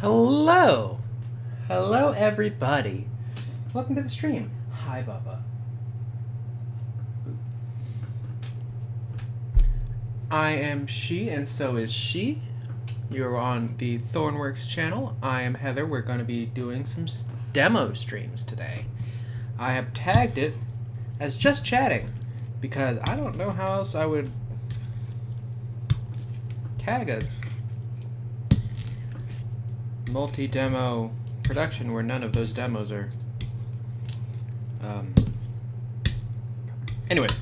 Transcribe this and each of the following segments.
Hello! Hello, everybody. Welcome to the stream. Hi, Bubba. I am she, and so is she. You're on the Thornworks channel. I am Heather. We're going to be doing some demo streams today. I have tagged it as just chatting because I don't know how else I would tag a multi-demo production where none of those demos are. Anyways,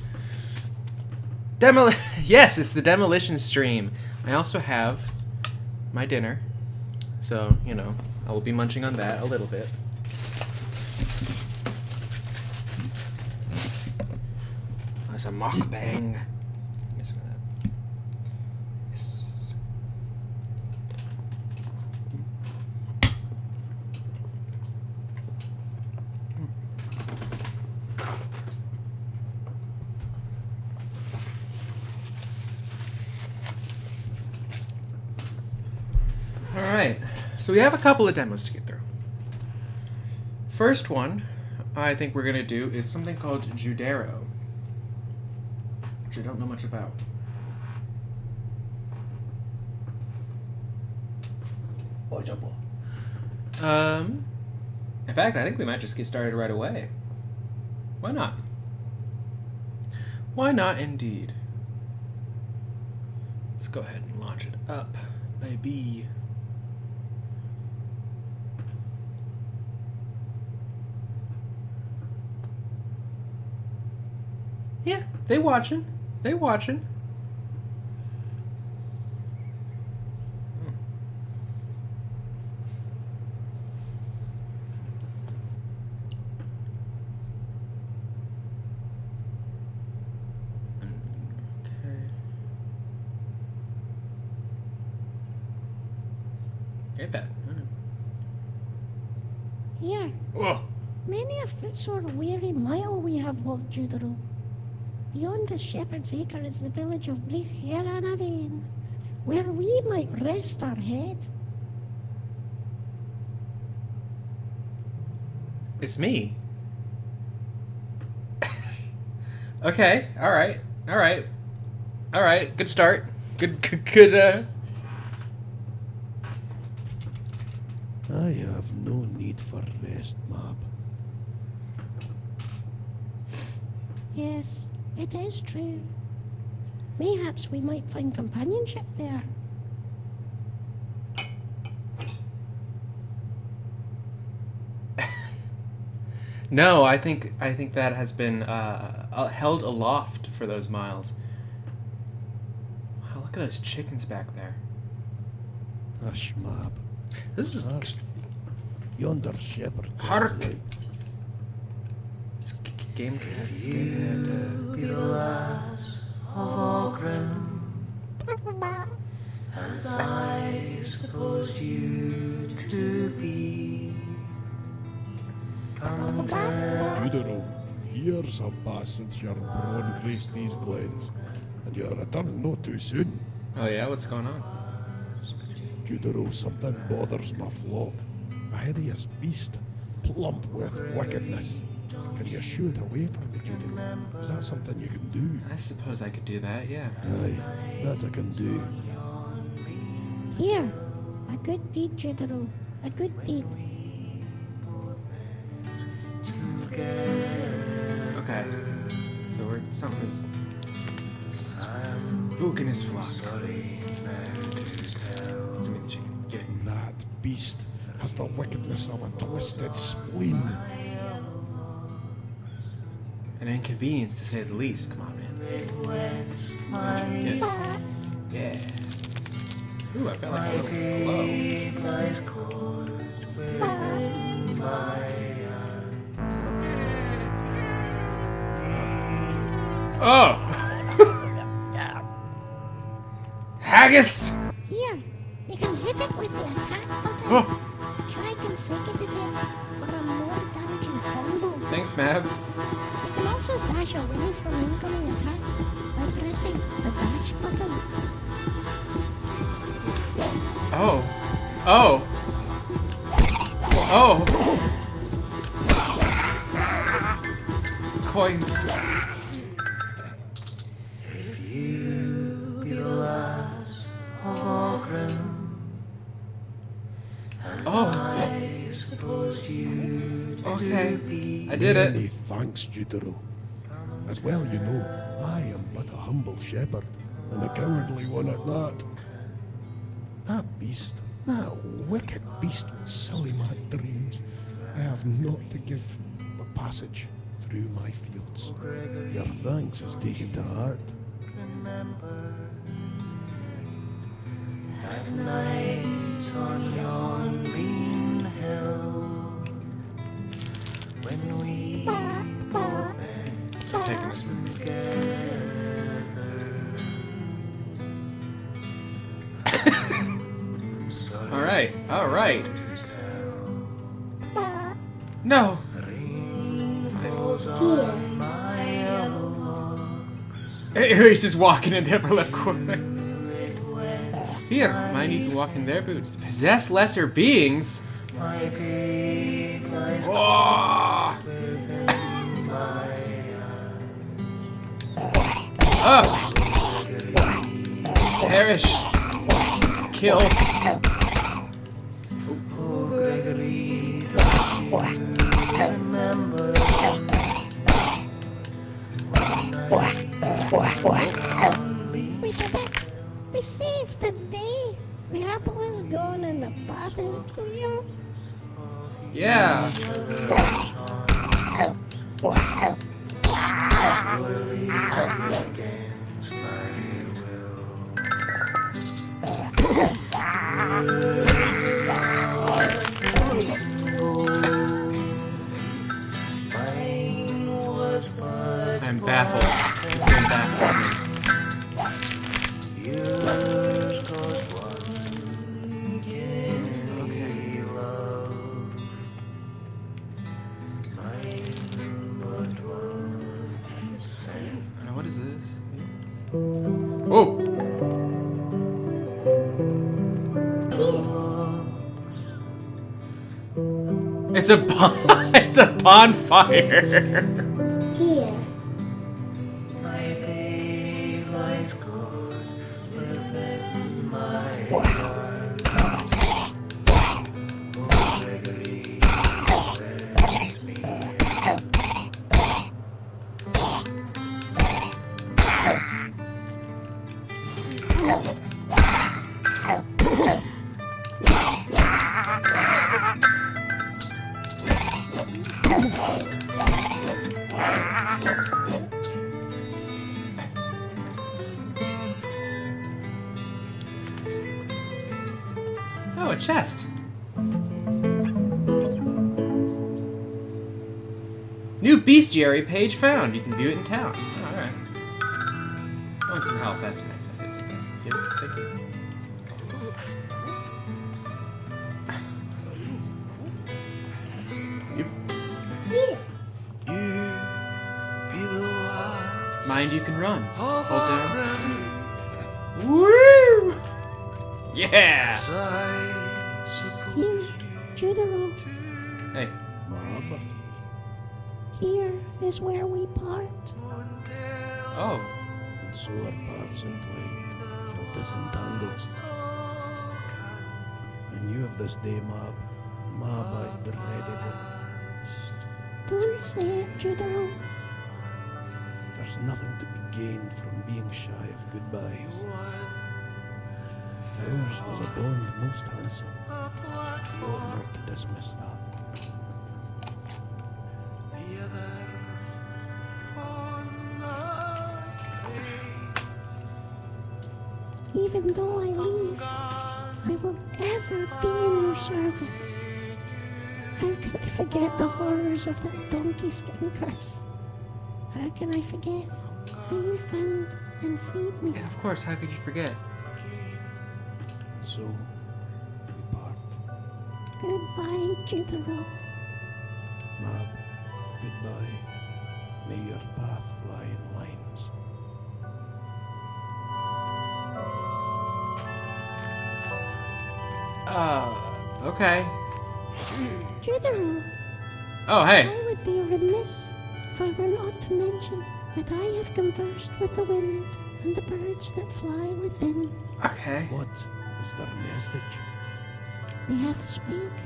yes, it's the demolition stream. I also have my dinner, so you know I will be munching on that a little bit. That's a mukbang. Give some of that. Yes. Alright, so we have a couple of demos to get through. First one I think we're going to do is something called Judero, which I don't know much about. In fact, I think we might just get started right away. Why not? Why not indeed? Let's go ahead and launch it up, baby. Yeah, they watching. They watching. Okay, bad. Here, Whoa. many a footsore weary mile we have walked, Judero. Beyond the shepherd's acre is the village of Bleach-Heranavane, where we might rest our head. It's me. Okay, alright. Alright. Alright, good start. Good. I have no need for rest, Mab. Yes, it is true. Mayhaps we might find companionship there. No, I think that has been held aloft for those miles. Wow, look at those chickens back there. Hush, Mab. This is Hush. Yonder shepherd. Hark. calls out. it's game cat. It's game Be the last of Grim, as I suppose you to be. Come and tell Judero, years have passed since your broad graced these glens, and your return no too soon. Oh yeah, what's going on? Judero, something bothers my flock. A hideous beast, plump with wickedness. Can you shoo it away from me, Judero? Is that something you can do? I suppose I could do that. Yeah. Aye, that I can do. Here, a good deed, Judero, a good deed. Okay. So something is spooking his flock. Give me the chicken. Get it. That beast has the wickedness of a twisted spleen. An inconvenience to say the least. Come on, man. Yes. Yeah. Ooh, I've got like a little glow. lies cold within my Oh! Haggis! Here, you can hit it with the attack button. Oh, Try consecutive hits for a more damaging combo. thanks, Mab. You can also dash away from incoming attacks by pressing the dash button. Oh. Oh. Oh! Coins. If you be the last Hogren, as Oh. I suppose you to Okay. be. I did Many it. thanks, Judaro. As well you know, I am but a humble shepherd, and a cowardly one at that. That beast, that wicked beast with silly mad dreams, I have not to give but passage through my fields. Your thanks is taken to heart. Remember at night on yon green hill when we both met Taking this one. together. Alright, alright. No! Falls on my yellow He's just walking in the upper left corner. locks. Here, mind you can walk in their boots. To possess lesser beings? My babe lies Oh! within my Oh! Perish! Kill! Oh, Gregory, don't you remember We did it. We saved the day. The apple is gone and the path is clear. Yeah! surely against my will? Mine was but I'm baffled. This game baffles me. yours was one Okay. giddy love. Mine but was same. Now, what is this? Oh! It's a it's a bonfire. Here. My babe lies good within my heart. Oh, Gregory, let me Oh, a chest. New bestiary page found. You can view it in town. Oh, alright. Oh, and some health. That's nice. I did that. Yep, thank you. Yep. Here. Mind you can run. Hold down. down. Woo! Yeah! Here, Judaro. Hey. Mab, Here is where we part. Oh. and so our paths entwined shall disentangle. I knew of this day, Mab. Mab, I dreaded it. Don't say it, Judaro. There's nothing to be gained from being shy of goodbyes. Ours was a bond most handsome. You ought not to dismiss that. Even though I leave, I will ever be in your service. How can I forget the horrors of that donkey skin curse? How can I forget how you found and freed me? Yeah, of course. How could you forget? So, we part. Goodbye, Judaro. Mab, goodbye. May your path lie in lines. Okay. Judaro, Oh, hey. I would be remiss if I were not to mention that I have conversed with the wind and the birds that fly within. Okay. What is their message? They hath spake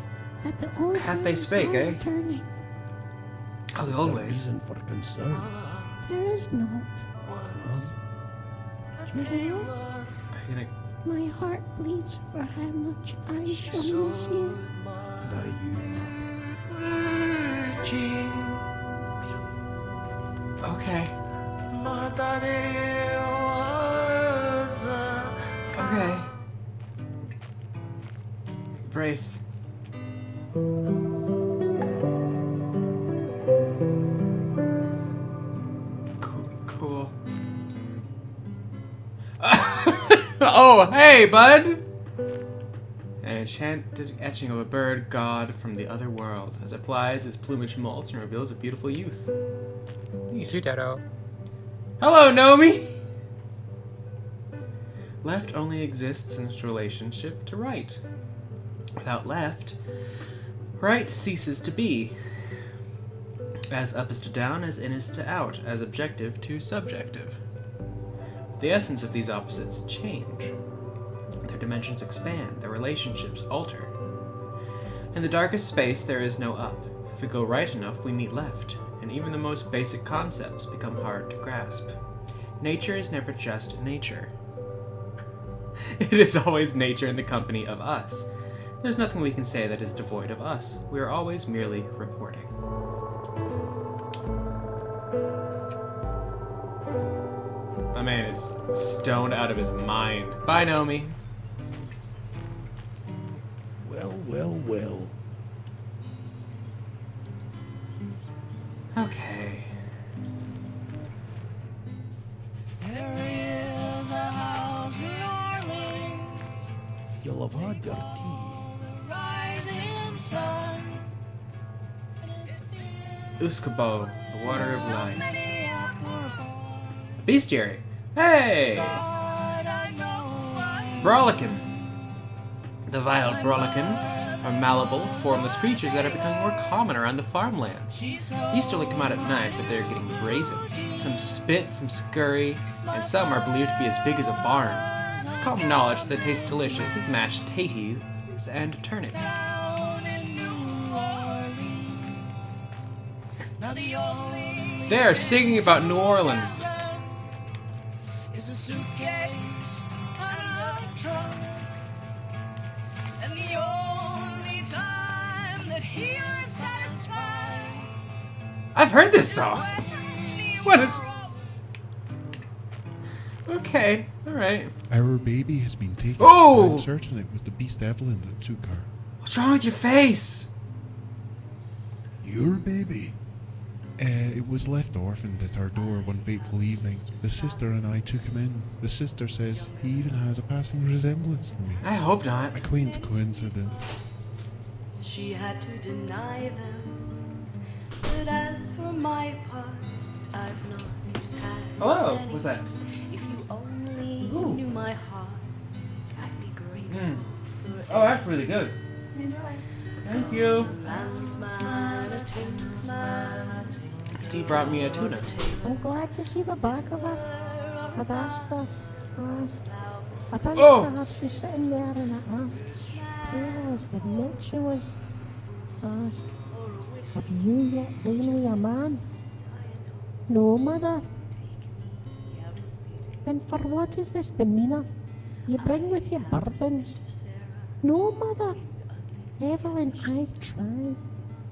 that the old Hath they ways spake, are eh? returning. Oh, the Is old there ways. reason for concern? There is naught. Mom, Judaro, Are you gonna... my heart bleeds for how much I shall miss you. and I you, Mom. Okay. Okay. Braith. Cool. Oh, hey, bud! An enchanted etching of a bird god from the other world. As it flies, its plumage molts and reveals a beautiful youth. Judaro. Hello, Nomi! Left only exists in its relationship to right. Without left, right ceases to be. As up is to down, as in is to out, as objective to subjective. The essence of these opposites change. Their dimensions expand, their relationships alter. In the darkest space, there is no up. If we go right enough, we meet left, and even the most basic concepts become hard to grasp. Nature is never just nature. It is always nature in the company of us. There's nothing we can say that is devoid of us. We are always merely reporting. My man is stoned out of his mind. Bye, Nomi. Well, well, well. Okay. There is a house in Orleans, You'll have had your tea. the rising sun. Uskabo, the water of life. Many a poor boy, Bestiary. Hey! but I know I Brolican. The vile Brolican are malleable, formless creatures that are becoming more common around the farmlands. They used to only come out at night, but they're getting brazen. Some spit, some scurry, and some are believed to be as big as a barn. It's common knowledge that they taste delicious with mashed taties and turnip. down in New Orleans. Now the only They are singing about New Orleans. is a suitcase and a trunk, and the only time that he is satisfied. I've heard this song. What is... Okay, alright. Our baby has been taken. Oh! I'm certain it was the beast Evelyn that took her. What's wrong with your face? Your baby? It was left orphaned at our door one fateful evening. The sister and I took him in. The sister says he even has a passing resemblance to me. I hope not. A quaint coincidence. She had to deny them, but as for my part, I've not had Hello, any. what's that? If you only Ooh. knew my heart, I'd be grateful. Mm. for Oh, that's really good. Thank you. landsman, a tinsman, Steve brought me a tuna. I'm glad to see the back of her. I'd asked her. I danced Oh. to her. She's sitting there and I asked. Where was the milk she was? Asked. Have you yet been with a man? No, mother. Then for what is this demeanour you bring with your burdens? No, mother. Evelyn, I've tried.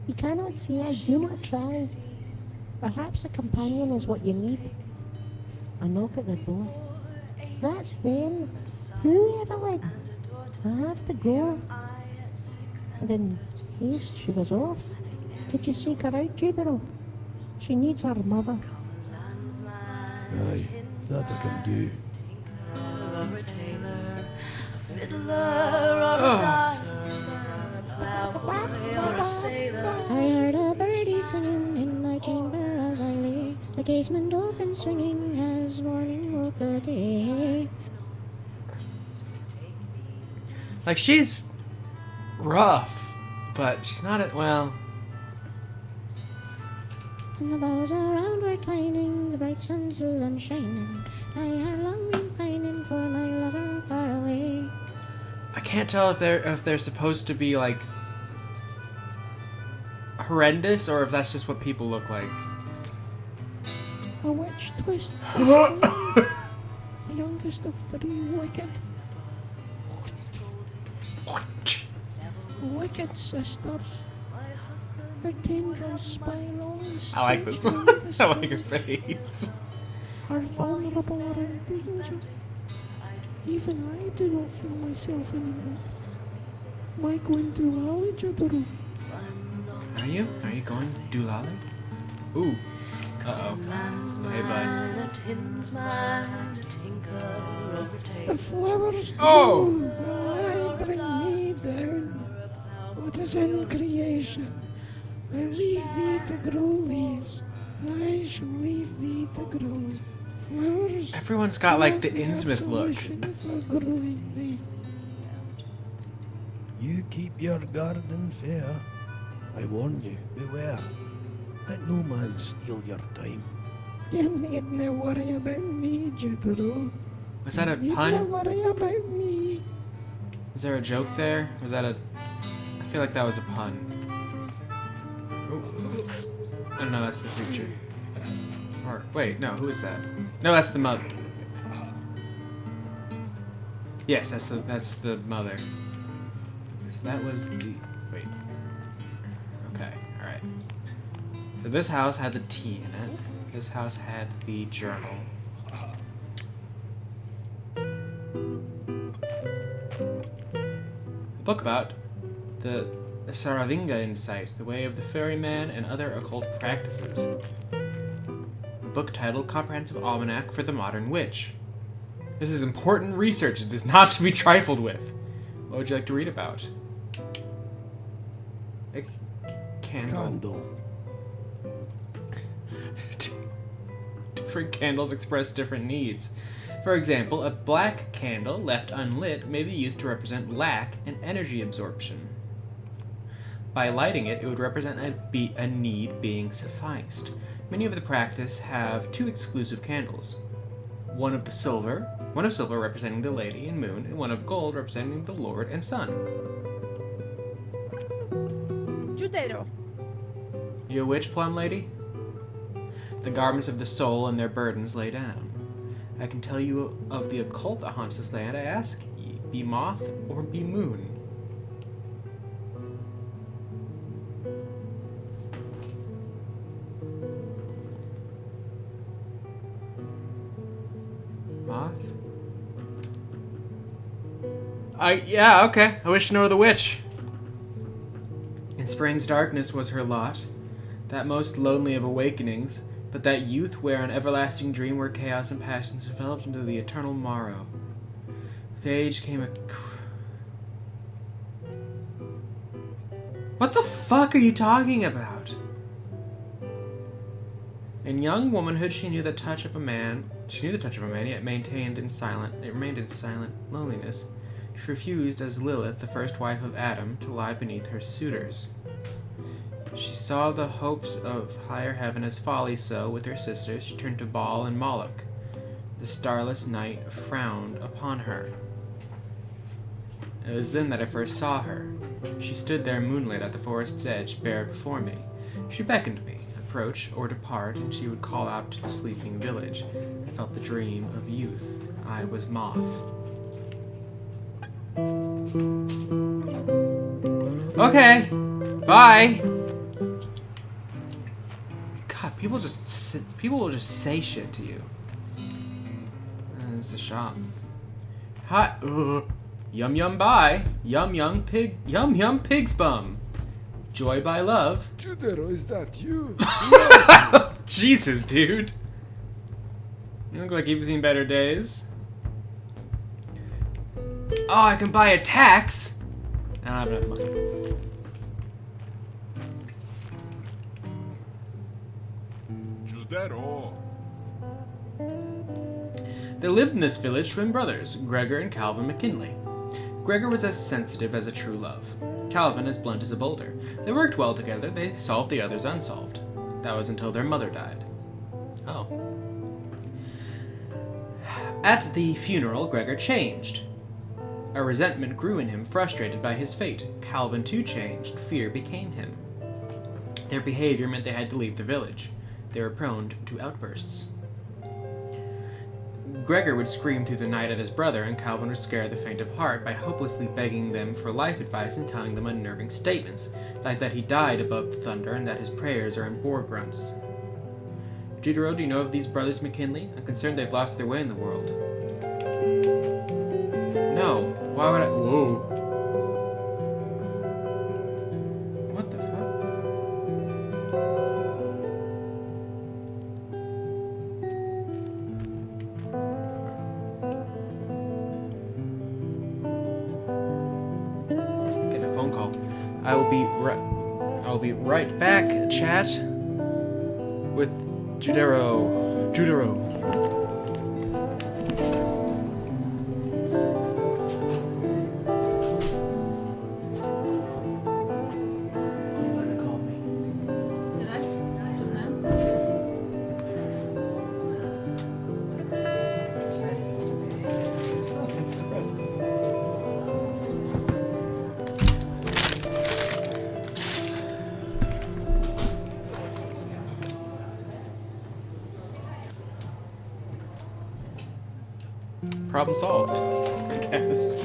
You cannot see I do not try. Perhaps a companion is what you need. I knock at the door. That's them. Who, Evelyn? I have to go. And in haste she was off. Could you seek her out, Judaro? She needs her mother. Aye, that I can do. a tailor, a fiddler, or a dancer, a plowboy, or a sailor. I heard a birdie singing in my chamber as I lay, the casement open swinging as morning woke the day. Like, she's rough. But she's not well. And the boughs around were twining, the bright sun through them shining. I have long been pining for my lover far away. I can't tell if they're supposed to be like horrendous or if that's just what people look like. A witch twists the stone, the youngest of three wicked. Wicked sisters. Her tendrils spiral and I like this stretch one. round the I like her stone. face. Are vulnerable and danger. Even I do not feel myself anymore. Am I going to Lally Jadaru? Are you? Are you going Doolally? Ooh. Uh-oh. Hey, bud. The flowers Oh! bloom, while I bring me down. What is in creation? I leave thee to grow leaves. I shall leave thee to grow flowers. Everyone's got like the not the Innsmouth look. absolution for growing thee. You keep your garden fair. I warn you, beware. Let no man steal your time. You need no worry about me, Jethro. Was that a You need no pun? worry about me. Was there a joke there? Was that a... I feel like that was a pun. Ooh. Oh no, that's the creature. Or, wait, no, who is that? No, that's the mother. Yes, that's the mother. So that was the... Wait. Okay, alright. So this house had the tea in it. This house had the journal. A book about the Saravinga insight, the way of the ferryman, and other occult practices. A book titled Comprehensive Almanac for the Modern Witch. This is important research. It is not to be trifled with. What would you like to read about? A candle. Candle. Different candles express different needs. For example, a black candle left unlit may be used to represent lack and energy absorption. By lighting it, it would represent a need being sufficed. Many of the practice have two exclusive candles. One of silver representing the lady and moon, and one of gold representing the Lord and sun. Giudero. You a witch, plum lady? The garments of the soul and their burdens lay down. I can tell you of the occult that haunts this land. I ask ye, be moth or be moon? Moth? Yeah, okay. I wish to know the witch. In spring's darkness was her lot, that most lonely of awakenings, but that youth where an everlasting dream where chaos and passions developed into the eternal morrow. With age came a... What the fuck are you talking about? In young womanhood, she knew the touch of a man, yet remained in silent loneliness. She refused, as Lilith, the first wife of Adam, to lie beneath her suitors. She saw the hopes of higher heaven as folly, so, with her sisters, she turned to Baal and Moloch. The starless night frowned upon her. It was then that I first saw her. She stood there moonlit at the forest's edge, bare before me. She beckoned me, approach or depart, and she would call out to the sleeping village. I felt the dream of youth. I was Moth. Okay, bye. God, people will just say shit to you. It's the shop. Hi. Yum yum bye. Yum pig's bum. Joy by love. Judero, is that you? Jesus, dude. You look like you've seen better days. Oh, I can buy a tax. I don't have enough money. Judero. There lived in this village twin brothers, Gregor and Calvin McKinley. Gregor was as sensitive as a true love. Calvin as blunt as a boulder. They worked well together, they solved the other's unsolved. That was until their mother died. Oh. At the funeral, Gregor changed. A resentment grew in him, frustrated by his fate. Calvin too changed. Fear became him. Their behavior meant they had to leave the village. They were prone to outbursts. Gregor would scream through the night at his brother, and Calvin would scare the faint of heart by hopelessly begging them for life advice and telling them unnerving statements, like that he died above the thunder and that his prayers are in boar grunts. Judero, do you know of these brothers McKinley? I'm concerned they've lost their way in the world. No. Why would I? Whoa. What the fuck? I'm getting a phone call. I will be right back, chat. With Judero. Did I? Just now? Problem solved, I guess.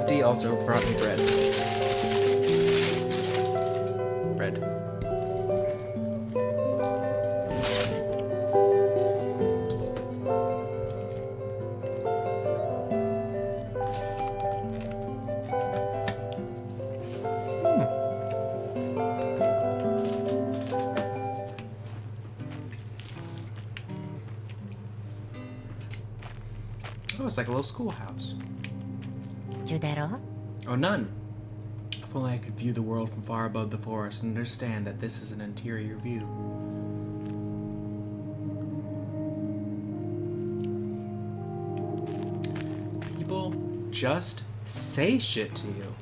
D also brought me bread. Bread. Oh, it's like a little schoolhouse. Judero? Oh, none. If only I could view the world from far above the forest and understand that this is an interior view. People just say shit to you.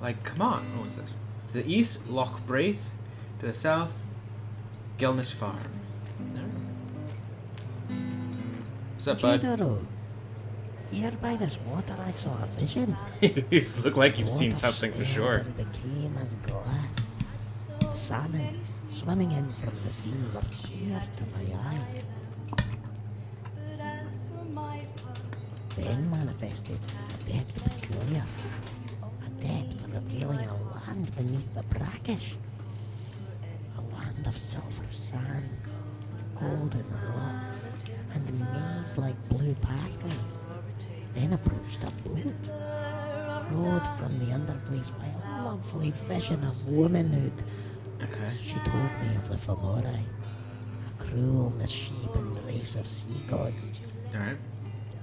Like, come on. What was this? To the east, Loch Braith. To the south, Gelness Farm. What's up, bud? Judero. Here by this water I saw a vision. You look like you've seen Water something for stirred sure. and became as glass. The salmon swimming in from the sea were clear to my eye. Then manifested a depth peculiar, a depth revealing a land beneath the brackish, a land of silver sands, golden rock, and maze-like blue pathways. Then approached a boat, rode from the underplace by a lovely vision of womanhood. Okay. She told me of the Fomori, a cruel, misshapen race of sea gods, Alright.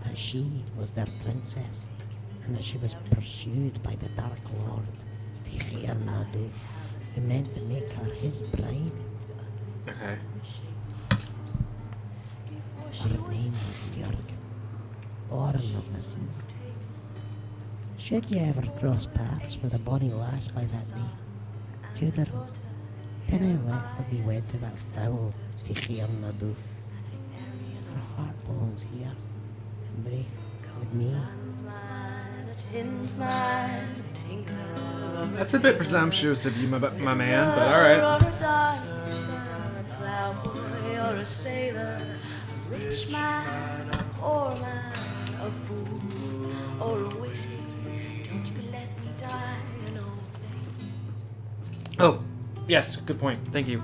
that she was their princess, and that she was pursued by the Dark Lord, Hevver, who meant to make her his bride. Okay. Her name was Jörg, Orm of the Sea. Should you ever cross paths with a bonny lass by that name, Judero, dinna let her be wed to that foul Hevver. Her heart belongs here, in Braith, with me. That's a bit presumptuous of you, my man, but alright. Or a sailor, a rich man, a poor man, a fool, or a witty. Don't you let me die an old thing. Oh, yes, good point. Thank you.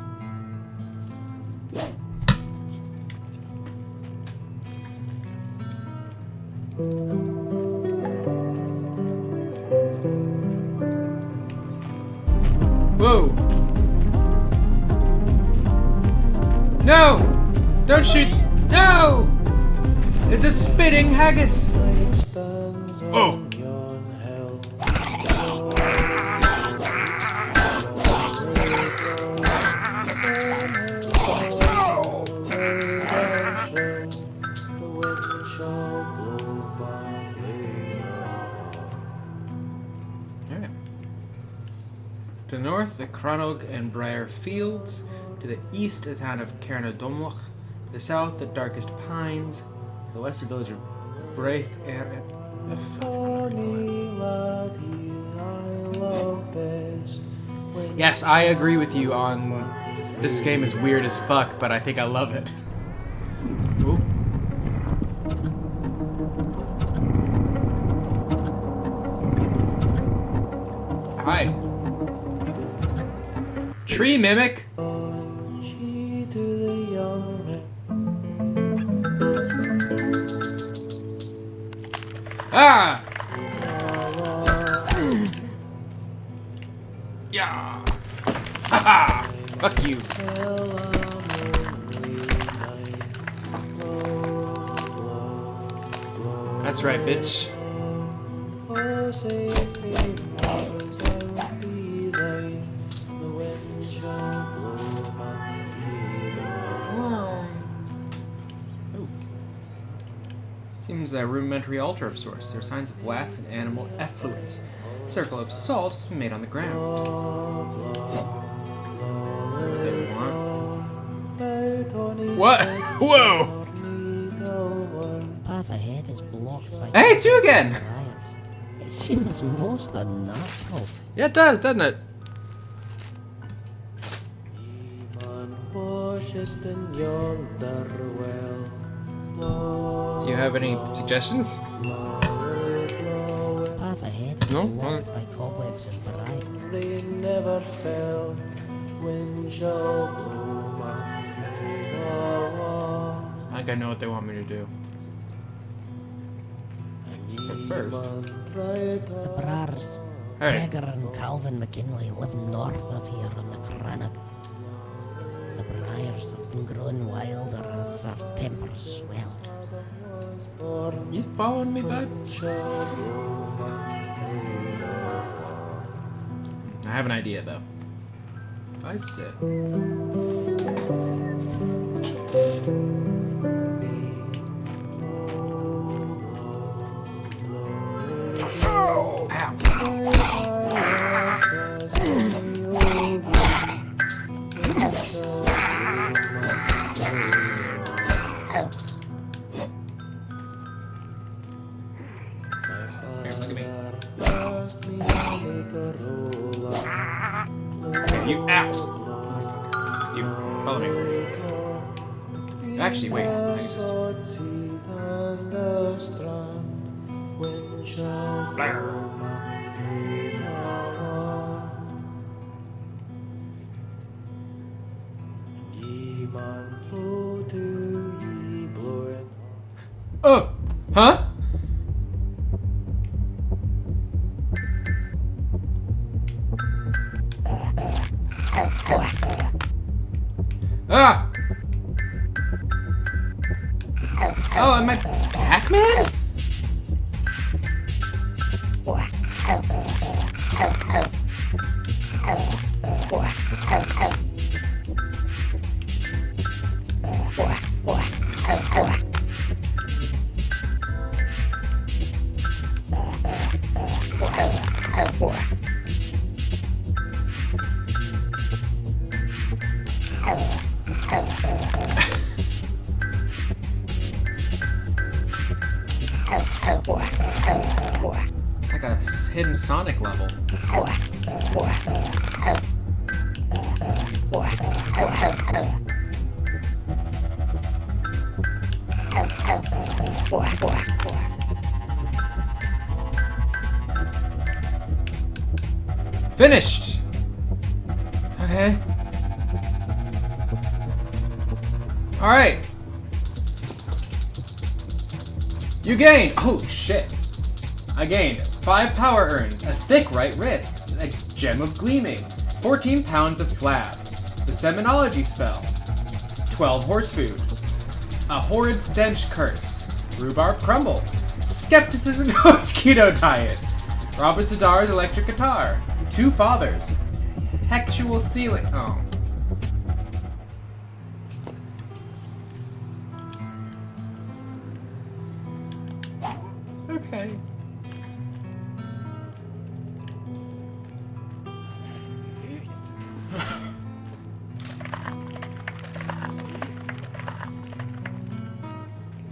Whoa! No! Don't shoot! No! It's a spitting haggis! Oh! To the north, the Crannog and Briar Fields. To the east, the town of Cairnadomloch. To the south, the darkest pines. To the west, the village of Braith and... Yes, I agree with you on this game is weird as fuck, but I think I love it. Ooh. Hi. Tree mimic. Ah! Yeah! Haha! Fuck you. That's right, bitch. Ooh. Seems a rudimentary altar of sorts. There are signs of wax and animal effluence. A circle of salt has been made on the ground. What? Whoa! Path ahead is blocked by... Hey, it's you again! briars. It seems most unnatural. Yeah, it does, doesn't it? Do you have any suggestions? Path ahead is No? blocked by cobwebs and briars. Rain never fell, wind shall blow my I think I know what they want me to do. But first... The briars, Alright. Gregor and Calvin McKinley live north of here on the Crannog. The briars have been growing wilder as their tempers swell. You following me, bud? I have an idea, though. If I sit... Ow! Here, look at me. Okay, you ow! You follow me. Actually, wait. I can just. Blair. Oh! Huh? Ah! Oh, am I Pac-Man? It's like a hidden Sonic level. Finished! Okay. Alright. You gained! Oh shit. I gained 5 power urns, a thick right wrist, a gem of gleaming, 14 pounds of flab, the Seminology spell, 12 horse food, a horrid stench curse, rhubarb crumble, skepticism mosquito diets, Robert Sadar's electric guitar, 2 fathers, hexual ceiling. Oh. Okay.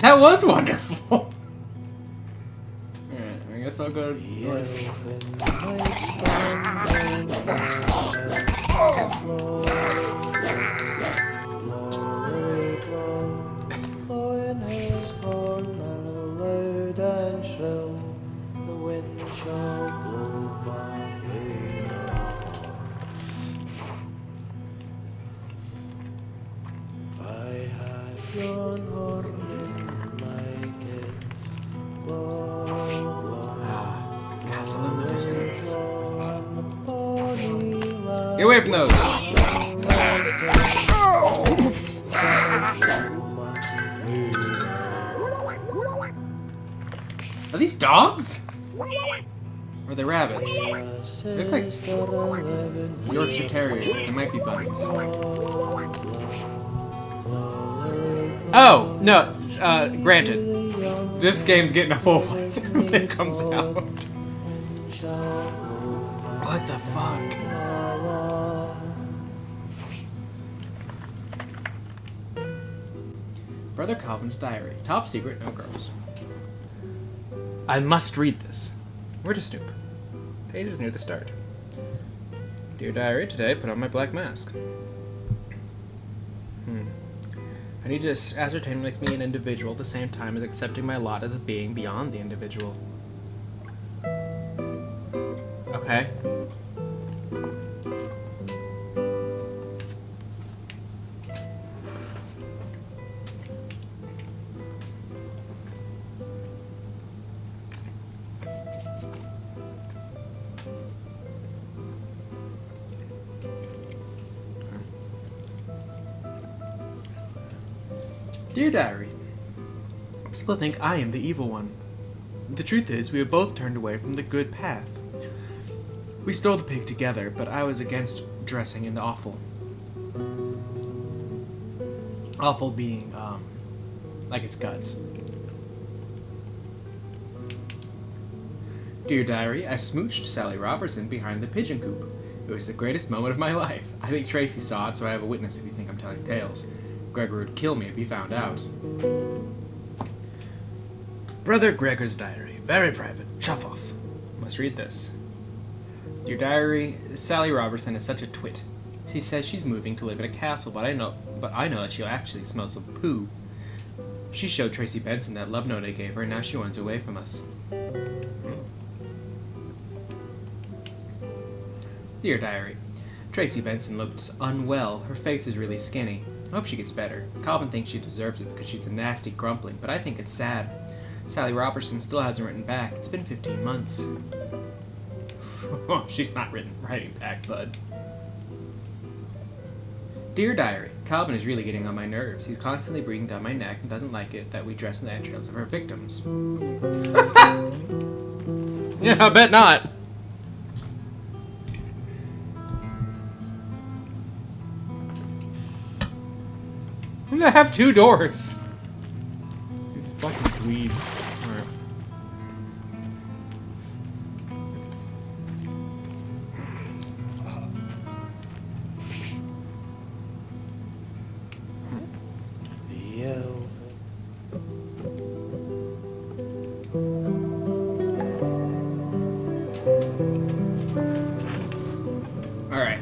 That was wonderful. Alright, I guess I'll go north. Castle in the distance. Get away from those! Are these dogs? Or are they rabbits? They look like Yorkshire Terriers. They might be bunnies. Oh, no, granted. This game's getting a full playthrough when it comes out. What the fuck? Brother Calvin's diary. Top secret, no girls. I must read this. Where to snoop? Page is near the start. Dear diary, today I put on my black mask. I need to ascertain what makes me an individual at the same time as accepting my lot as a being beyond the individual. Okay. Dear Diary, people think I am the evil one. The truth is, we have both turned away from the good path. We stole the pig together, but I was against dressing in the offal. Offal being, like its guts. Dear Diary, I smooched Sally Robertson behind the pigeon coop. It was the greatest moment of my life. I think Tracy saw it, so I have a witness if you think I'm telling tales. Gregor would kill me if he found out. Brother Gregor's diary. Very private. Chuff off. Must read this. Dear Diary, Sally Robertson is such a twit. She says she's moving to live in a castle, but I know that she'll actually smells of poo. She showed Tracy Benson that love note I gave her, and now she runs away from us. Dear Diary, Tracy Benson looks unwell. Her face is really skinny. I hope she gets better. Calvin thinks she deserves it because she's a nasty grumpling, but I think it's sad. Sally Robertson still hasn't written back. It's been 15 months. She's not writing back, bud. Dear Diary, Calvin is really getting on my nerves. He's constantly breathing down my neck and doesn't like it that we dress in the entrails of our victims. Yeah, I bet not. I'm gonna have 2 doors. These fucking dweebs. Alright. Alright.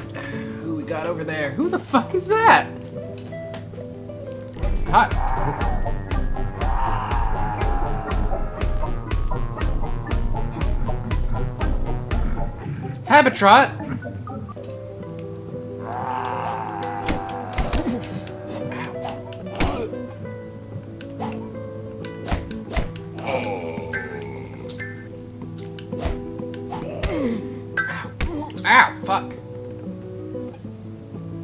Who we got over there? Who the fuck is that? Hi. Habitrot. Ow, fuck.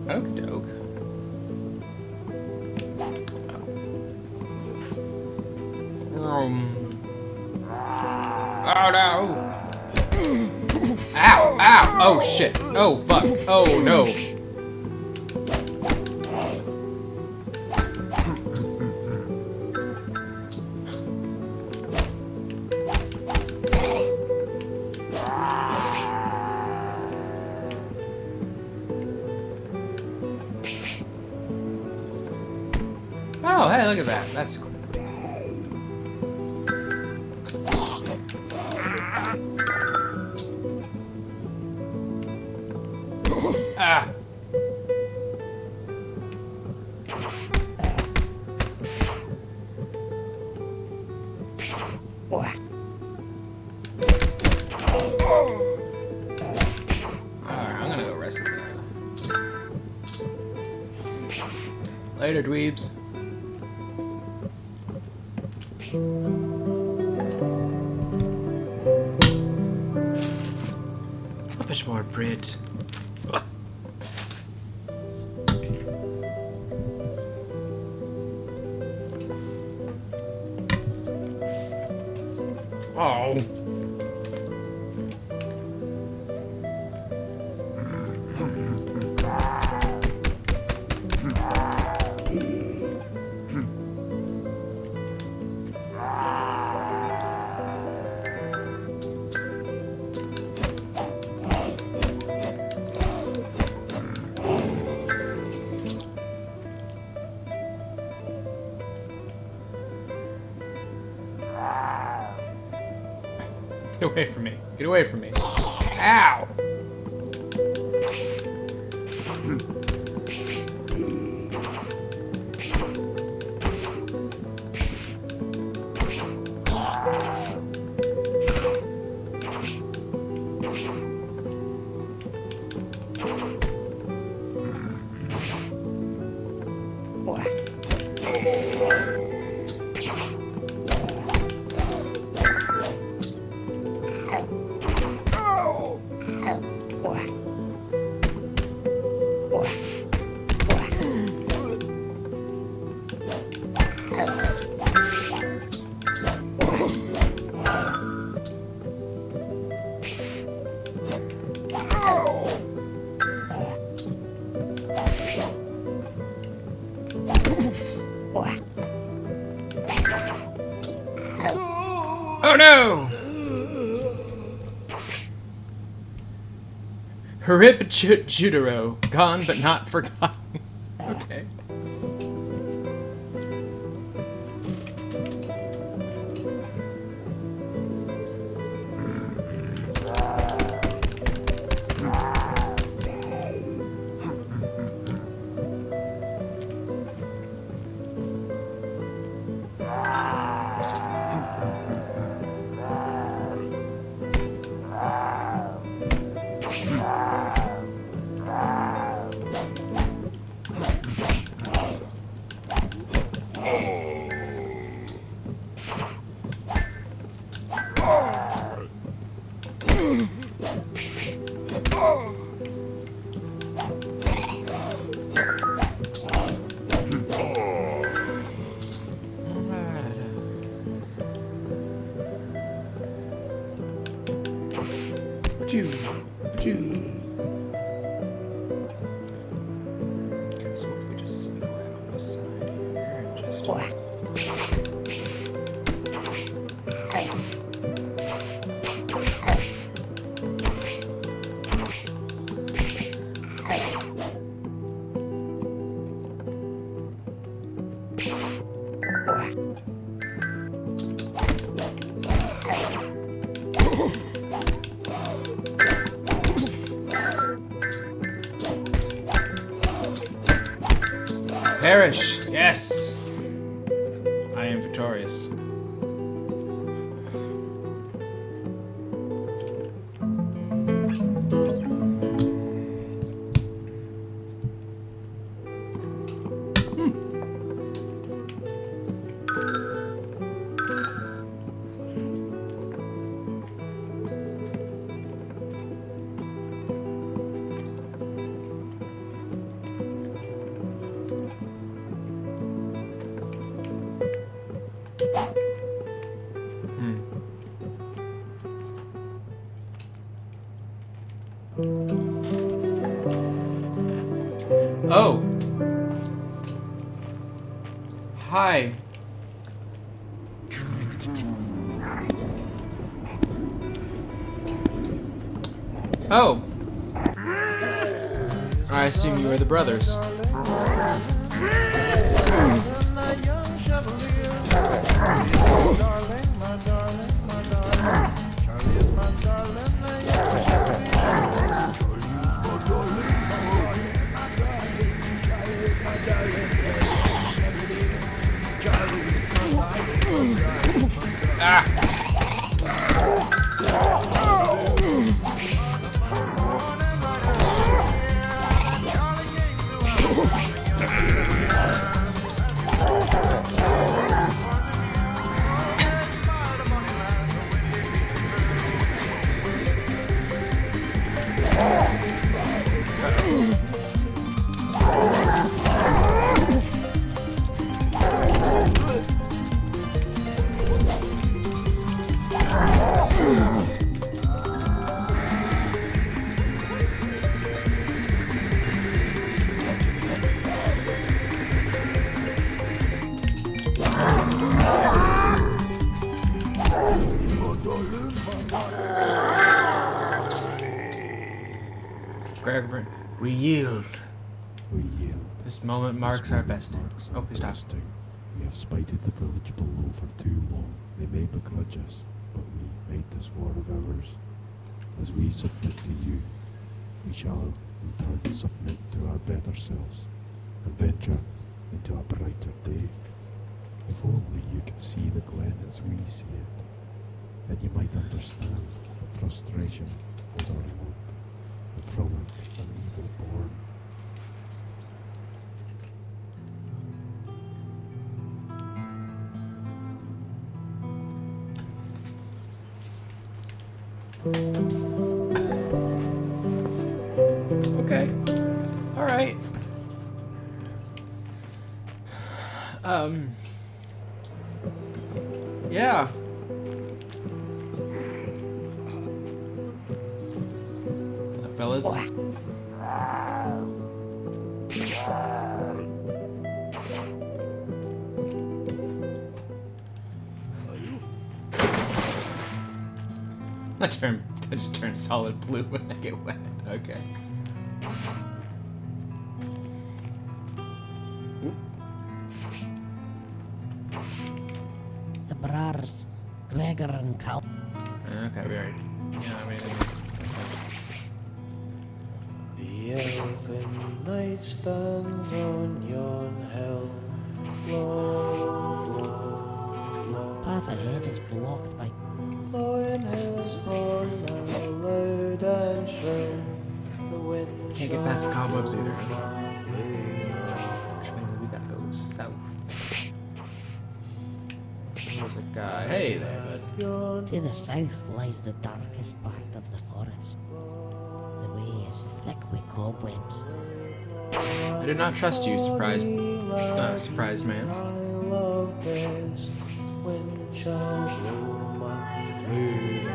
Okie doke. Oh no! Ow! Ow! Oh shit! Oh fuck! Oh no! Oh hey, look at that! That's cool. Alright, I'm gonna go rest now. Later, dweebs. A bit more bread. Oh. Get away from me. Get away from me. Ow! Oh no! Jutaro, gone but not forgotten. Okay. So what if we just sneak right on the side here and just... Perish! Yes! I am victorious. Oh! Hi. Oh! I assume you are the brothers. Ah! Gregor, we yield. We yield. This moment marks our besting. Oh, we stopped. Besting. We have spited the village below for too long. They may begrudge us, but we made this war of ours. As we submit to you, we shall in turn submit to our better selves and venture into a brighter day. If only you could see the glen as we see it, then you might understand that frustration was our lot, and from it an evil born. Okay. Alright. Yeah. Fellas. I just turn solid blue when I get wet. Okay. The brothers, Gregor and Cal. Okay, we already. Yeah, I mean. The elfin night stands on yon hill. Low, low, low. Path ahead is blocked by. Blowing his horn now loud and shrill. The wind Can't get past the cobwebs either. way Which means we gotta go south. There's a guy. Hey there, bud. beyond. To the south lies the darkest part of the forest. The way is thick with cobwebs. I did not trust you, surprise man. I love best when shall blow my moon.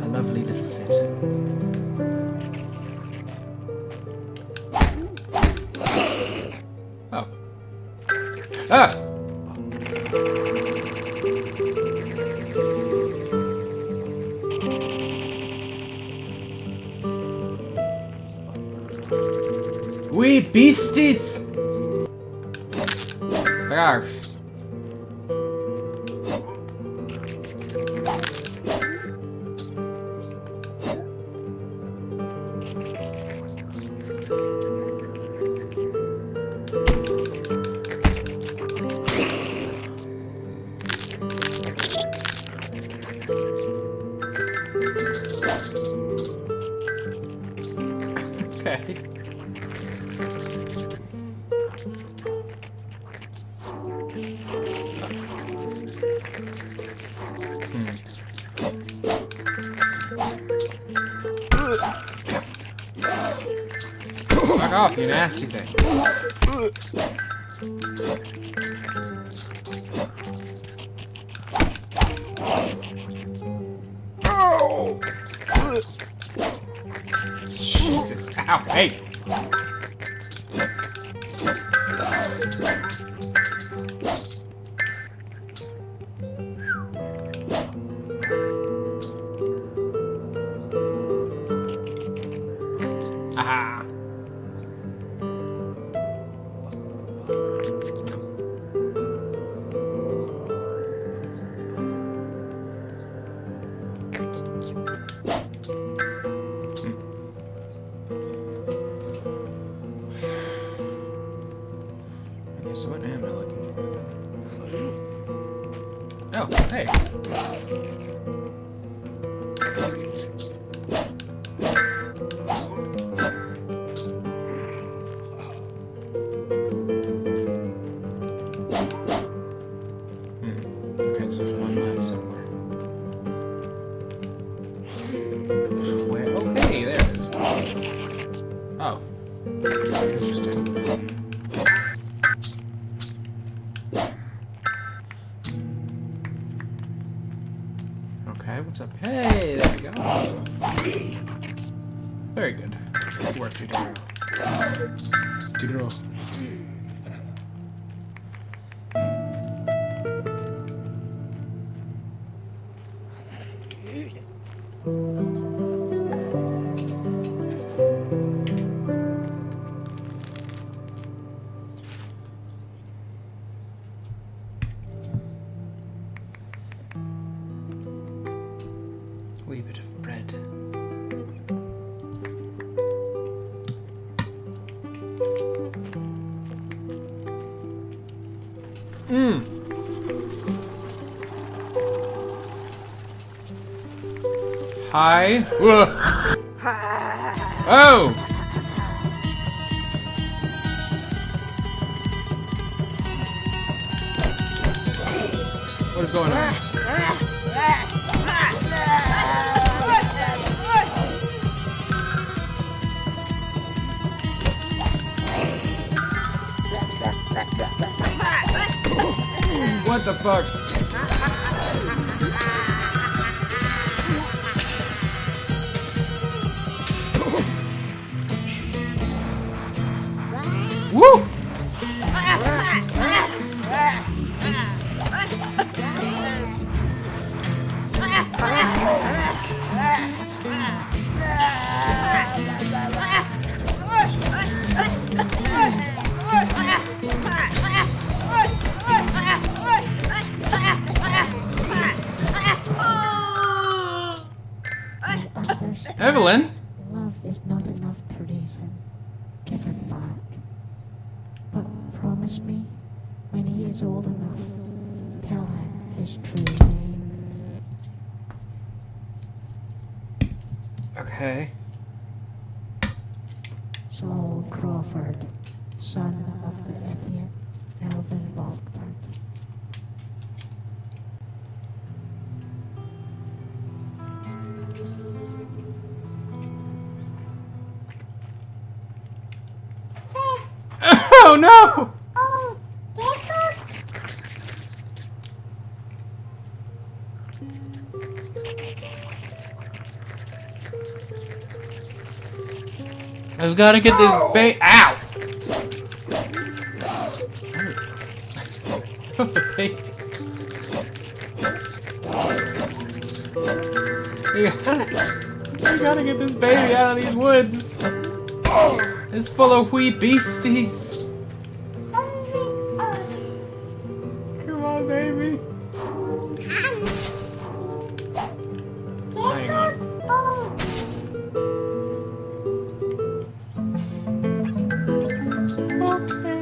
A lovely little sit. Oh. Ah! We beasties! Arf. Okay. Fuck off, you nasty thing. Jesus, ow, hey! Aha! Okay, so what am I looking Oh, hey. Okay, so there's one left somewhere. Where? Oh, hey, there it is. Oh. Interesting. Okay, what's up? Hey, there we go. Very good. Good work, Tudor. Tudor. Wee bit of bread. Hi. Whoa. Oh. What is going on? What the fuck? Woo! Evelyn? Love is not enough to raise him. Give him back. But promise me, when he is old enough, tell him his true name. Okay. Saul Crawford, son of the idiot Elvin Baltard. Oh no! I've got to get this bait. Ow! The bait. You gotta get this baby out of these woods. It's full of wee beasties. Come on, baby. Hang on. Okay.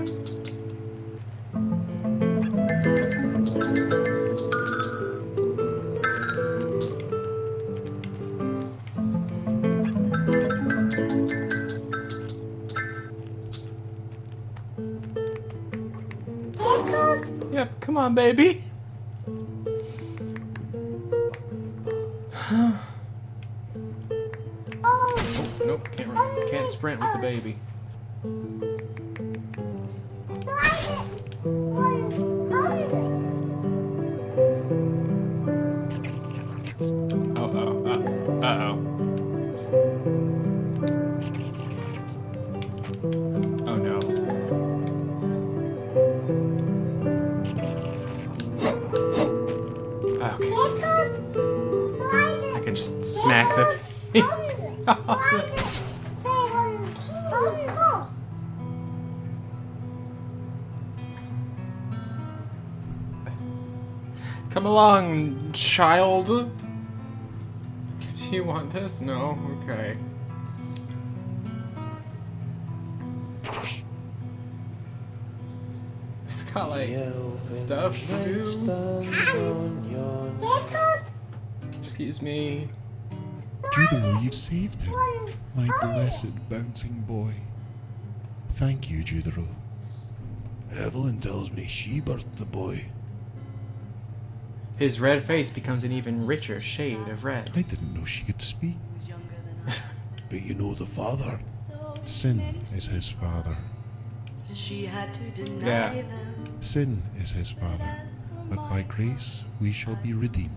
Yep, come on, baby. Oh, nope, can't sprint with the baby. Uh-oh. Oh no. Okay. I can just smack the baby. Come along, child. Do you want this? No? Okay. I've got like stuff to do. Excuse me. Judaro, you saved him. My blessed bouncing boy. Thank you, Judaro. Evelyn tells me she birthed the boy. His red face becomes an even richer shade of red. I didn't know she could speak. But you know the father. Sin is his father. She had to deny Yeah. them. Sin is his father. But by grace we shall be redeemed.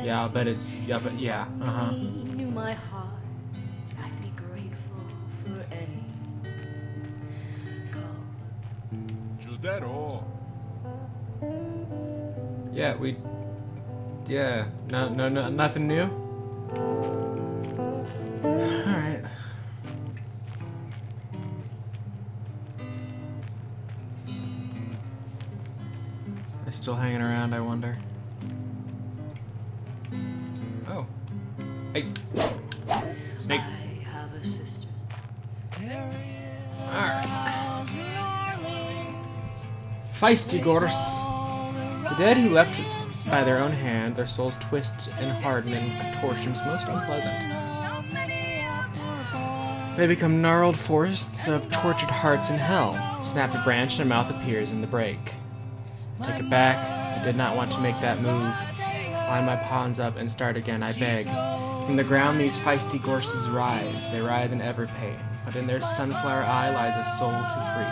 Yeah, I'll bet it's... Yeah, but yeah. Uh-huh. Knew my heart. I'd be grateful for any call. Judaro. Yeah, we... Yeah. No, nothing new? Alright. They're still hanging around, I wonder. Oh. Hey. Snake. I have a sister. Alright. Feisty Gors. The dead who left by their own hand, their souls twist and harden in contortions most unpleasant. They become gnarled forests of tortured hearts in hell. Snap a branch and a mouth appears in the break. Take it back. I did not want to make that move. Line my pawns up and start again, I beg. From the ground these feisty gorses rise. They writhe in ever pain, but in their sunflower eye lies a soul to free.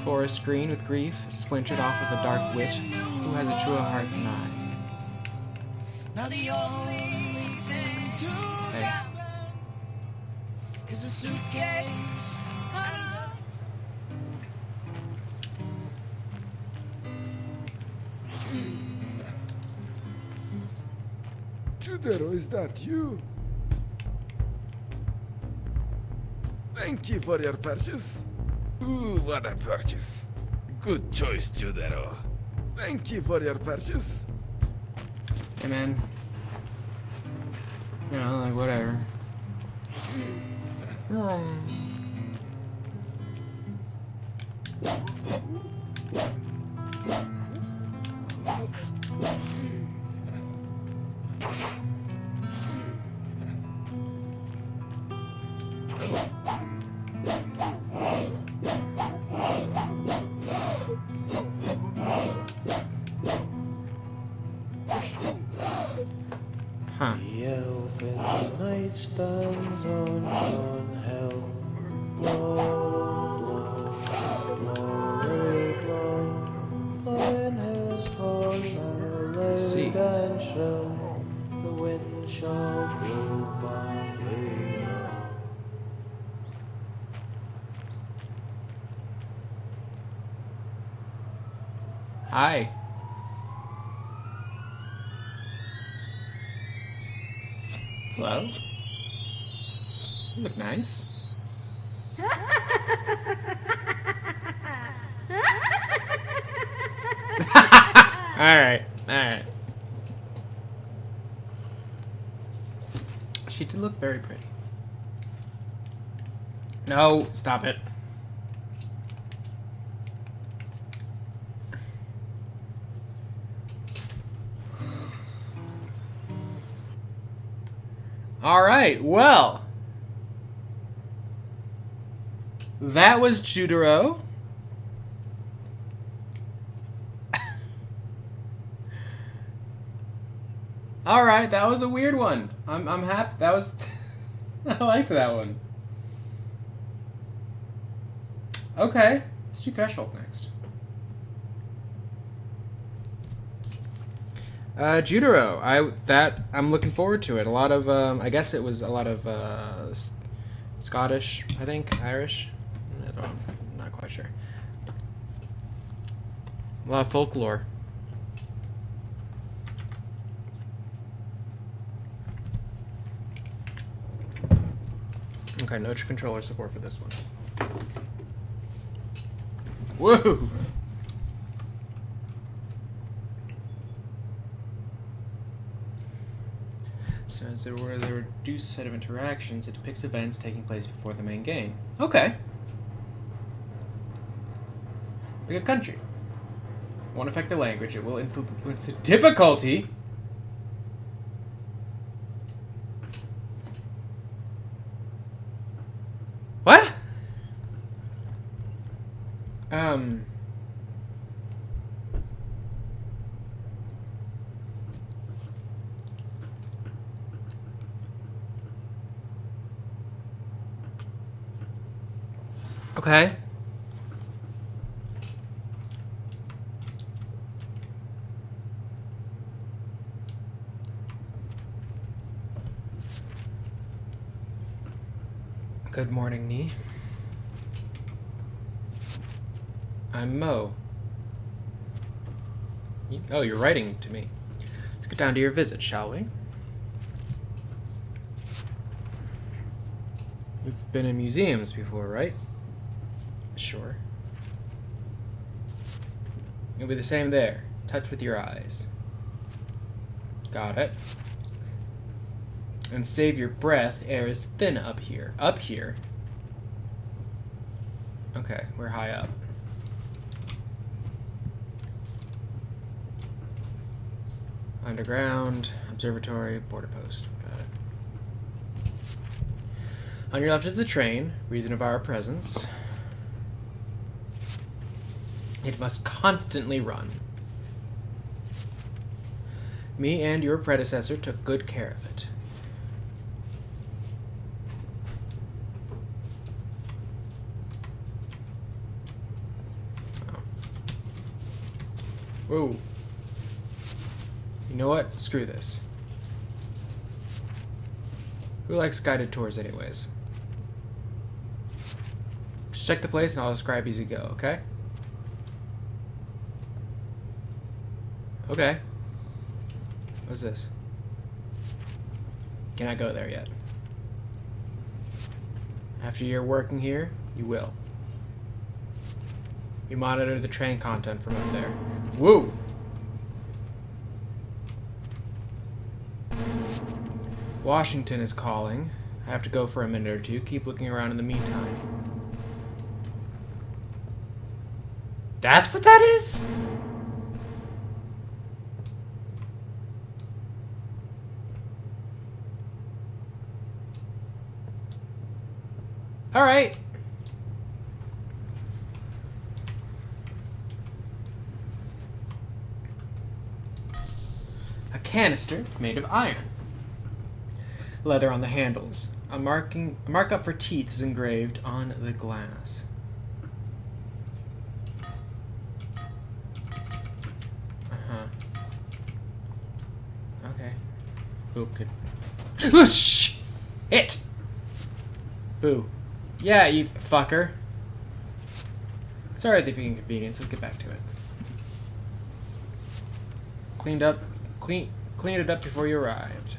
Forest green with grief, splintered off of a dark witch, who has a truer heart than I. Now the only thing to Hey. gather is a suitcase. Judaro, is that you? Thank you for your purchase. Ooh, what a purchase. Good choice, Judaro. Thank you for your purchase. Hey man. You know, like whatever. Huh. The elf in the night stands on hill. Blow, glory, blow. Blowing his horn now See. loud and shrill. The wind shall blow Bambi. Hi. Hello. You look nice. Alright, alright. She did look very pretty. No, stop it. Alright, well. That was Judaro. Alright, that was a weird one. I'm happy. That was... I like that one. Okay, let's do Threshold next. Judaro, I'm looking forward to it. A lot of I guess it was a lot of Scottish, I think, Irish. I'm not quite sure. A lot of folklore. Okay, no controller support for this one. Whoa! So as there were a reduced set of interactions, it depicts events taking place before the main game. Okay. like a country. It won't affect the language. It will influence the difficulty. What? Okay. Good morning, Nee. I'm Mo. Oh, you're writing to me. Let's get down to your visit, shall we? You've been in museums before, right? Sure. It'll be the same there. Touch with your eyes. Got it. And save your breath. Air is thin up here. Up here? Okay, we're high up. Underground, observatory, border post. Got it. On your left is the train. Reason of our presence. It must constantly run. Me and your predecessor took good care of it. Oh. Whoa. You know what? Screw this. Who likes guided tours anyways? Just check the place and I'll describe as you go, okay? Okay. What's this? Cannot go there yet. After you're working here, you will. We monitor the train content from up there. Woo! Washington is calling. I have to go for a minute or two. Keep looking around in the meantime. That's what that is? All right. A canister made of iron. Leather on the handles. A markup for teeth is engraved on the glass. Uh-huh. Okay. Boo, good. Shh! It! Boo. Yeah, you fucker. Sorry for the inconvenience. Let's get back to it. Cleaned it up before you arrived.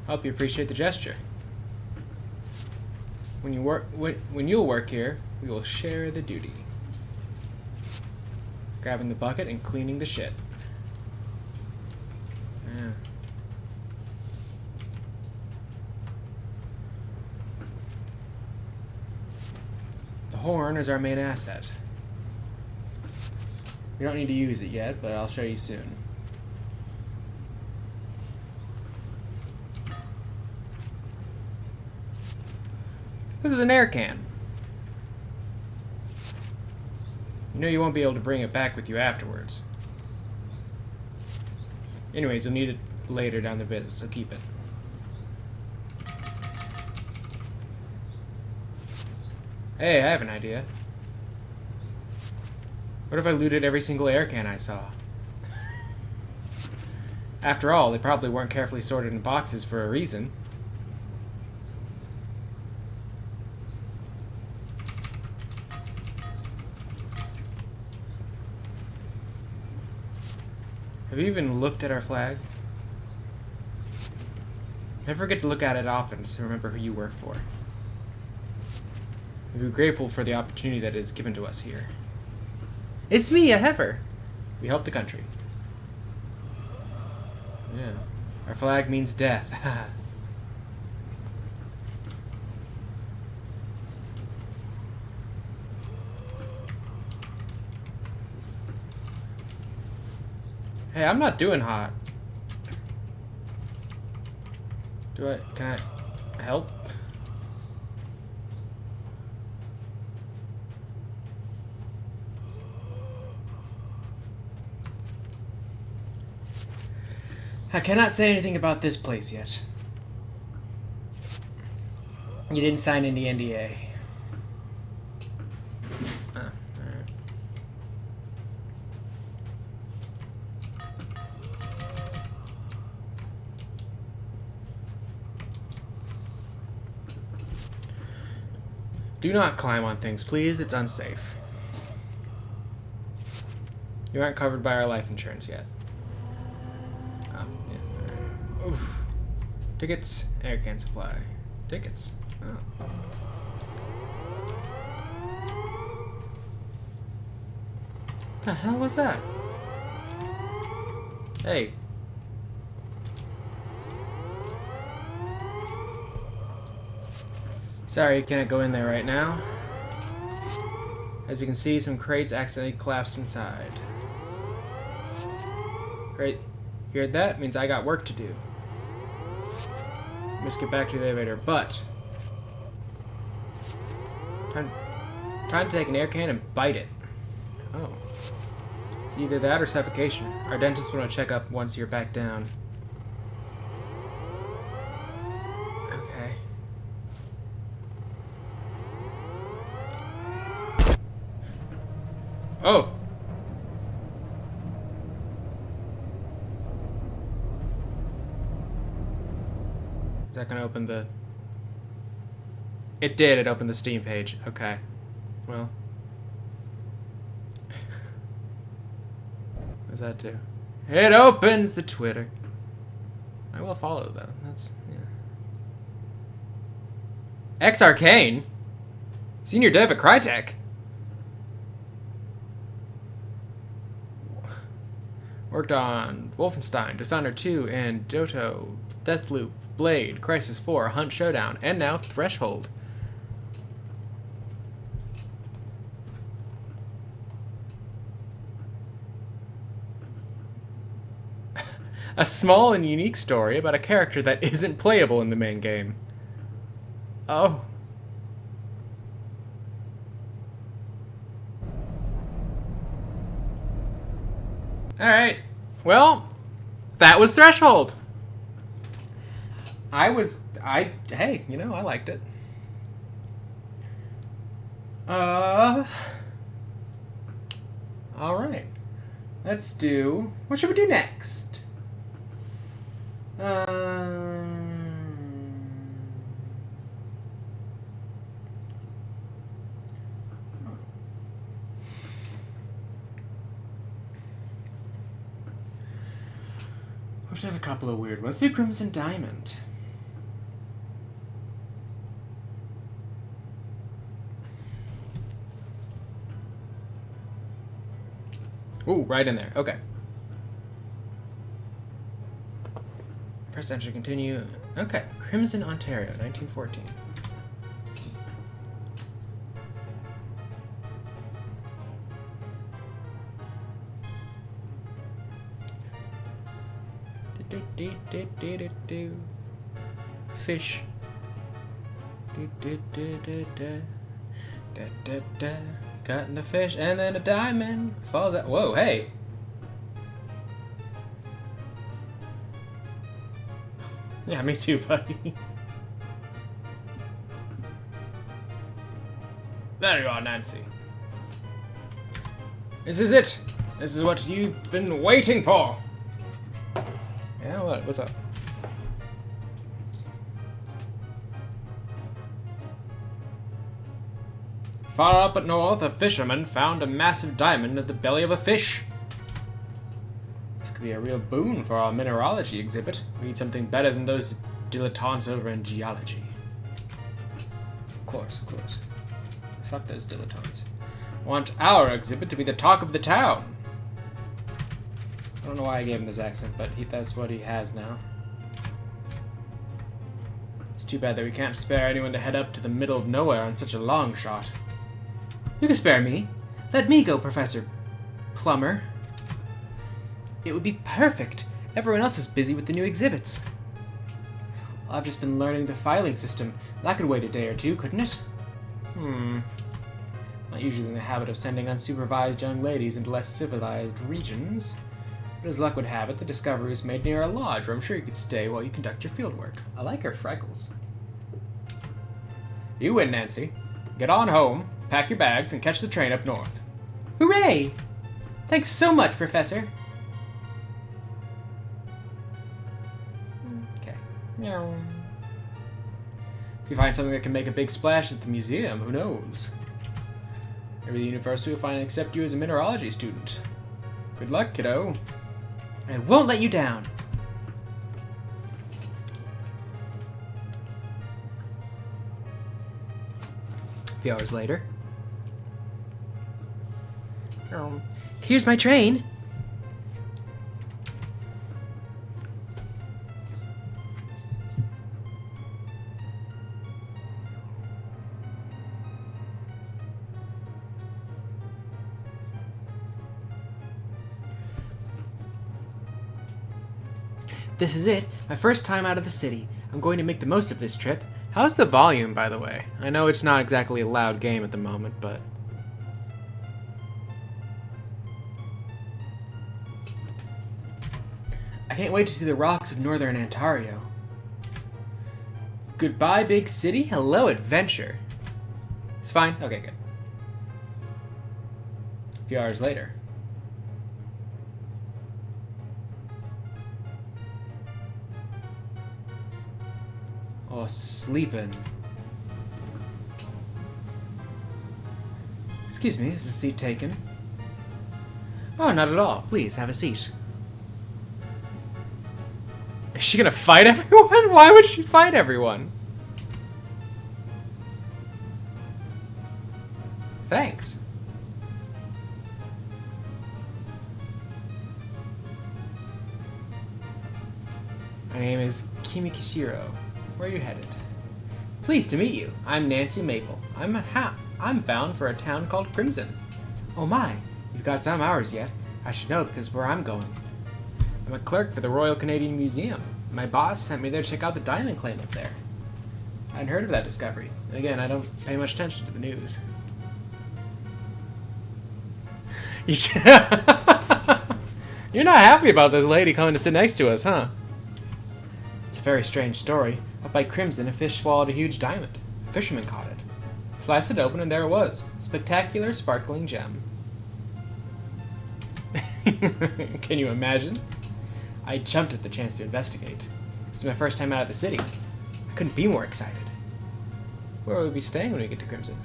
Hope you appreciate the gesture. When you'll work here, we will share the duty. Grabbing the bucket and cleaning the shit. Yeah. The horn is our main asset. We don't need to use it yet, but I'll show you soon. This is an air can. You know you won't be able to bring it back with you afterwards. Anyways, you'll need it later down the visit, so keep it. Hey, I have an idea. What if I looted every single air can I saw? After all, they probably weren't carefully sorted in boxes for a reason. Have you even looked at our flag? I forget to look at it often to remember who you work for. We're grateful for the opportunity that is given to us here. It's me, a Hevver. We help the country. Yeah. Our flag means death. Hey, I'm not doing hot. Can I help? I cannot say anything about this place yet. You didn't sign any NDA. Oh, alright. Do not climb on things, please. It's unsafe. You aren't covered by our life insurance yet. Oh, yeah. Alright. Oof. Tickets, air can supply. Tickets. Oh. The hell was that? Hey. Sorry, you can't go in there right now. As you can see, some crates accidentally collapsed inside. Great. You heard that? Means I got work to do. Must get back to the elevator, but... Time to take an air can and bite it. Oh. It's either that or suffocation. Our dentist will check up once you're back down. Okay. Oh! Is that gonna open the... It did, it opened the Steam page. Okay. Well. What does that do? It opens the Twitter. I will follow though. That's, yeah. X Arcane? Senior Dev at Crytek? Worked on Wolfenstein, Dishonored 2, and Dota, Deathloop, Blade, Crisis 4, Hunt Showdown, and now Threshold. A small and unique story about a character that isn't playable in the main game. Oh. Alright. Well, that was Threshold. Hey, you know, I liked it. Alright. Let's do... What should we do next? We've done a couple of weird ones. Let's do Crimson Diamond. Ooh, right in there. Okay. Press enter to continue. Okay. Crimson, Ontario, 1914. Fish. Cutting the fish, and then a diamond falls out. Whoa, hey. Yeah, me too, buddy. There you are, Nancy. This is it. This is what you've been waiting for. Yeah, what? What's up? Far up at north, a fisherman found a massive diamond at the belly of a fish. This could be a real boon for our mineralogy exhibit. We need something better than those dilettantes over in geology. Of course, of course. Fuck those dilettantes. I want our exhibit to be the talk of the town. I don't know why I gave him this accent, but that's what he has now. It's too bad that we can't spare anyone to head up to the middle of nowhere on such a long shot. You can spare me. Let me go, Professor Plumber. It would be perfect. Everyone else is busy with the new exhibits. Well, I've just been learning the filing system. That could wait a day or two, couldn't it? Not usually in the habit of sending unsupervised young ladies into less civilized regions. But as luck would have it, the discovery was made near a lodge where I'm sure you could stay while you conduct your fieldwork. I like her freckles. You win, Nancy. Get on home, pack your bags, and catch the train up north. Hooray! Thanks so much, Professor. Okay. Meow. If you find something that can make a big splash at the museum, who knows? Maybe the university will finally accept you as a mineralogy student. Good luck, kiddo. I won't let you down. A few hours later. Here's my train. This is it, my first time out of the city. I'm going to make the most of this trip. How's the volume, by the way? I know it's not exactly a loud game at the moment, but... I can't wait to see the rocks of northern Ontario. Goodbye, big city. Hello, adventure. It's fine? Okay, good. A few hours later. Oh, sleeping. Excuse me, is the seat taken? Oh, not at all. Please, have a seat. Is she gonna fight everyone? Why would she fight everyone? Thanks. My name is Kimi Kishiro. Where are you headed? Pleased to meet you. I'm Nancy Maple. I'm bound for a town called Crimson. Oh my, you've got some hours yet. I should know because where I'm going. I'm a clerk for the Royal Canadian Museum. My boss sent me there to check out the diamond claim up there. I hadn't heard of that discovery. And again, I don't pay much attention to the news. You're not happy about this lady coming to sit next to us, huh? It's a very strange story. Up by Crimson, a fish swallowed a huge diamond. A fisherman caught it. Sliced it open and there it was. A spectacular, sparkling gem. Can you imagine? I jumped at the chance to investigate. This is my first time out of the city. I couldn't be more excited. Where will we be staying when we get to Crimson?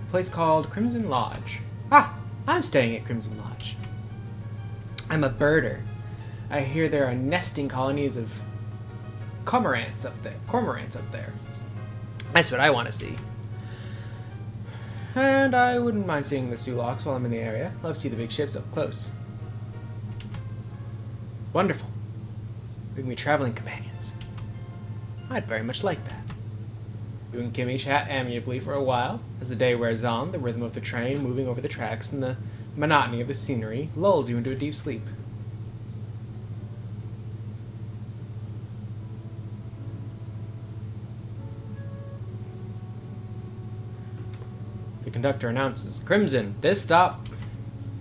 A place called Crimson Lodge. Ah! I'm staying at Crimson Lodge. I'm a birder. I hear there are nesting colonies of cormorants up there. That's what I want to see. And I wouldn't mind seeing the Sulaks while I'm in the area. Love to see the big ships up close. Wonderful. We can be traveling companions. I'd very much like that. You and Kimmy chat amiably for a while. As the day wears on, the rhythm of the train moving over the tracks and the monotony of the scenery lulls you into a deep sleep. The conductor announces, Crimson, this stop.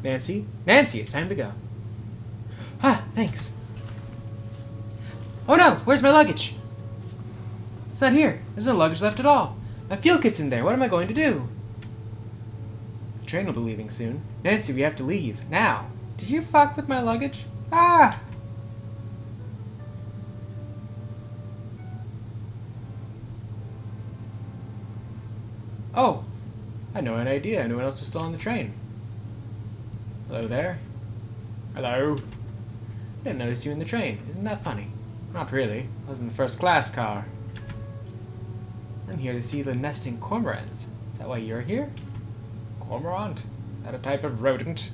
Nancy, it's time to go. Ah, thanks. Oh no, where's my luggage? It's not here. There's no luggage left at all. My fuel kit's in there. What am I going to do? The train will be leaving soon. Nancy, we have to leave. Now. Did you fuck with my luggage? Ah! Oh! I had no idea anyone else was still on the train. Hello there. Hello. I didn't notice you in the train. Isn't that funny? Not really. I was in the first class car. I'm here to see the nesting cormorants. Is that why you're here? Cormorant? Is that a type of rodent?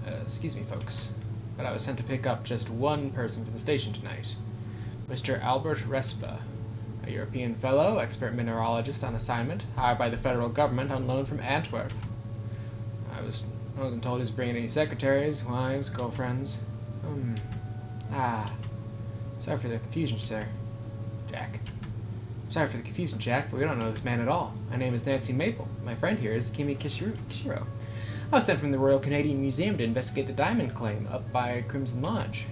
Excuse me, folks. But I was sent to pick up just one person for the station tonight. Mr. Albert Respa. A European fellow, expert mineralogist on assignment, hired by the federal government on loan from Antwerp. I wasn't told he was bringing any secretaries, wives, girlfriends. Sorry for the confusion, sir. Jack. Sorry for the confusion, Jack, but we don't know this man at all. My name is Nancy Maple. My friend here is Kimi Kishiro. I was sent from the Royal Canadian Museum to investigate the diamond claim up by Crimson Lodge.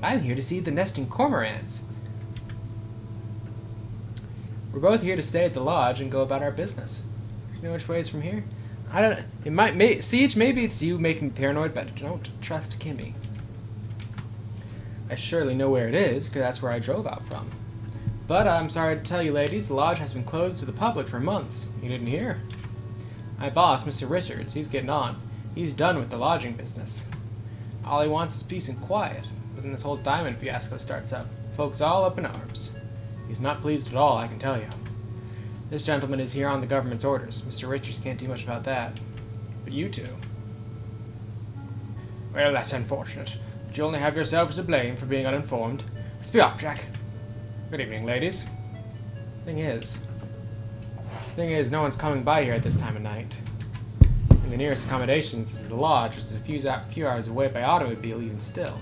I'm here to see the nesting cormorants. We're both here to stay at the lodge and go about our business. You know which way is from here? I don't know. It might Siege, maybe it's you making me paranoid, but don't trust Kimmy. I surely know where it is, because that's where I drove out from. But I'm sorry to tell you, ladies, the lodge has been closed to the public for months. You didn't hear? My boss, Mr. Richards, he's getting on. He's done with the lodging business. All he wants is peace and quiet. But then this whole diamond fiasco starts up. Folks all up in arms. He's not pleased at all, I can tell you. This gentleman is here on the government's orders. Mr. Richards can't do much about that. But you two. Well, that's unfortunate. But you only have yourselves to blame for being uninformed. Let's be off, Jack. Good evening, ladies. Thing is, no one's coming by here at this time of night. And the nearest accommodations is the lodge, which is a few hours away by automobile even still.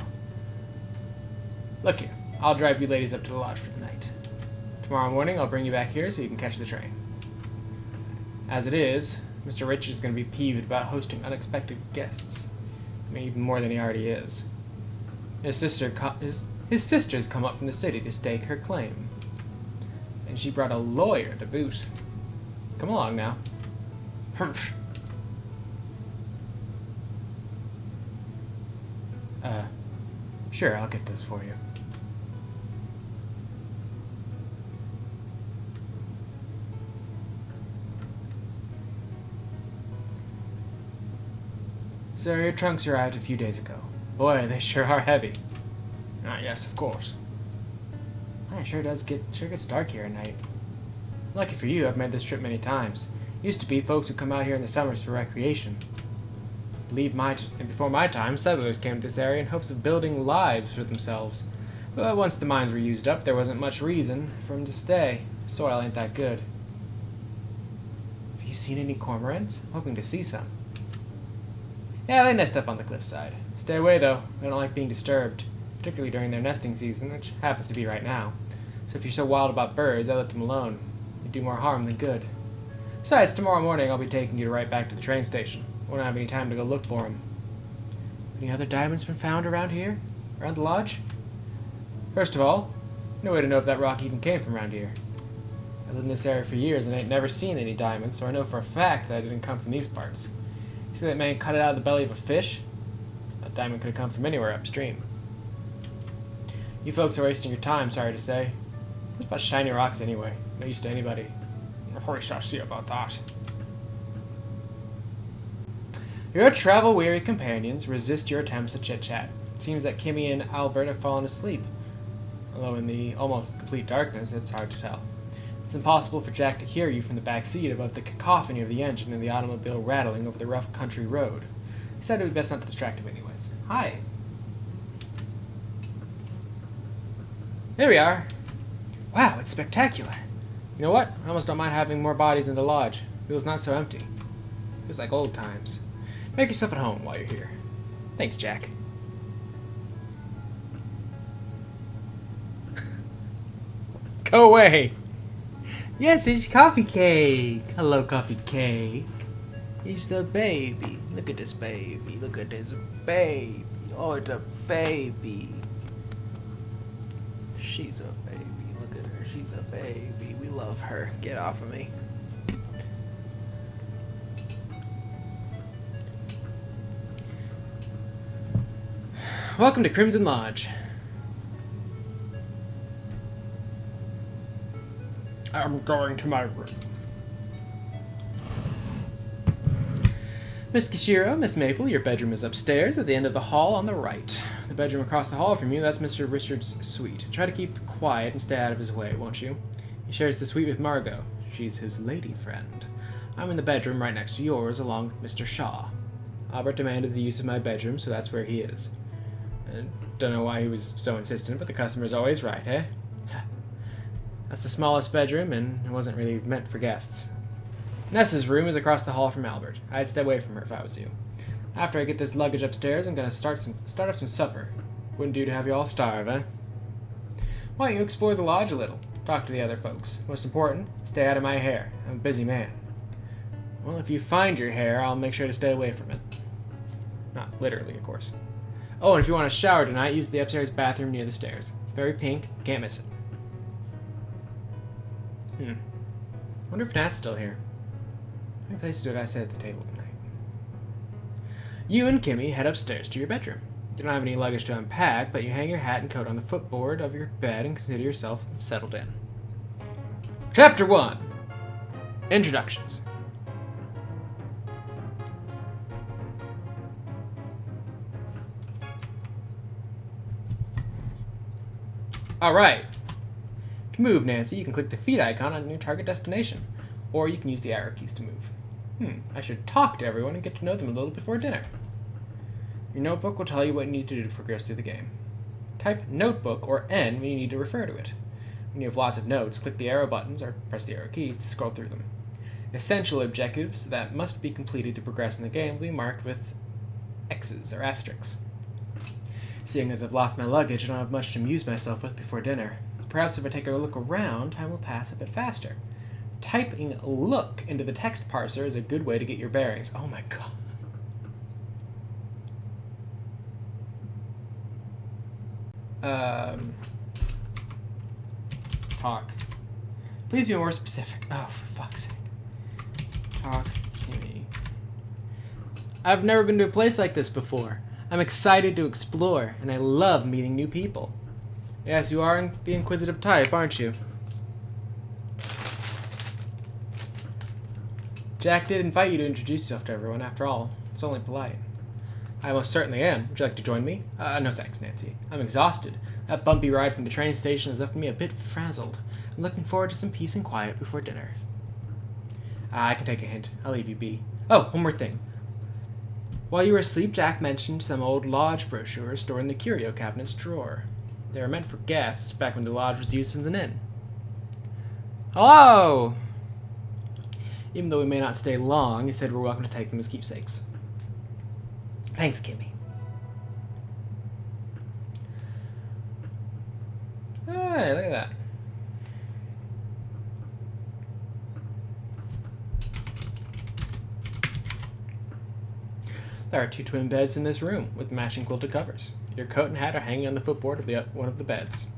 Look here, I'll drive you ladies up to the lodge for the night. Tomorrow morning, I'll bring you back here so you can catch the train. As it is, Mr. Richards is going to be peeved about hosting unexpected guests. I mean, even more than he already is. His sister's come up from the city to stake her claim. And she brought a lawyer to boot. Come along now. Sure, I'll get those for you. Sir, your trunks arrived a few days ago. Boy, they sure are heavy. Ah, yes, of course. It sure gets dark here at night. Lucky for you, I've made this trip many times. Used to be folks would come out here in the summers for recreation. Before my time, settlers came to this area in hopes of building lives for themselves. But once the mines were used up, there wasn't much reason for them to stay. Soil ain't that good. Have you seen any cormorants? I'm hoping to see some. Yeah, they nest up on the cliffside. Stay away, though. They don't like being disturbed, particularly during their nesting season, which happens to be right now. So if you're so wild about birds, I let them alone. They do more harm than good. Besides, tomorrow morning I'll be taking you right back to the train station. Won't have any time to go look for them. Any other diamonds been found around here? Around the lodge? First of all, no way to know if that rock even came from around here. I lived in this area for years and ain't never seen any diamonds, so I know for a fact that it didn't come from these parts. You think that man cut it out of the belly of a fish? That diamond could have come from anywhere upstream. You folks are wasting your time, sorry to say. What's about shiny rocks anyway? No use to anybody. We shall see about that. Your travel-weary companions resist your attempts at chit-chat. It seems that Kimmy and Albert have fallen asleep. Although in the almost complete darkness, it's hard to tell. It's impossible for Jack to hear you from the back seat above the cacophony of the engine and the automobile rattling over the rough country road. He said it would be best not to distract him anyways. Hi. There we are. Wow, it's spectacular. You know what? I almost don't mind having more bodies in the lodge. It feels not so empty. It feels like old times. Make yourself at home while you're here. Thanks, Jack. Go away! Yes, it's Coffee Cake! Hello, Coffee Cake. He's the baby. Look at this baby. Look at this baby. Oh, it's a baby. She's a baby. Look at her. She's a baby. We love her. Get off of me. Welcome to Crimson Lodge. I'm going to my room. Miss Kishiro, Miss Maple, your bedroom is upstairs at the end of the hall on the right. The bedroom across the hall from you, that's Mr. Richards' suite. Try to keep quiet and stay out of his way, won't you? He shares the suite with Margot. She's his lady friend. I'm in the bedroom right next to yours, along with Mr. Shaw. Albert demanded the use of my bedroom, so that's where he is. Don't know why he was so insistent, but the customer's always right, eh? That's the smallest bedroom, and it wasn't really meant for guests. Nessa's room is across the hall from Albert. I'd stay away from her if I was you. After I get this luggage upstairs, I'm gonna start up some supper. Wouldn't do to have you all starve, eh? Why don't you explore the lodge a little? Talk to the other folks. Most important, stay out of my hair. I'm a busy man. Well, if you find your hair, I'll make sure to stay away from it. Not literally, of course. Oh, and if you want a shower tonight, use the upstairs bathroom near the stairs. It's very pink. Can't miss it. Wonder if Nat's still here. How many places did I sit at the table tonight? You and Kimmy head upstairs to your bedroom. You don't have any luggage to unpack, but you hang your hat and coat on the footboard of your bed and consider yourself settled in. Chapter 1. Introductions. Alright. To move, Nancy, you can click the feet icon on your target destination, or you can use the arrow keys to move. I should talk to everyone and get to know them a little before dinner. Your notebook will tell you what you need to do to progress through the game. Type notebook or N when you need to refer to it. When you have lots of notes, click the arrow buttons or press the arrow keys to scroll through them. Essential objectives that must be completed to progress in the game will be marked with X's or asterisks. Seeing as I've lost my luggage, I don't have much to amuse myself with before dinner. Perhaps if I take a look around, time will pass a bit faster. Typing look into the text parser is a good way to get your bearings. Oh my god. Talk. Please be more specific. Oh, for fuck's sake. Talk to me. I've never been to a place like this before. I'm excited to explore, and I love meeting new people. Yes, you are the inquisitive type, aren't you? Jack did invite you to introduce yourself to everyone, after all. It's only polite. I most certainly am. Would you like to join me? No thanks, Nancy. I'm exhausted. That bumpy ride from the train station has left me a bit frazzled. I'm looking forward to some peace and quiet before dinner. I can take a hint. I'll leave you be. Oh, one more thing. While you were asleep, Jack mentioned some old lodge brochures stored in the curio cabinet's drawer. They were meant for guests back when the lodge was used as an inn. Hello! Even though we may not stay long, he said we're welcome to take them as keepsakes. Thanks, Kimmy. Hey, look at that. There are 2 twin beds in this room with matching quilted covers. Your coat and hat are hanging on the footboard of one of the beds.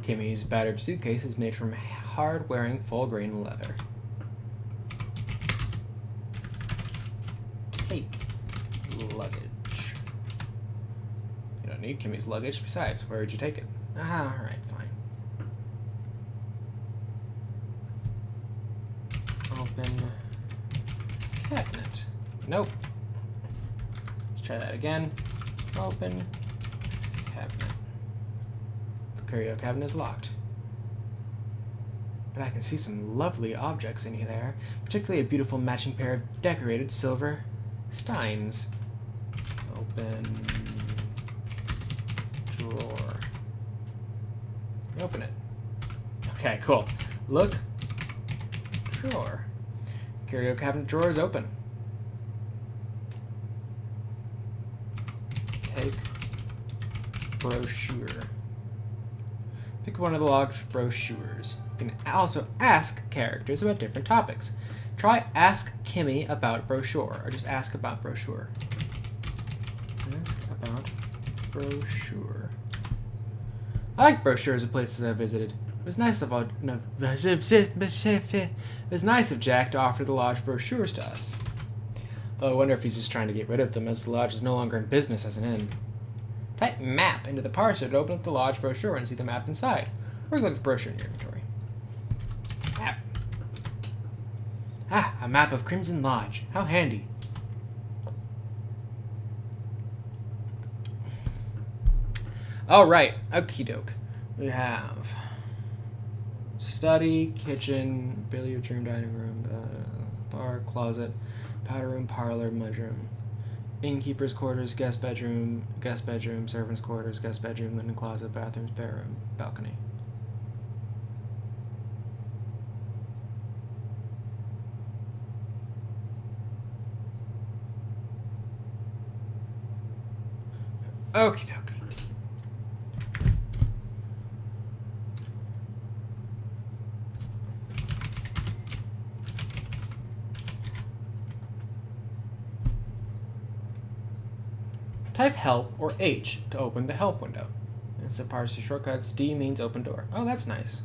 Kimmy's battered suitcase is made from hard-wearing full-grain leather. Take luggage. You don't need Kimmy's luggage. Besides, where would you take it? Ah, alright, fine. Open cabinet. Nope. Let's try that again. Open cabinet. The curio cabinet is locked. But I can see some lovely objects in there, particularly a beautiful matching pair of decorated silver steins. Open drawer. Open it. Okay, cool. Look. Drawer. Curio cabinet drawer is open. Take brochure. Pick one of the lodge brochures. You can also ask characters about different topics. Try ask Kimmy about brochure, or just ask about brochure. Ask about brochure. I like brochures of places I visited. It was nice of Jack to offer the lodge brochures to us. Though I wonder if he's just trying to get rid of them, as the lodge is no longer in business as an inn. Type map into the parser to open up the lodge brochure and see the map inside. Or look at the brochure in your inventory. Map. Ah, a map of Crimson Lodge. How handy. Alright, okie doke. We have study, kitchen, billiard room, dining room, bar, closet, powder room, parlor, mudroom, innkeeper's quarters, guest bedroom, servant's quarters, guest bedroom, linen closet, bathroom, spare room, balcony. Okie dokie. Type help or H to open the help window. Instead of parse the shortcuts, D means open door. Oh, that's nice.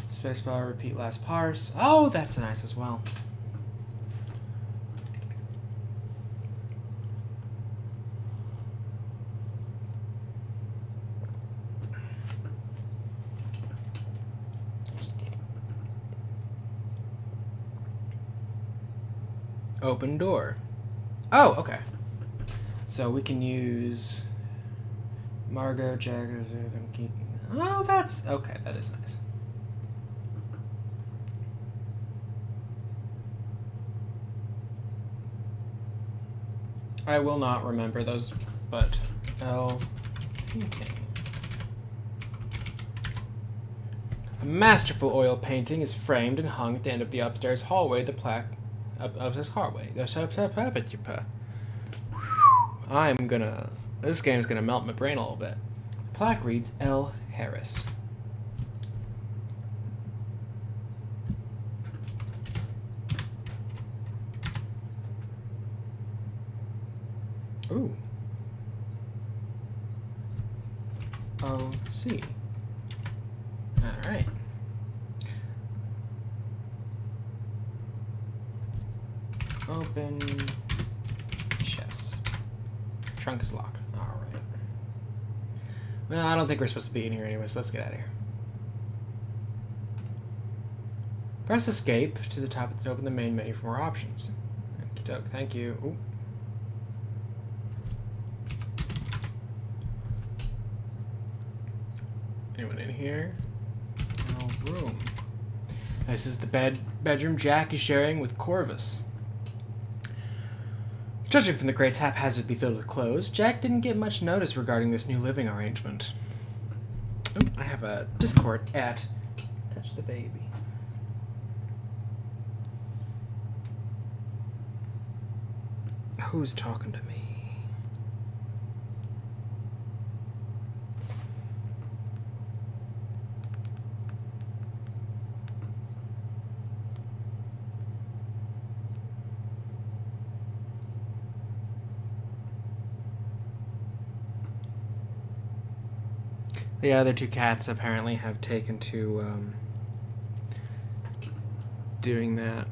Spacebar, repeat last parse. Oh, that's nice as well. Open door. Oh, okay. So we can use Margot, Jack. Oh, that's okay. That is nice. I will not remember those, but L. Painting. A masterful oil painting is framed and hung at the end of the upstairs hallway. The plaque upstairs hallway. I'm gonna. This game's gonna melt my brain a little bit. The plaque reads L. Harris. Ooh. O.C. Alright. Open chest. Trunk is locked. Alright. Well, I don't think we're supposed to be in here anyway, so let's get out of here. Press escape to the top to open the main menu for more options. Okey-doke, thank you. Ooh. Anyone in here? No room. This is the bedroom Jack is sharing with Corvus. Judging from the crates haphazardly filled with clothes, Jack didn't get much notice regarding this new living arrangement. Ooh, I have a Discord at Touch the Baby. Who's talking to me? The other two cats apparently have taken to doing that.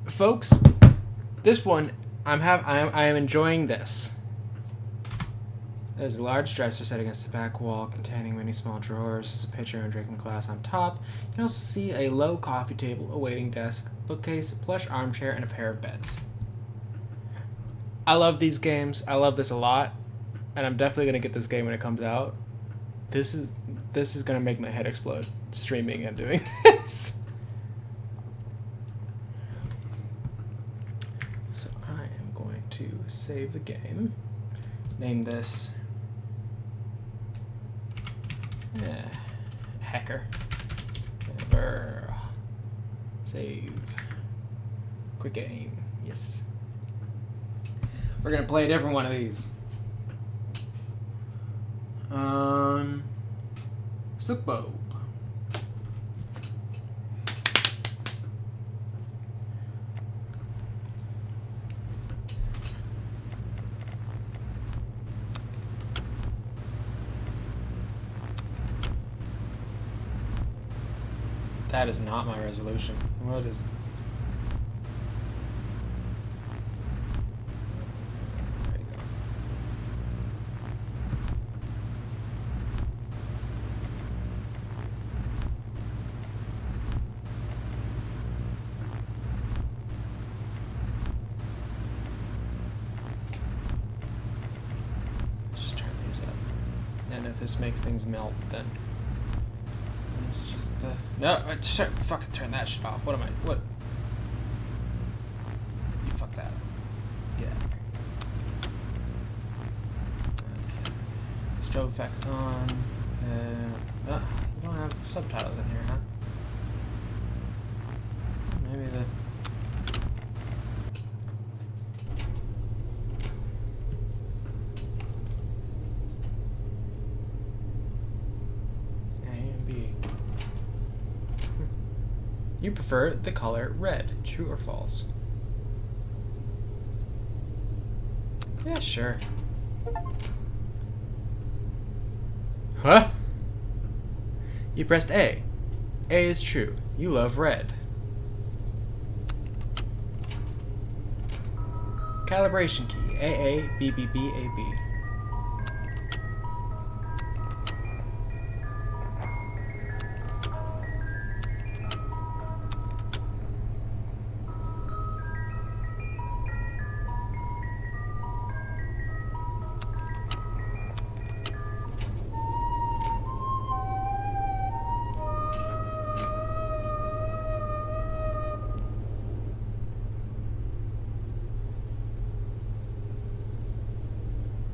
Folks, this one I am enjoying this. There's a large dresser set against the back wall containing many small drawers. There's a pitcher and drinking glass on top. You can also see a low coffee table, a waiting desk, bookcase, a plush armchair, and a pair of beds. I love these games. I love this a lot, and I'm definitely gonna get this game when it comes out. This is gonna make my head explode streaming and doing this. So I am going to save the game. Name this. Hacker. Hevver. Save. Quick aim. Yes. We're gonna play a different one of these. Slip bulb. That is not my resolution. What is... There you go. Just turn these up. And if this makes things melt, then... It's just the... No, fucking turn that shit off. What am I... What? You fuck that up. Get out of here. Okay. Stove effects on. You don't have subtitles in here, huh? Maybe the... A and B. You prefer the color red. True or false? Yeah, sure. Huh? You pressed A. A is true. You love red. Calibration key. AA, BBB, AB.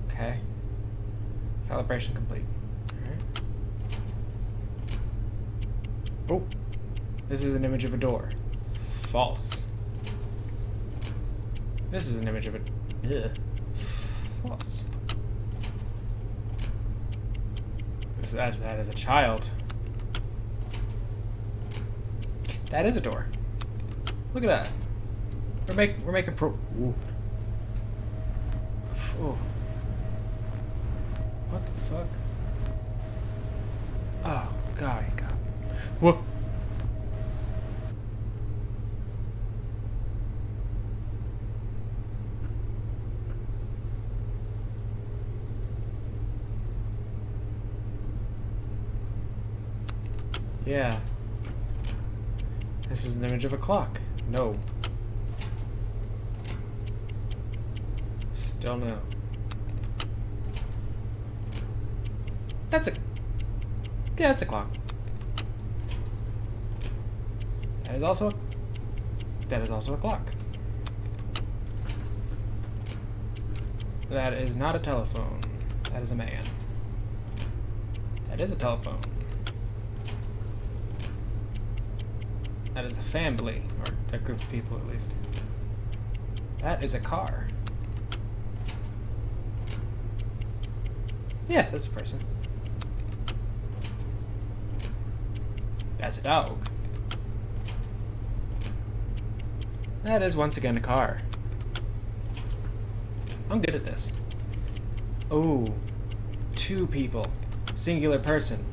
Okay. Calibration complete. Alright. Oh. This is an image of a door. False. This is an image of a... Ugh. False. That is a child. That is a door. Look at that. We're making Ooh. Oh. What the fuck? Oh god. What? Yeah. This is an image of a clock. No. Still no. That's a... Yeah, that's a clock. That is also a clock. That is not a telephone. That is a man. That is a telephone. That is a family, or a group of people at least. That is a car. Yes, that's a person. That's a dog. That is once again a car. I'm good at this. Oh, 2 people. Singular person.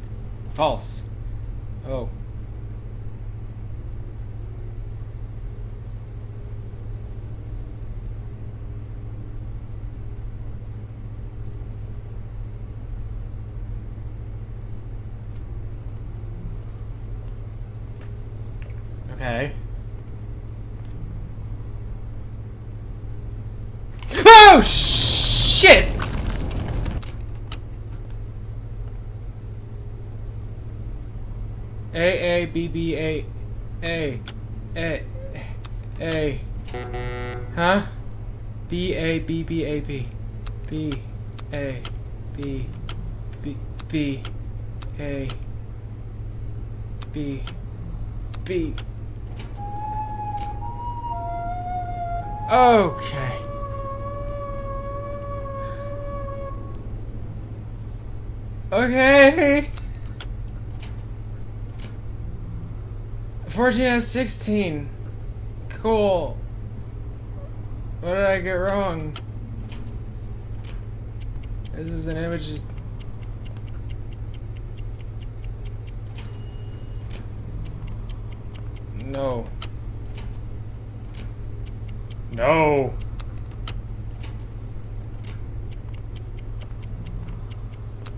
False. Oh. Okay. Oh shit! A B B A A. Huh? B A B B A B B A B B B A B B. Okay. Okay. 14 out of 16. Cool. What did I get wrong? This is an image. No. No.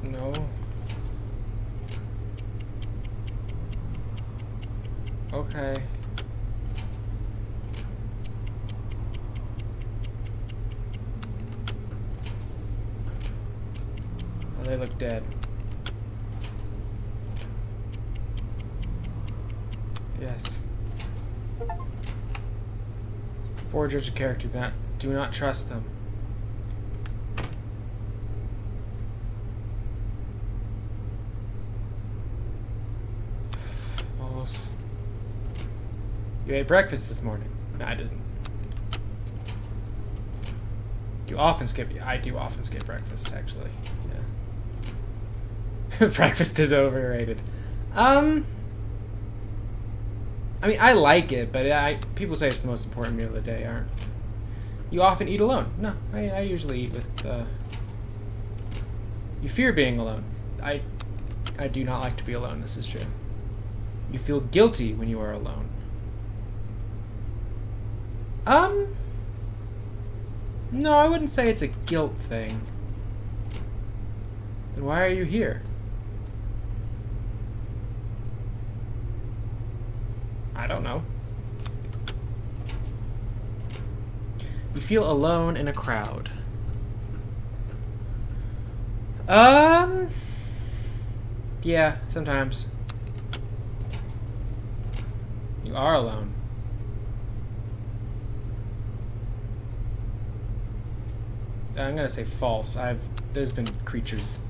No. Okay. Oh, they look dead. Yes. Poor judge of character. Do not trust them. You ate breakfast this morning. No, I didn't. You often skip. I do often skip breakfast, actually. Yeah. Breakfast is overrated. I mean, I like it, but people say it's the most important meal of the day, aren't? You often eat alone. No, I usually eat with. You fear being alone. I do not like to be alone. This is true. You feel guilty when you are alone. No, I wouldn't say it's a guilt thing. Then why are you here? I don't know. You feel alone in a crowd. Yeah, sometimes. You are alone. I'm gonna say false. There's been creatures.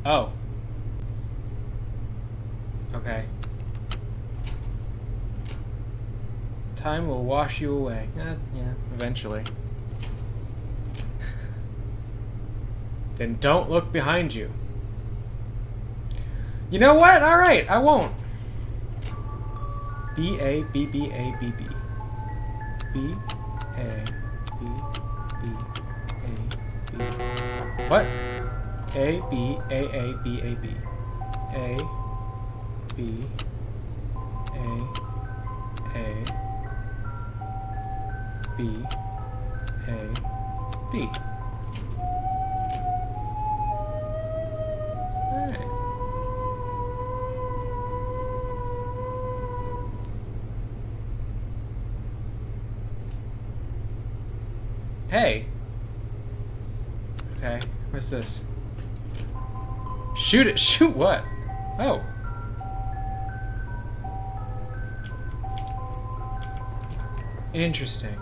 Oh. Okay. Time will wash you away. Yeah, eventually. Then don't look behind you. You know what? Alright, I won't. B-A-B-B-A-B-B. B-A-B-B-A-B. What? A-B-A-A-B-A-B. A-B-A-A-B-A-B. Alright. Hey. Okay, what's this? Shoot it! Shoot what? Oh. Interesting.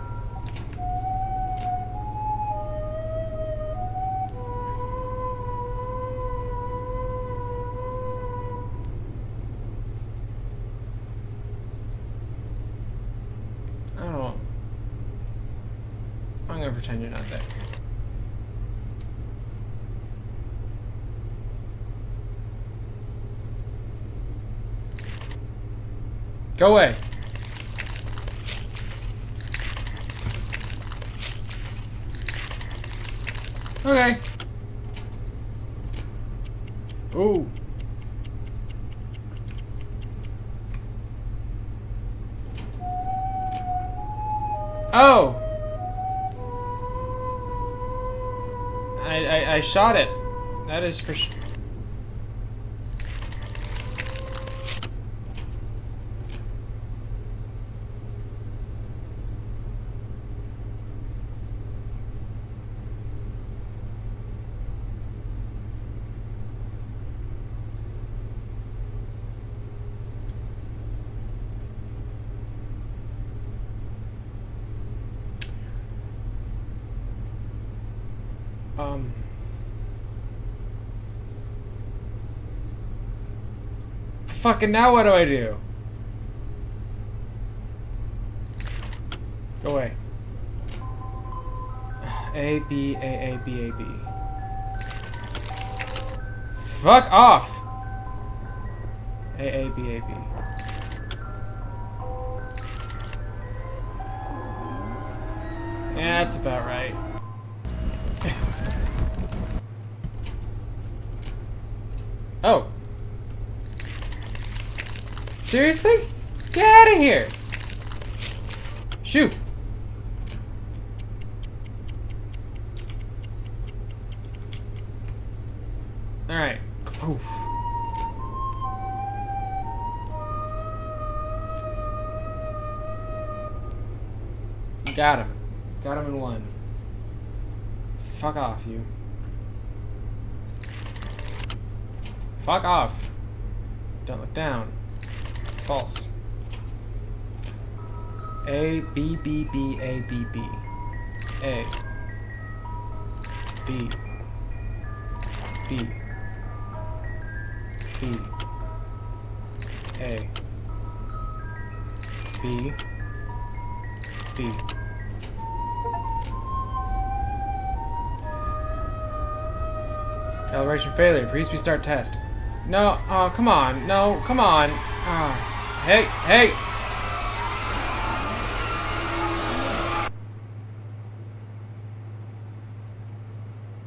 I don't know. I'm gonna pretend you're not there. Go away. Okay. Ooh. Oh. I shot it. That is for sure. Fucking now what do I do? Go away. A, B, A, A, B, A, B. Fuck off! A, A, B, A, B. Yeah, that's about right. Oh. Seriously? Get out of here! Shoot! Alright. Poof. Got him. Got him in one. Fuck off, you. Fuck off. Don't look down. False. A, B, B, B, A, B, B. A. B. B. B. A. B. B. Calibration failure. Please restart test. No. Oh, come on. No, come on. Oh. Hey, hey.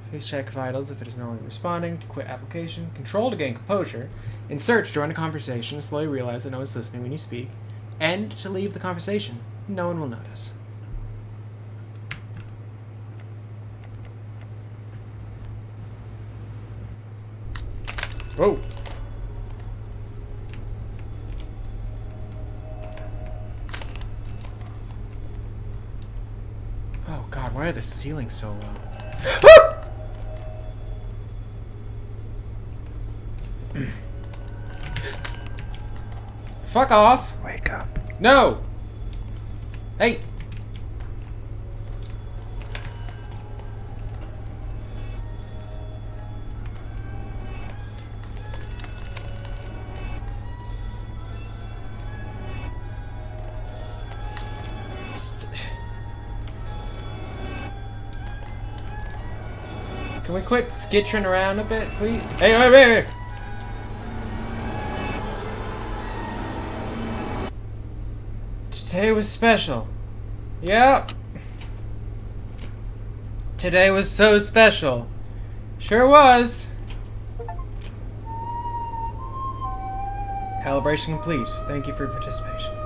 Please check vitals if it is no longer responding. To quit application. Control to gain composure. Insert to join a conversation. Slowly realize that no one's listening when you speak. End to leave the conversation. No one will notice. Whoa. Oh god, why are the ceilings so low? Fuck off! Wake up. No! Hey! Can we quit skittering around a bit, please? Hey, wait, wait, wait! Today was special. Yep. Today was so special. Sure was. Calibration complete. Thank you for your participation.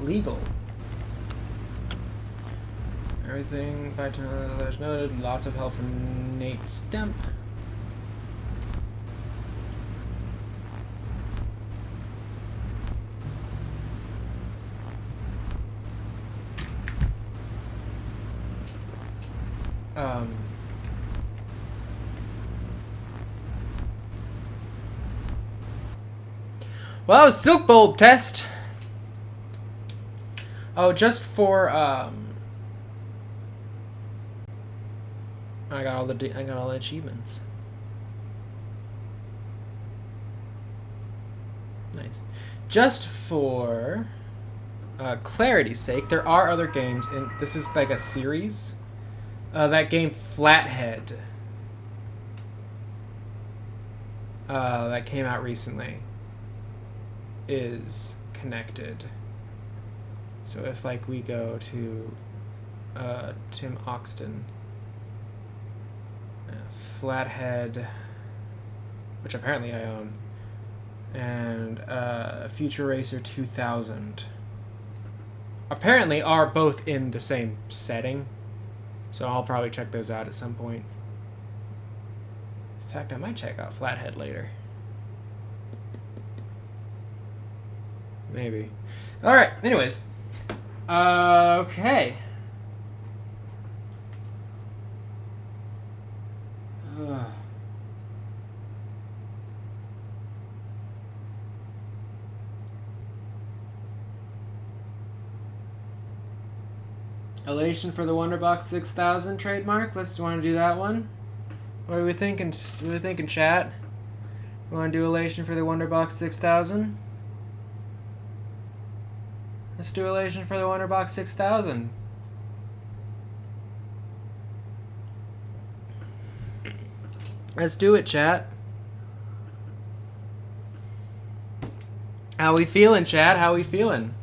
Legal. Everything by others noted. Lots of help from Nate Stemp. Well, that was Silk Bulb test. Oh, just for I got all the achievements. Nice. Just for clarity's sake, there are other games, and this is like a series. That game Flathead that came out recently is connected. So if like we go to Tim Oxton, Flathead, which apparently I own, and Future Racer 2000, apparently are both in the same setting. So I'll probably check those out at some point. In fact, I might check out Flathead later. Maybe. Alright, anyways. Okay. Elation for the Wonderbox 6000 trademark. Let's want to do that one. What are we thinking? What are we thinking, chat? We want to do elation for the Wonderbox 6000? Let's do elation for the Wonderbox 6000. Let's do it, chat. How we feeling, chat? How we feeling?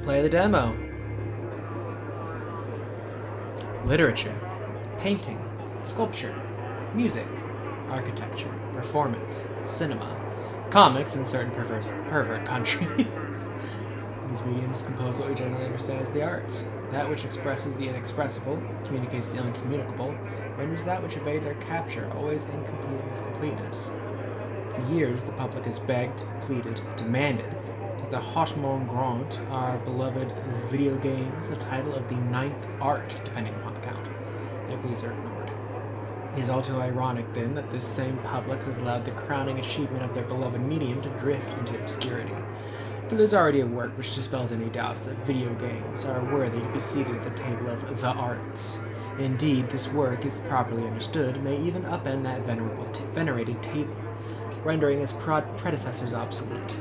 Play the demo. Literature, painting, sculpture, music, architecture, performance, cinema, comics in certain pervert countries. These mediums compose what we generally understand as the arts. That which expresses the inexpressible, communicates the uncommunicable, renders that which evades our capture always incomplete in its completeness. For years, the public has begged, pleaded, demanded that the Hot Mon Grand, our beloved video games, the title of the ninth art, depending upon the count, they please are ignored. It is all too ironic, then, that this same public has allowed the crowning achievement of their beloved medium to drift into obscurity. For there's already a work which dispels any doubts that video games are worthy to be seated at the table of the arts. Indeed, this work, if properly understood, may even upend that venerated table, rendering its predecessors obsolete.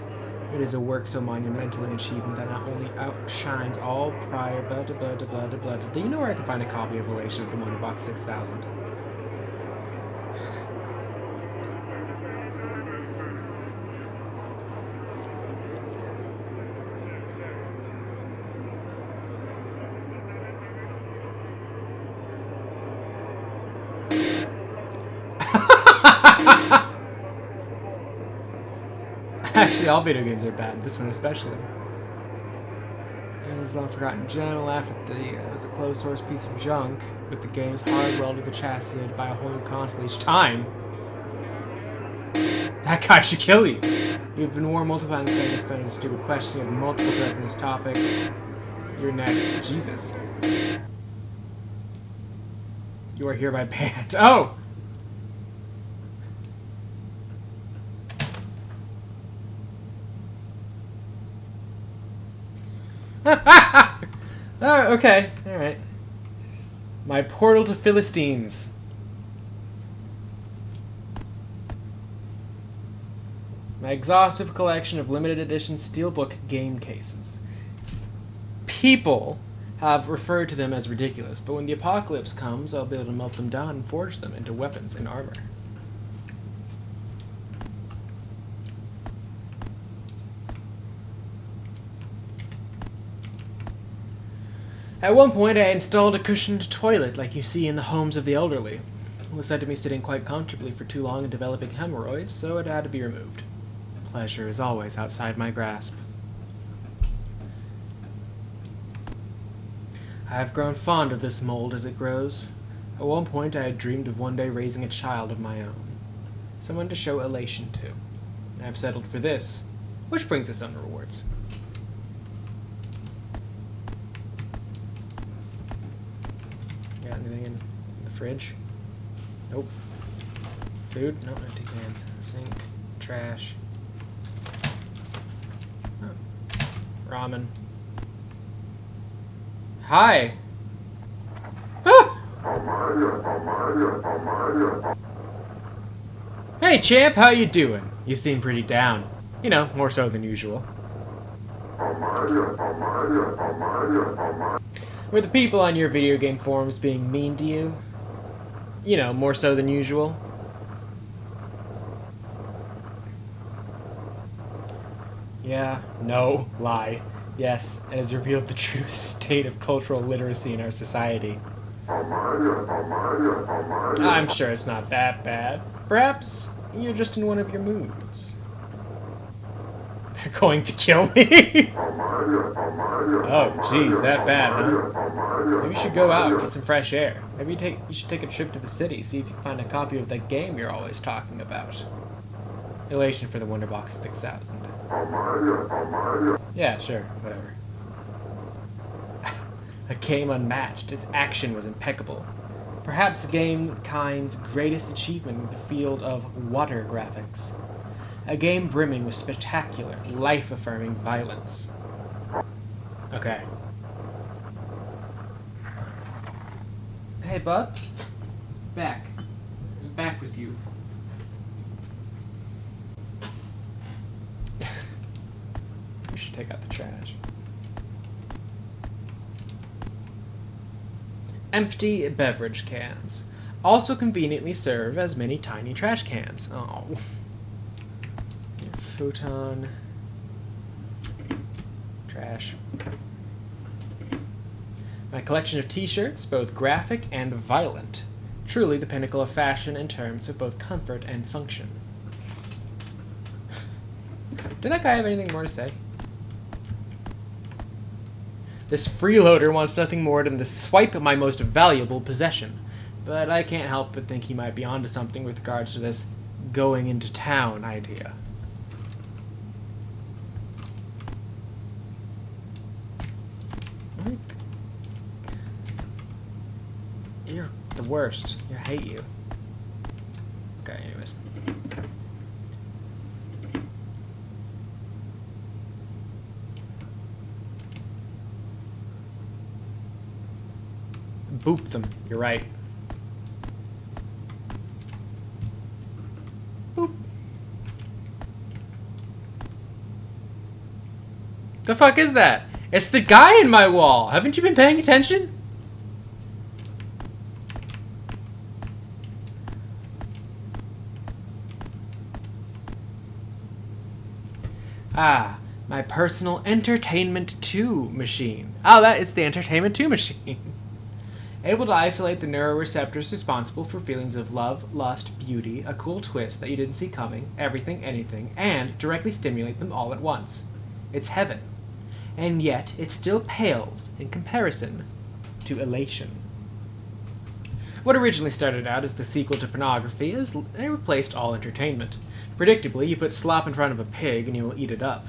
It is a work so monumental in achievement that not only outshines all prior blah blah blah blah blah blah. Do you know where I can find a copy of Relation of the Wonderbox 6000? Actually, all video games are bad. This one especially. It was an unforgotten gem. I laugh at it was a closed source piece of junk, with the games hard welded to the chassis and buy a whole new console each time. That guy should kill you. You've been warned multiple times by this friend, stupid question. You have multiple threads on this topic. You're next. Jesus. You are hereby banned. Oh! Oh, okay, alright. My portal to Philistines. My exhaustive collection of limited edition steelbook game cases. People have referred to them as ridiculous, but when the apocalypse comes, I'll be able to melt them down and forge them into weapons and armor. At one point, I installed a cushioned toilet like you see in the homes of the elderly. It was said to be sitting quite comfortably for too long and developing hemorrhoids, so it had to be removed. Pleasure is always outside my grasp. I have grown fond of this mold as it grows. At one point, I had dreamed of one day raising a child of my own. Someone to show elation to. I have settled for this, which brings its own rewards. Got anything in the fridge? Nope. Food? No, empty cans. Sink. Trash. Oh. Ramen. Hi! Ah! Hey champ, how you doing? You seem pretty down. You know, more so than usual. Were the people on your video game forums being mean to you? You know, more so than usual. Yeah, no, lie. Yes, it has revealed the true state of cultural literacy in our society. I'm sure it's not that bad. Perhaps you're just in one of your moods. They're going to kill me? Oh, jeez, that bad, huh? Maybe you should go out and get some fresh air. Maybe you should take a trip to the city, see if you can find a copy of that game you're always talking about. Elation for the Wonderbox 6000. Yeah, sure, whatever. A game unmatched. Its action was impeccable. Perhaps gamekind's greatest achievement in the field of water graphics. A game brimming with spectacular, life-affirming violence. Okay. Hey, bud. Back. Back with you. We should take out the trash. Empty beverage cans. Also conveniently serve as many tiny trash cans. Oh. Futon. Trash. My collection of t-shirts, both graphic and violent. Truly the pinnacle of fashion in terms of both comfort and function. Did that guy have anything more to say? This freeloader wants nothing more than to swipe my most valuable possession. But I can't help but think he might be onto something with regards to this going into town idea. You're the worst. I hate you. Okay, anyways. Boop them. You're right. Boop. The fuck is that? It's the guy in my wall. Haven't you been paying attention? Ah, my personal Entertainment 2 machine. Oh, it's the Entertainment 2 machine. Able to isolate the neuroreceptors responsible for feelings of love, lust, beauty, a cool twist that you didn't see coming, everything, anything, and directly stimulate them all at once. It's heaven. And yet, it still pales in comparison to elation. What originally started out as the sequel to pornography is it replaced all entertainment. Predictably, you put slop in front of a pig and you will eat it up.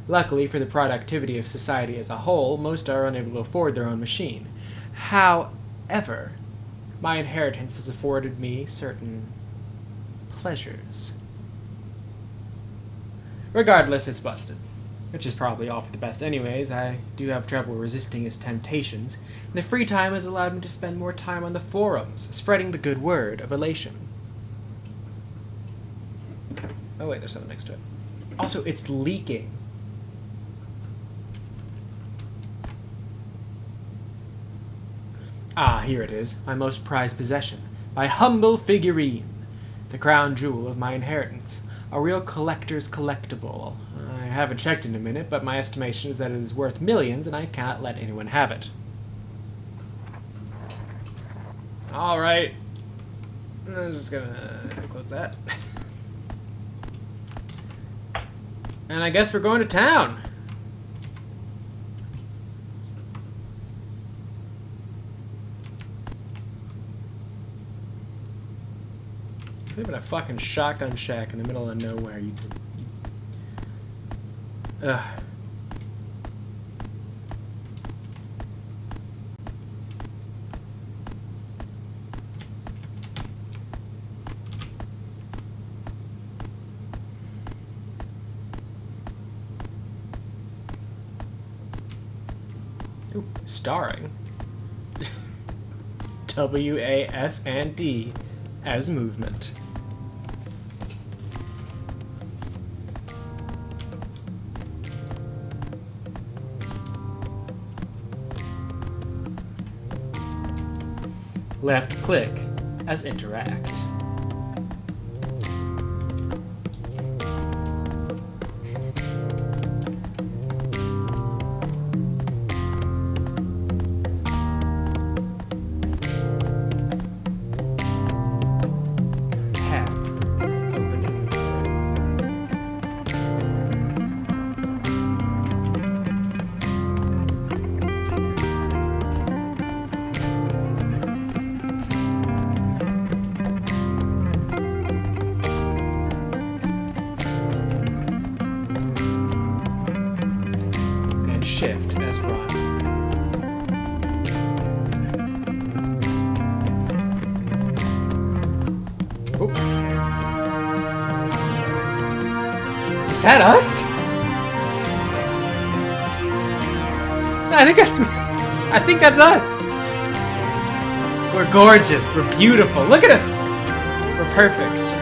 Luckily for the productivity of society as a whole, most are unable to afford their own machine. However, my inheritance has afforded me certain pleasures. Regardless, it's busted. Which is probably all for the best anyways. I do have trouble resisting its temptations. And the free time has allowed me to spend more time on the forums, spreading the good word of elation. Oh wait, there's something next to it. Also, it's leaking. Ah, here it is, my most prized possession. My humble figurine. The crown jewel of my inheritance. A real collector's collectible. I haven't checked in a minute, but my estimation is that it is worth millions and I cannot let anyone have it. Alright. I'm just gonna close that. And I guess we're going to town. I live in a fucking shotgun shack in the middle of nowhere. Ugh. Ooh, starring W-A-S-and-D as movement. Left click as interact. Shift as run. Oop. Is that us? I think that's us. We're gorgeous. We're beautiful. Look at us. We're perfect.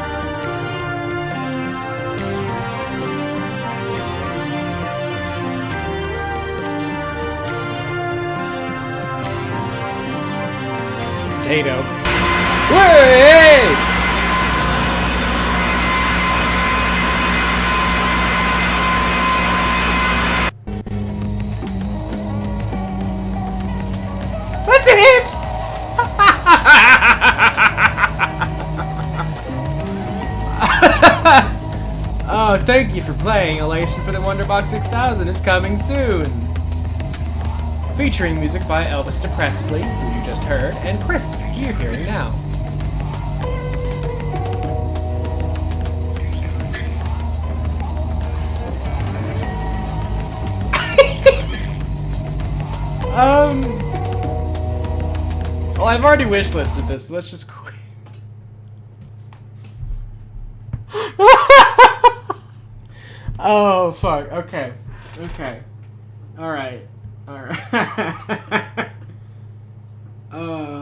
Potato. Way! That's a hit! Oh, thank you for playing. Elation for the Wonderbox 6000 is coming soon. Featuring music by Elvis Presley, who you just heard, and Chris, you're hearing now. I've already wish listed this. So let's just quit. Oh fuck. Okay. Okay. All right. All right. Let's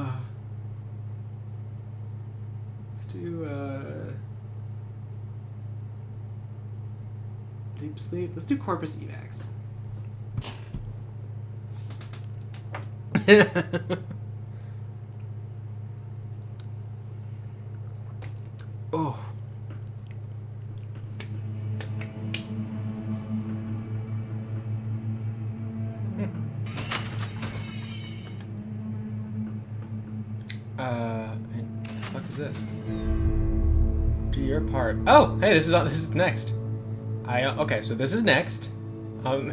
do deep sleep. Let's do corpus evacs. Oh. What the fuck is this? Do your part. Oh, hey, this is next. Okay, so this is next. In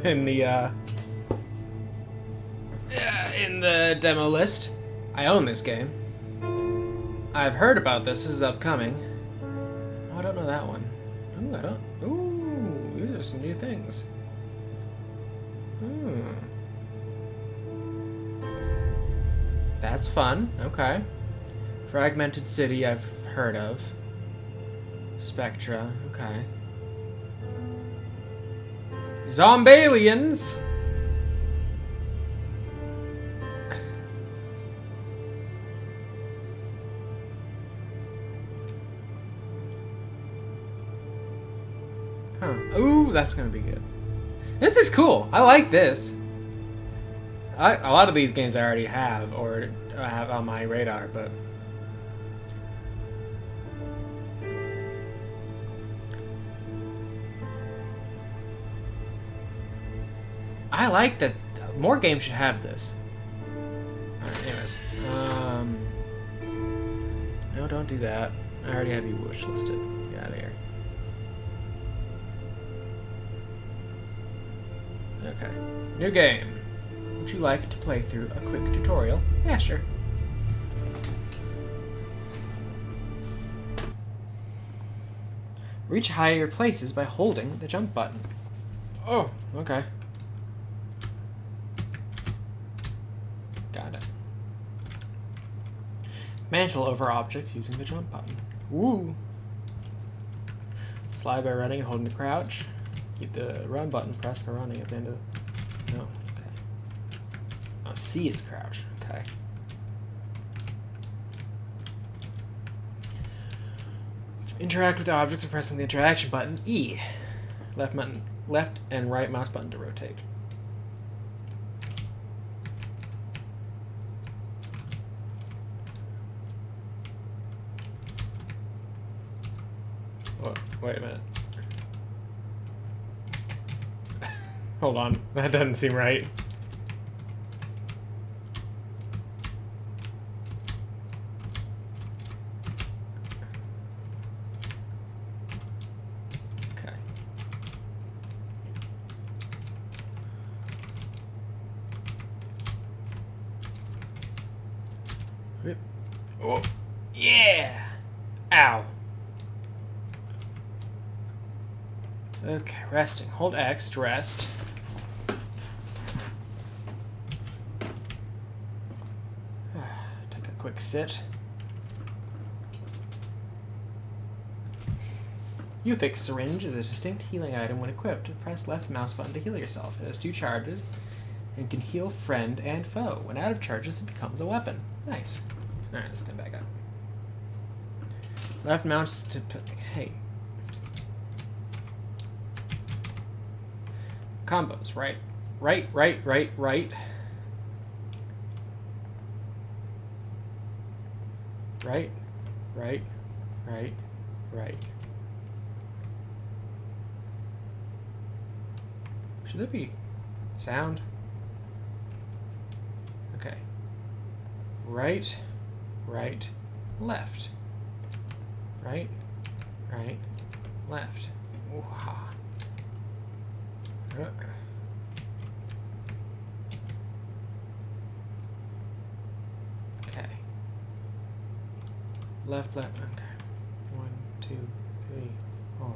the demo list. I own this game. I've heard about this. This is upcoming. Oh, I don't know that one. Ooh, I don't. Ooh, these are some new things. That's fun. Okay. Fragmented City, I've heard of. Spectra. Okay. Zombalians. Huh. Ooh, that's gonna be good. This is cool. I like this. A lot of these games I already have or have on my radar, but I like that. More games should have this. Alright, anyways. No, don't do that. I already have you wish listed. Get out of here. Okay. New game. Would you like to play through a quick tutorial? Yeah, sure. Reach higher places by holding the jump button. Oh, okay. Got it. Mantle over objects using the jump button. Woo! Slide by running and holding the crouch. Keep the run button pressed for running at the end of the... No, okay. Oh, C is crouch. Okay. Interact with the objects by pressing the interaction button, E. Left and right mouse button to rotate. Oh, wait a minute. Hold on, that doesn't seem right. Okay. Oh, yeah! Ow. Okay, resting. Hold X to rest. Take a quick sit. Ufix syringe is a distinct healing item when equipped. Press left mouse button to heal yourself. It has 2 charges and can heal friend and foe. When out of charges, it becomes a weapon. Nice. Alright, let's go back up. Left mouse to... Hey. Combos, right. Right. Right. Right. Should there be sound? Okay. Right, left. Right, left. Ooh-ha. Okay. Left. Okay. 1, 2, 3, 4.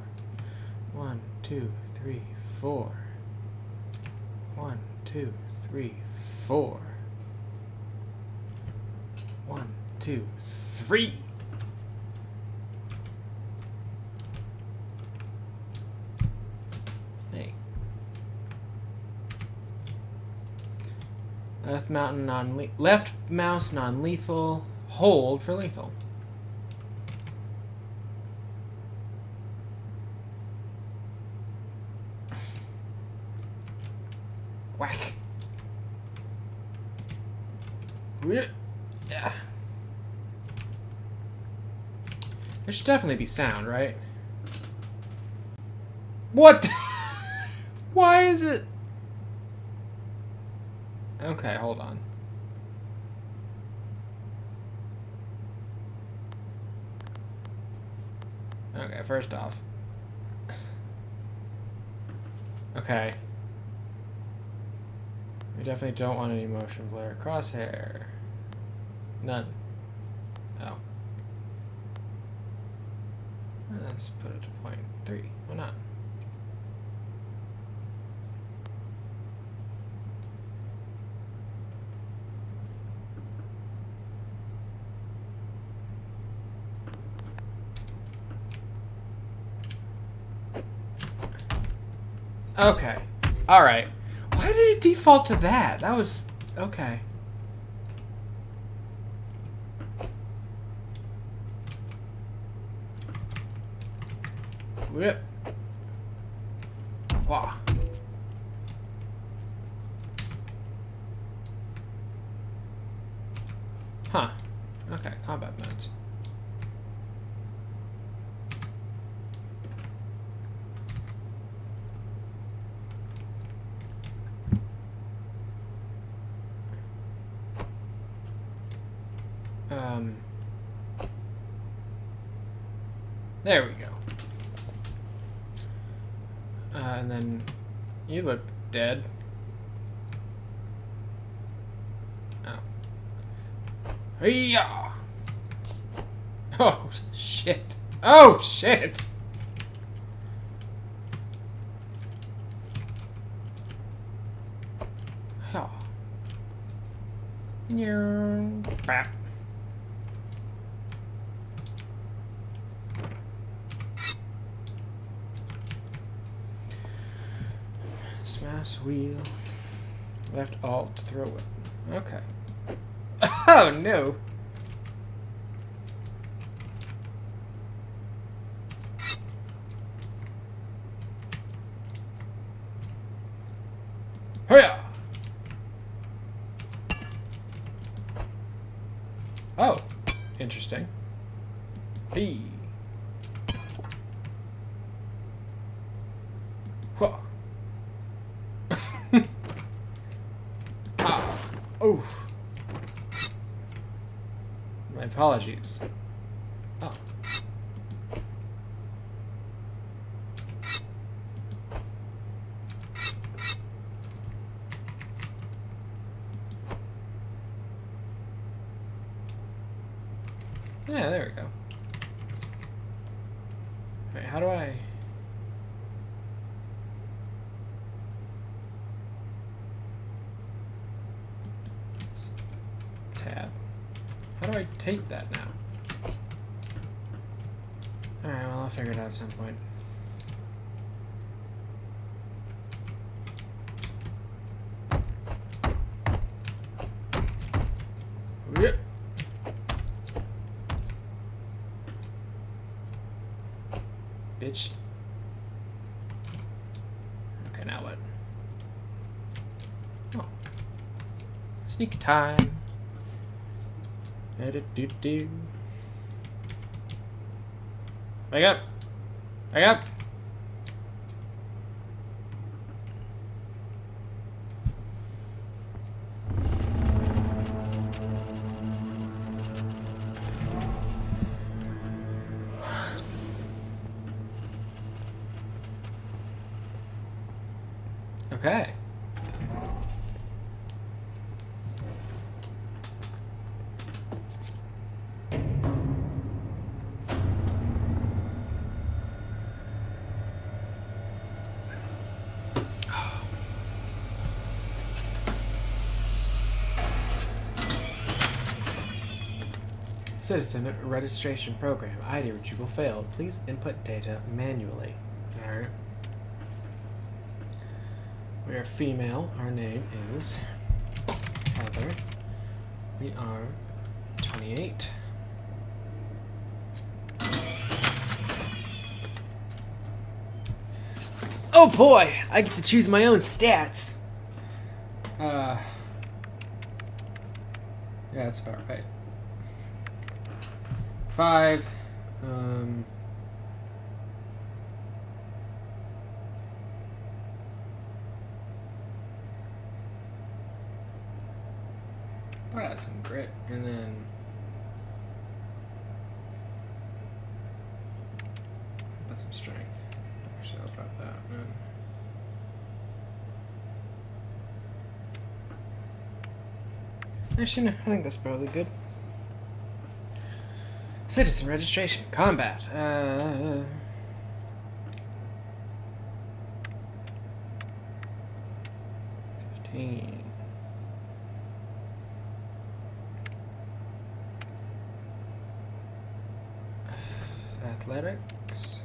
1, 2, 3, 4. 1, 2, 3, 4. 1, 2, 3. Hey. Left mouse non-lethal. Hold for lethal. Whack. Yeah. There should definitely be sound, right? What? Why is it? Okay, hold on. Okay, first off. Okay. We definitely don't want any motion blur. Crosshair. None. Oh. Let's put it to 0.3. Why not? Okay. Alright. Why did it default to that? That was... okay. Whip. Wow. Huh. Okay, combat modes. There we go. And then you look dead. Oh. Hey-ya! Oh, shit. Oh, shit! Oh. Bap. Smash wheel. Left alt to throw it. Okay. Oh no! Hiya! Oh, interesting. Hey. Whoa. Ah. Oh. My apologies. Oh. Yeah, there we go. Alright, how do I... tab. How do I take that now? Alright, well, I'll figure it out at some point. Yep. Bitch. Okay, now what? Oh. Sneak time. Do-do-do. Wake up! Wake up! Okay. Citizen registration program. ID retrieval failed. Please input data manually. Alright. We are female. Our name is Heather. We are 28. Oh boy! I get to choose my own stats! Yeah, that's about right. 5. I'll add some grit, and then put some strength. Actually, I'll drop that. Actually, no, I think that's probably good. Citizen registration, combat. 15. Athletics.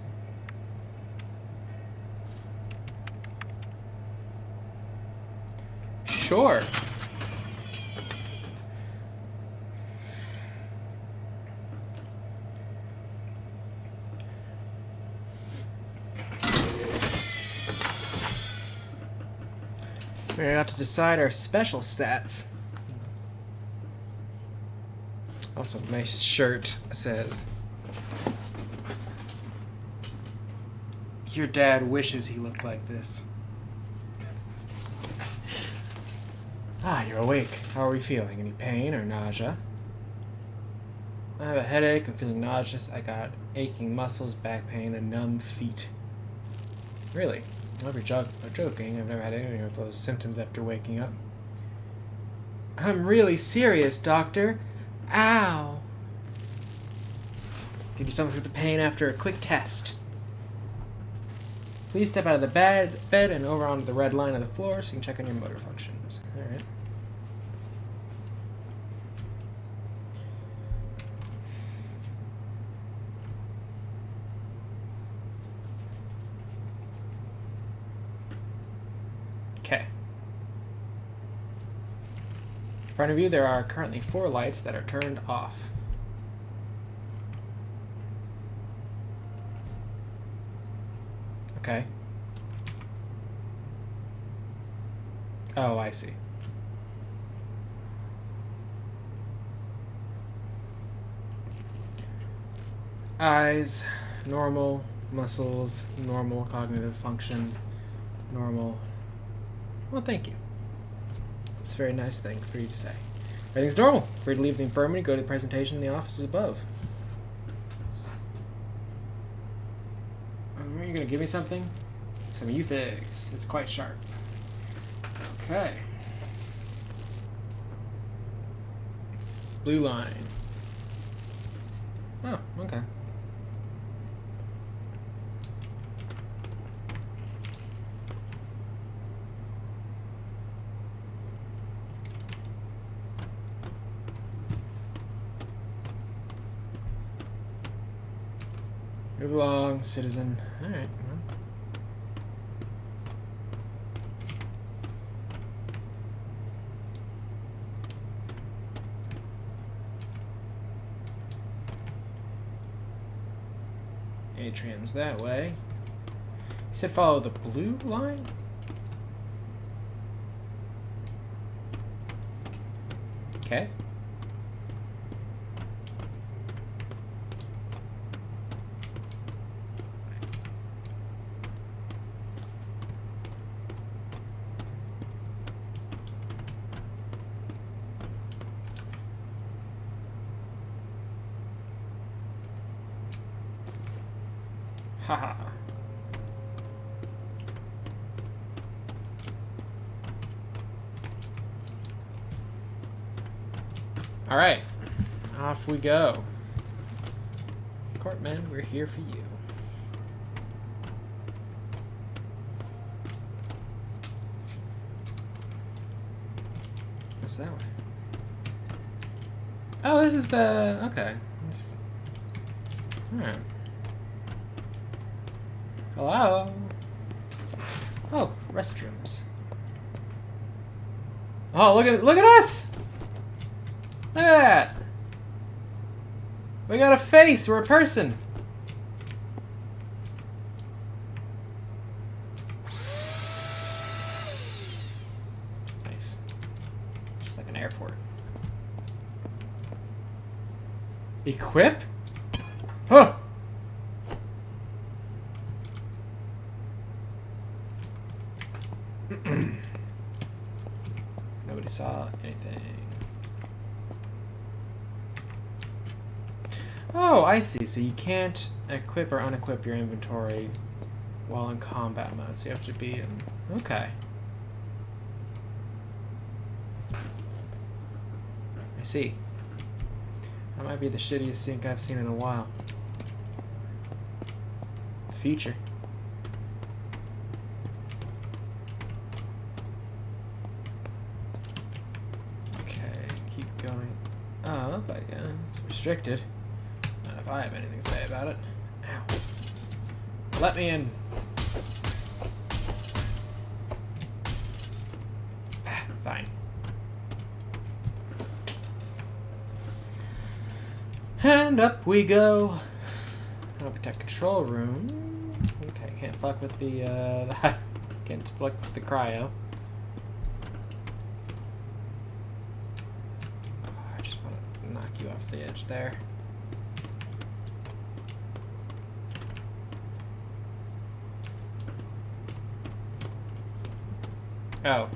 Sure. We got to decide our special stats. Also, my shirt says, "Your dad wishes he looked like this." Ah, you're awake. How are we feeling? Any pain or nausea? I have a headache. I'm feeling nauseous. I got aching muscles, back pain, and numb feet. Really? I hope you're joking. I've never had any of those symptoms after waking up. I'm really serious, doctor. Ow. Give you something for the pain after a quick test. Please step out of the bed and over onto the red line of the floor so you can check on your motor functions. Alright. Okay. In front of you, there are currently 4 lights that are turned off. Okay. Oh, I see. Eyes, normal. Muscles, normal. Cognitive function, normal. Well, thank you. It's a very nice thing for you to say. Everything's normal. Free to leave the infirmary, go to the presentation in the offices above. Are you going to give me something? Some U-Fix. It's quite sharp. Okay. Blue line. Oh, okay. Move along, citizen. Alright, well. Atrium's that way. You said follow the blue line? Okay. Haha. All right, off we go. Courtman, we're here for you. What's that way? Oh, this is the... Okay. Hello? Oh, restrooms. Oh, look at us! Look at that! We got a face, we're a person. Nice. Just like an airport. Equip? Huh! Nobody saw anything. Oh, I see. So you can't equip or unequip your inventory while in combat mode. So you have to be in... Okay. I see. That might be the shittiest sync I've seen in a while. It's future. Up, I guess. Restricted. Not if I have anything to say about it. Ow. Let me in. Fine. And up we go. Oh, protect control room. Okay, can't fuck with the can't fuck with the cryo. You off the edge there. Oh.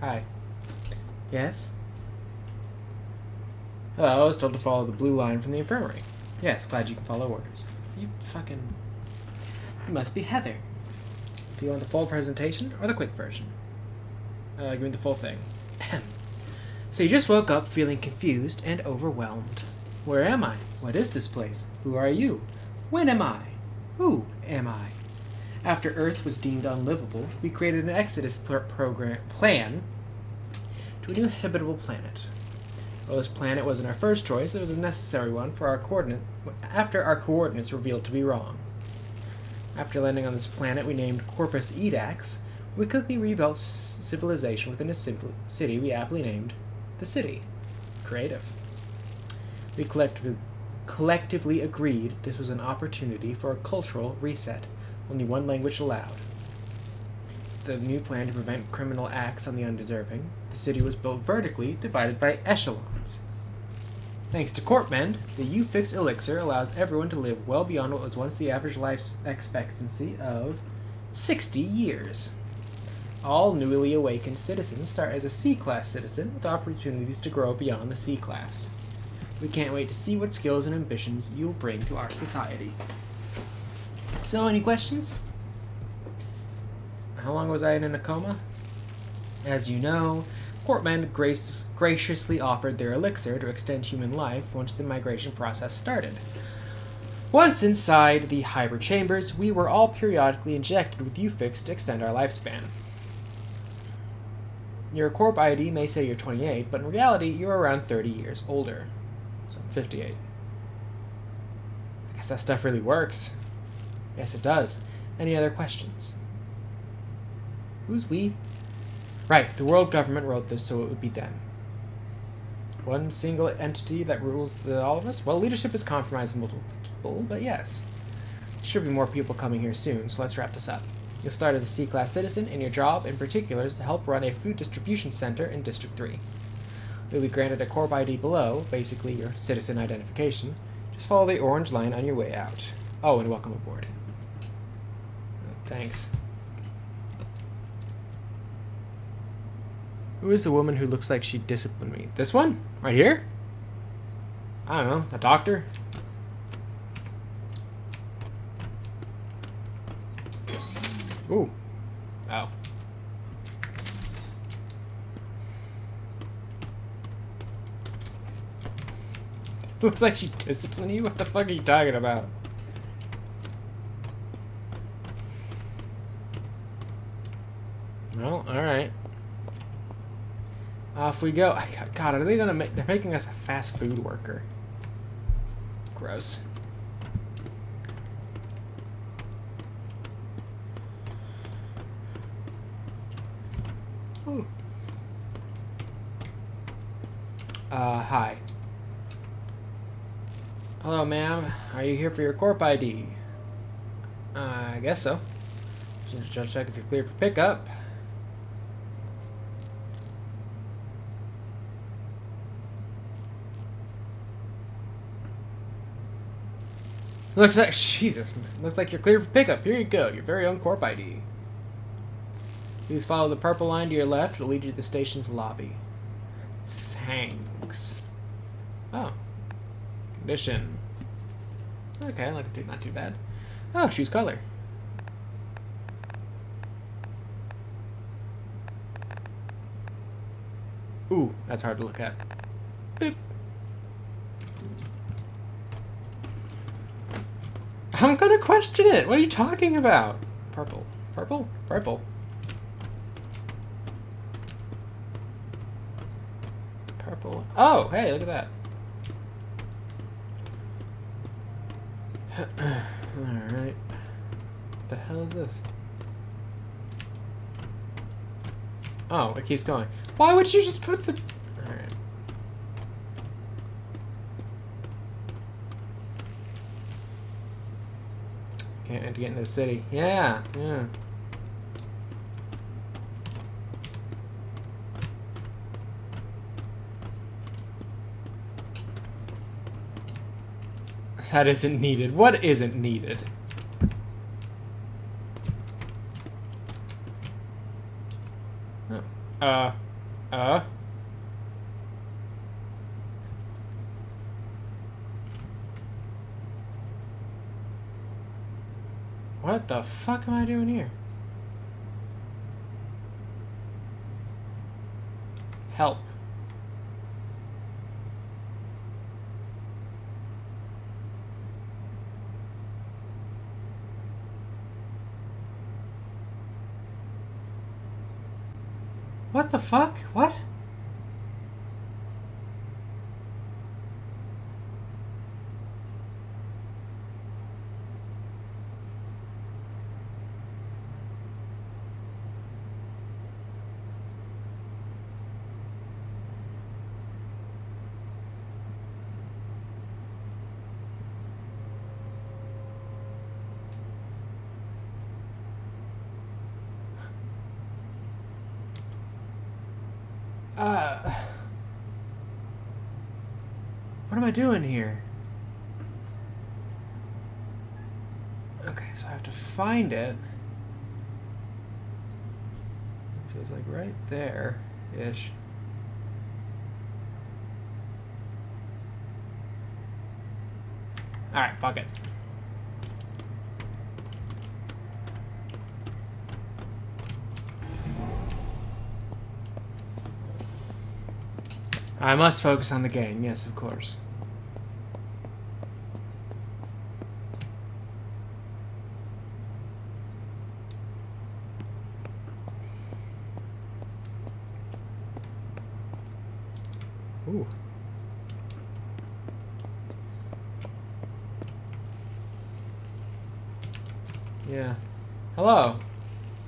Hi. Yes? Hello, I was told to follow the blue line from the infirmary. Yes, glad you can follow orders. You fucking... You must be Heather. Do you want the full presentation or the quick version? Give me the full thing. So you just woke up feeling confused and overwhelmed. Where am I? What is this place? Who are you? When am I? Who am I? After Earth was deemed unlivable, we created an exodus plan to a new habitable planet. While this planet wasn't our first choice, it was a necessary one for our after our coordinates revealed to be wrong. After landing on this planet we named Corpus Edax, we quickly rebuilt civilization within a city we aptly named the City. Creative. We collectively agreed this was an opportunity for a cultural reset, only one language allowed. The new plan to prevent criminal acts on the undeserving, the city was built vertically, divided by echelons. Thanks to Corpmend, the U-Fix elixir allows everyone to live well beyond what was once the average life expectancy of 60 years. All newly awakened citizens start as a C-class citizen with opportunities to grow beyond the C-class. We can't wait to see what skills and ambitions you'll bring to our society. So, any questions? How long was I in a coma? As you know, Corpmend graciously offered their elixir to extend human life once the migration process started. Once inside the hybrid chambers, we were all periodically injected with U-Fix to extend our lifespan. Your Corp ID may say you're 28, but in reality, you're around 30 years older. So I'm 58. I guess that stuff really works. Yes, it does. Any other questions? Who's we? Right, the world government wrote this, so it would be them. One single entity that rules all of us? Well, leadership is compromised multiple people, but yes. Should be more people coming here soon, so let's wrap this up. You'll start as a C-class citizen, and your job, in particular, is to help run a food distribution center in District 3. You'll be granted a Corp ID below, basically your citizen identification. Just follow the orange line on your way out. Oh, and welcome aboard. Thanks. Who is the woman who looks like she'd discipline me? This one? Right here? I don't know. A doctor? Ooh. Oh. Looks like she disciplined you? What the fuck are you talking about? Well, alright. Off we go. God, are they gonna make... They're making us a fast food worker. Gross. Ooh. Hi. Hello, ma'am. Are you here for your corp ID? I guess so. Just check if you're clear for pickup. Looks like... Jesus. Looks like you're clear for pickup. Here you go. Your very own corp ID. Please follow the purple line to your left. It'll lead you to the station's lobby. Thanks. Oh. Condition. Okay, not too bad. Oh, choose color. Ooh, that's hard to look at. Boop. I'm gonna question it. What are you talking about? Purple. Purple? Purple. Purple. Oh, hey, look at that. Alright. What the hell is this? Oh, it keeps going. Why would you just put the... Alright. Can't get into the city. Yeah, yeah. That isn't needed. What isn't needed? Oh. What the fuck am I doing here? Help. What the fuck? What? What am I doing here? Okay, so I have to find it. So it's like right there-ish. Alright, fuck it. I must focus on the game, yes, of course. Ooh. Yeah. Hello.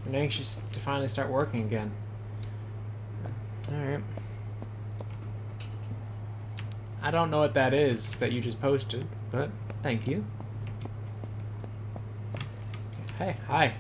I'm anxious to finally start working again. Alright. I don't know what that is that you just posted, but thank you. Hey, hi.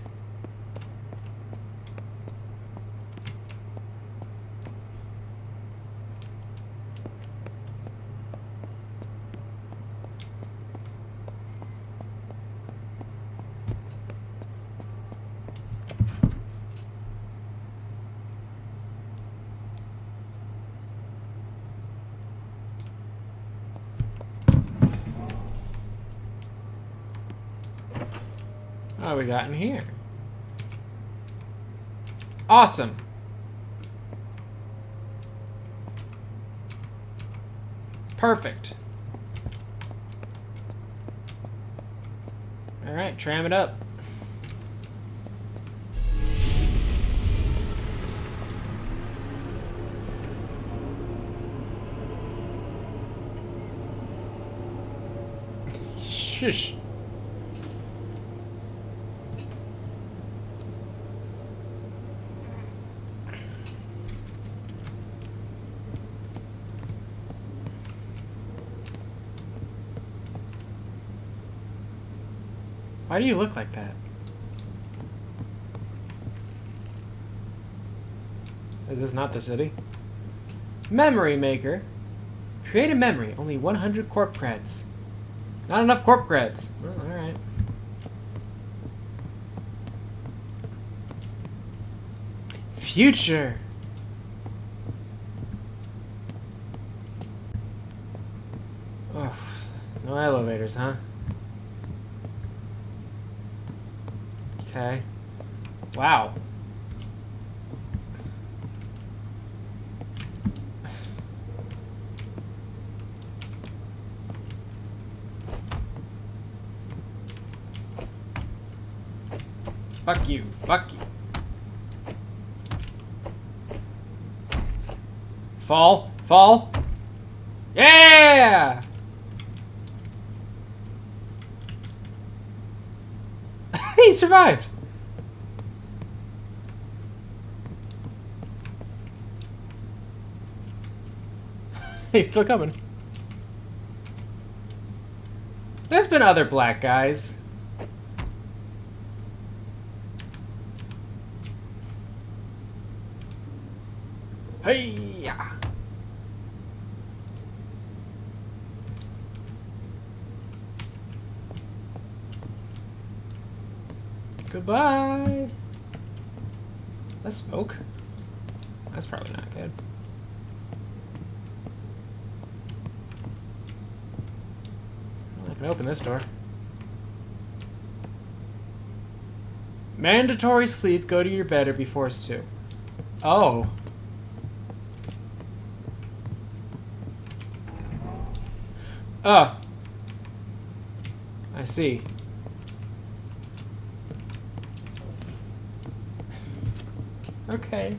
What we got in here? Awesome. Perfect. All right, tram it up. Shush. Why do you look like that? Is this not the city? Memory maker. Create a memory. Only 100 corp creds. Not enough corp creds. Well, alright. Future. Ugh. No elevators, huh? Okay. Wow. Fuck you. Fuck you. Fall. Fall. Yeah! He survived. He's still coming. There's been other black guys. Hey-ya! Goodbye. Let's smoke. That's probably not good. Well, I can open this door. Mandatory sleep. Go to your bed or be forced to. Oh. Oh. I see. Okay.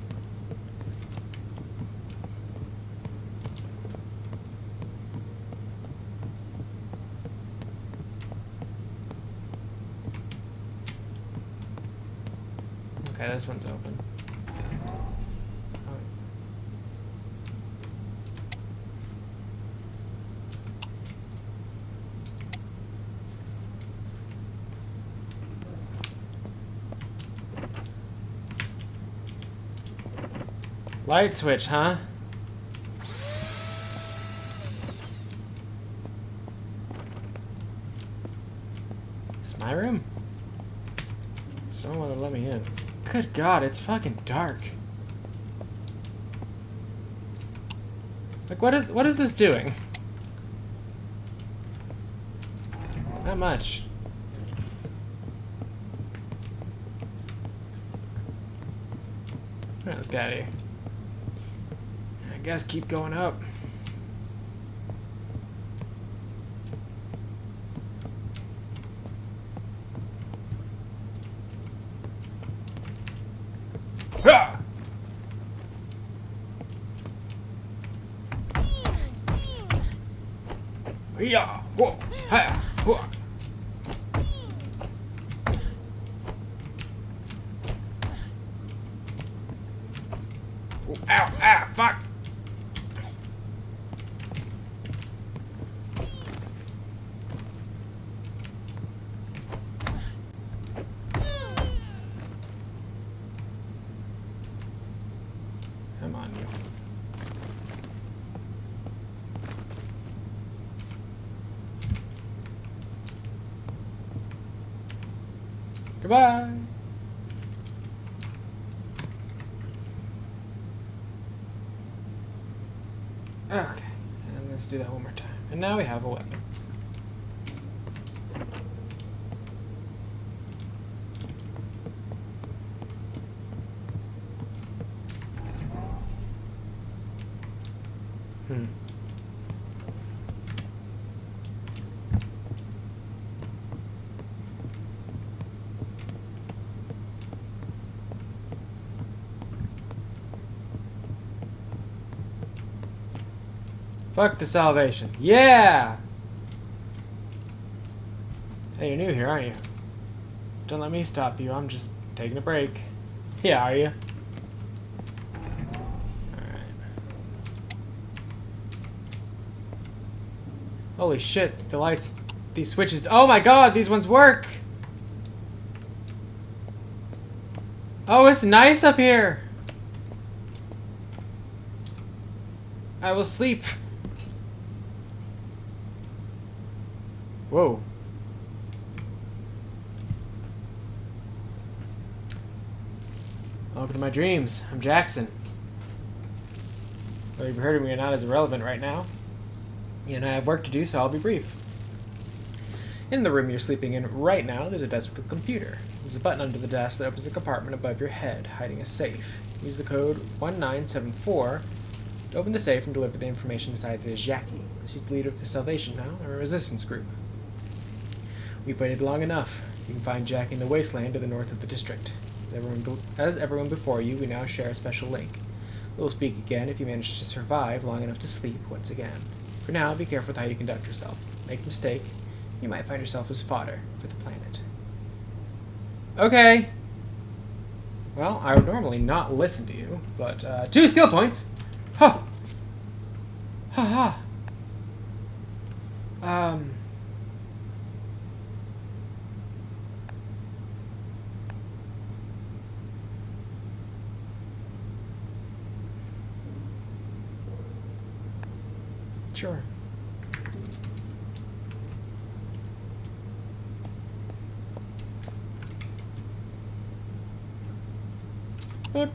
Okay, this one's open. Light switch, huh? It's my room? Someone will let me in. Good God, it's fucking dark. Like, what is this doing? Not much. Alright, let's get out of here. I guess keep going up. Ha! Yeah. Whoa. Ha. Whoa. Ow. Ah. Fuck. Come on, you. Goodbye. Okay, and let's do that one more time. And now we have a weapon. Fuck the salvation. Yeah! Hey, you're new here, aren't you? Don't let me stop you. I'm just taking a break. Yeah, are you? Alright. Holy shit, the lights... These switches... Oh my god, these ones work! Oh, it's nice up here! I will sleep. Whoa. Welcome to my dreams. I'm Jackson. Though you've heard of me, you're not as irrelevant right now. You and I have work to do, so I'll be brief. In the room you're sleeping in right now, there's a desk with a computer. There's a button under the desk that opens a compartment above your head, hiding a safe. Use the code 1974 to open the safe and deliver the information inside to Jackie. She's the leader of the Salvation now, a resistance group. We've waited long enough. You can find Jackie in the wasteland to the north of the district. As everyone before you, we now share a special link. We will speak again if you manage to survive long enough to sleep once again. For now, be careful with how you conduct yourself. Make a mistake, you might find yourself as fodder for the planet. Okay. Well, I would normally not listen to you, but 2 skill points. Huh. Ha ha. Sure. Boop.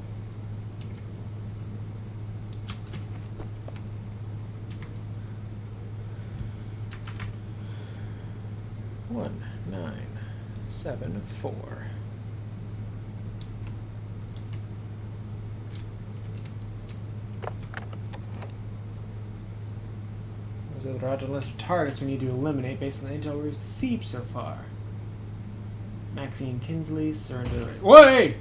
One, 9, 7, 4. There are a list of targets we need to eliminate based on the intel we've received so far. Maxine Kinsley, surrender. Wait!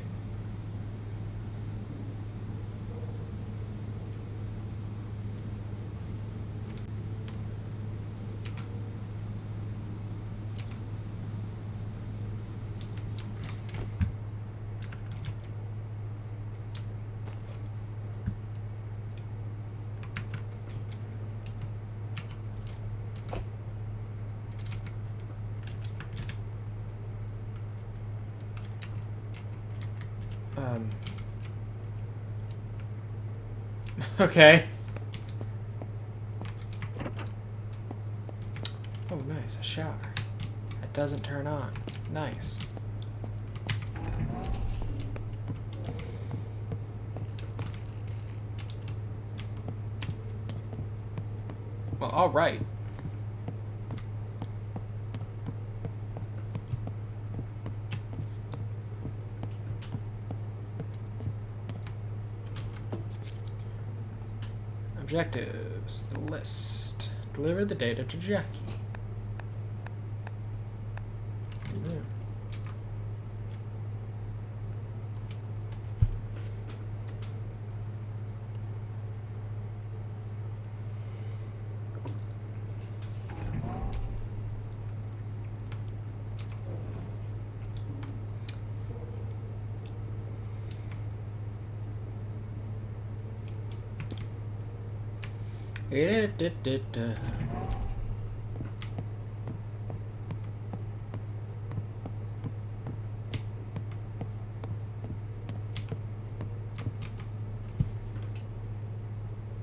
Okay. Oh, nice. A shower. That doesn't turn on. Nice. Well, alright. Objectives. The list. Deliver the data to Jackie.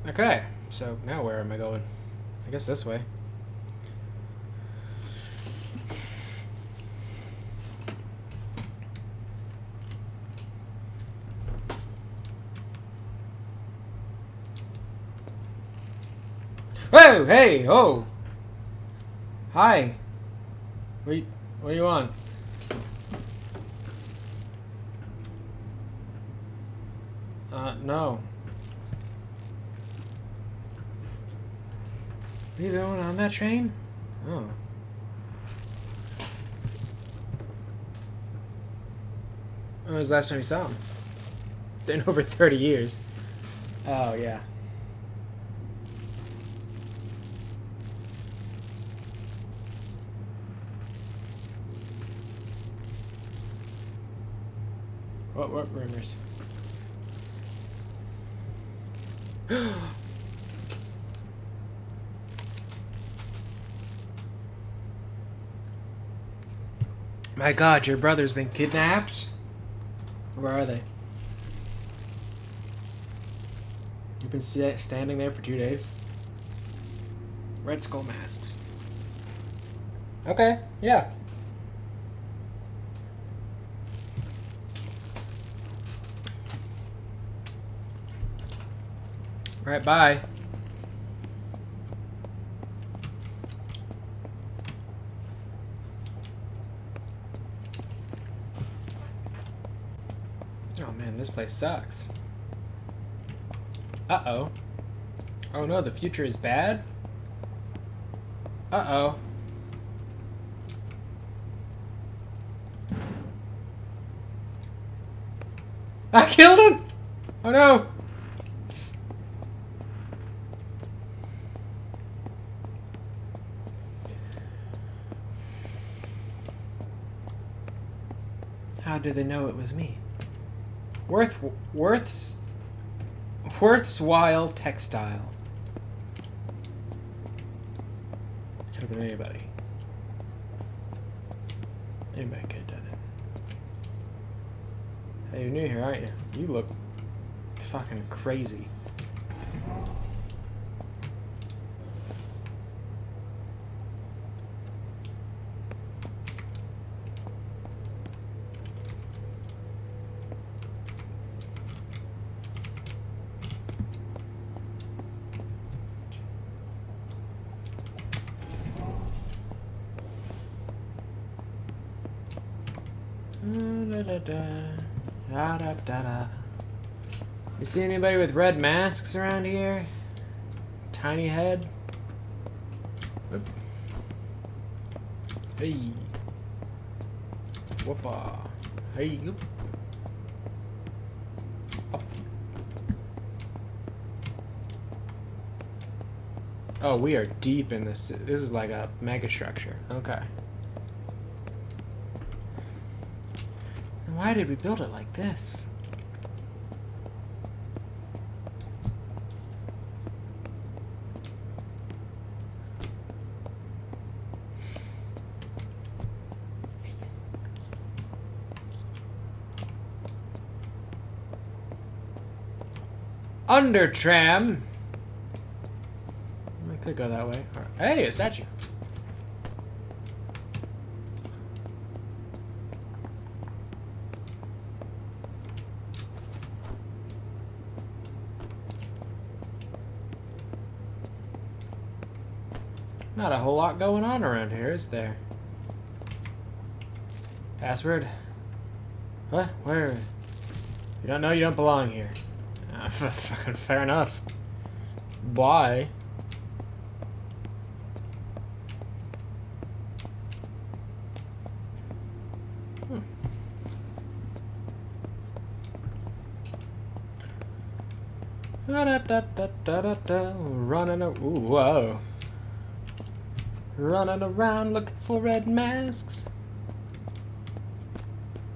Okay, so now where am I going? I guess this way. Whoa! Hey! Oh! Hi! What are you on? No. Are you the one on that train? Oh. When was the last time you saw him? Been over 30 years. Oh, yeah. What rumors? My God, your brother's been kidnapped? Where are they? You've been standing there for 2 days? Red skull masks. Okay, yeah. Alright, bye. Oh man, this place sucks. Uh-oh. Oh no, the future is bad? Uh-oh. I killed him! Oh no! How did they know it was me? Worthswhile Textile. Could have been anybody. Anybody could have done it. Hey, you're new here, aren't you? You look fucking crazy. You see anybody with red masks around here? Tiny head? Whoop. Hey. Whoopa. Hey. Whoop. Up. Oh, we are deep in this. This is like a mega structure. Okay. Why did we build it like this? Under tram. I could go that way. Hey, a statue. Not a whole lot going on around here, is there? Password? What? Where? You don't know, you don't belong here. Fucking fair enough. Why? Running a whoa. Running around looking for red masks.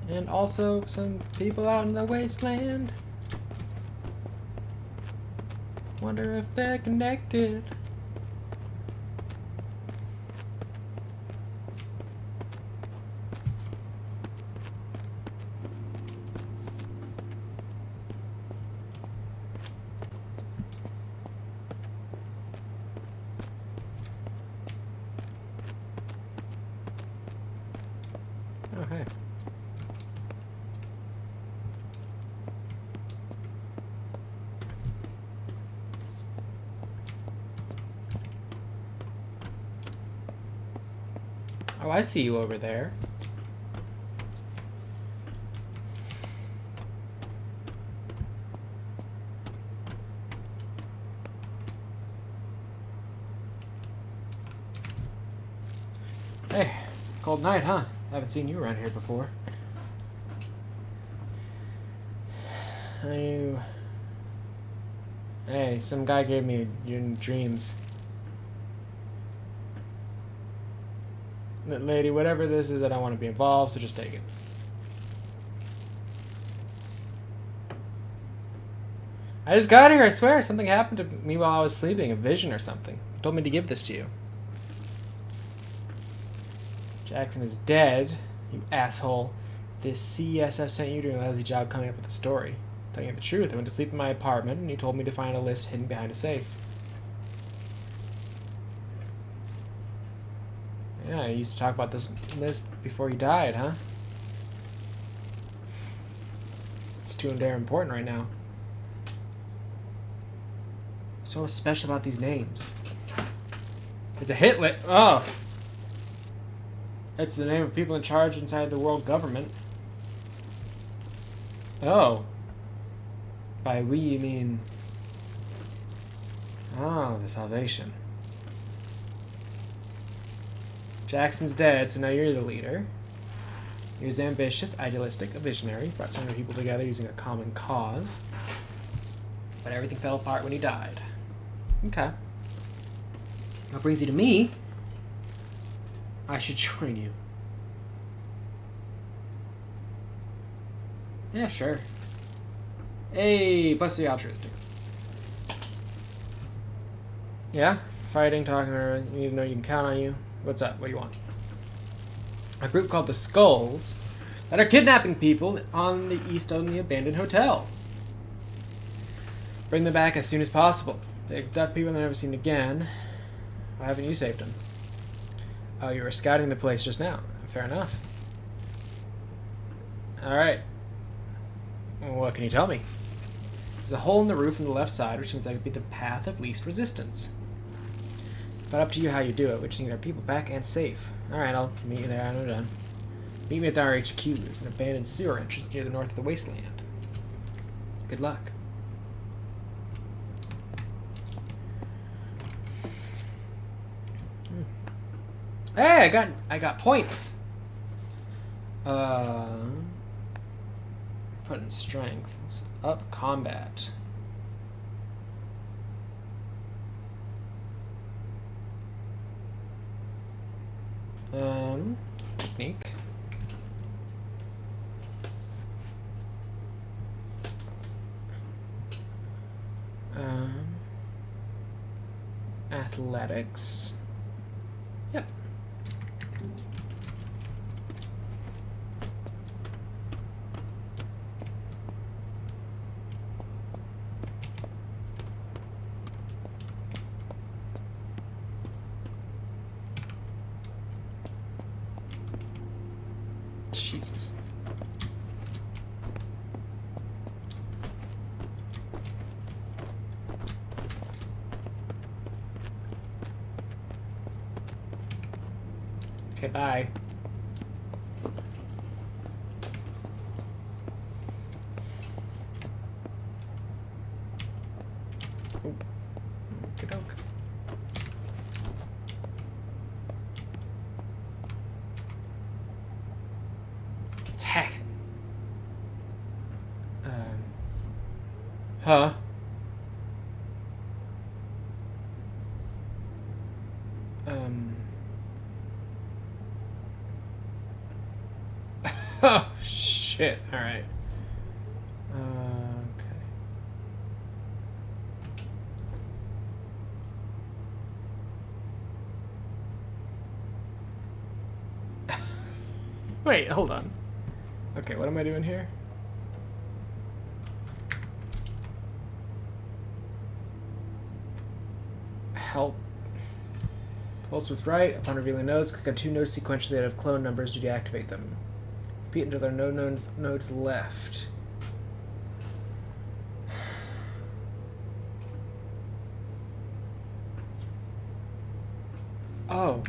And also some people out in the wasteland. Wonder if they're connected. Oh, hey. Oh, I see you over there. Hey, cold night, huh? Haven't seen you around here before. Hey, some guy gave me your dreams. Lady, whatever this is, I don't want to be involved, so just take it. I just got here, I swear. Something happened to me while I was sleeping. A vision or something. It told me to give this to you. Jackson is dead, you asshole. This CSF sent you doing a lousy job coming up with a story. Telling you the truth, I went to sleep in my apartment and he told me to find a list hidden behind a safe. Yeah, he used to talk about this list before he died, huh? It's too damn important right now. So what's special about these names? It's a hit list. Oh! It's the name of people in charge inside the world government. Oh. By we, you mean... Oh, the Salvation. Jackson's dead, so now you're the leader. He was ambitious, idealistic, a visionary, brought so many people together using a common cause. But everything fell apart when he died. Okay. That brings you to me. I should join you. Yeah, sure. Hey, plus the altruistic. Yeah? Fighting, talking, or you need to know you can count on you. What's up? What do you want? A group called the Skulls that are kidnapping people on the east of the abandoned hotel. Bring them back as soon as possible. They abduct people they're never seen again. Why haven't you saved them? Oh, you were scouting the place just now. Fair enough. Alright. What can you tell me? There's a hole in the roof on the left side, which seems like it'd be the path of least resistance. But up to you how you do it. We just need our people back and safe. Alright, I'll meet you there. I know done. Meet me at our HQ. There's an abandoned sewer entrance near the north of the wasteland. Good luck. Hey, I got points. Put in strength. Let's up combat. Technique. Athletics. Yep. Jesus. Okay, bye. Oh. Okey-doke. Attack. Huh? Oh, shit. Alright. Okay. Wait, hold on. Okay, what am I doing here? Help. Pulse with right. Upon revealing nodes, click on two nodes sequentially that have clone numbers to deactivate them. Repeat until there are no nodes left. Oh.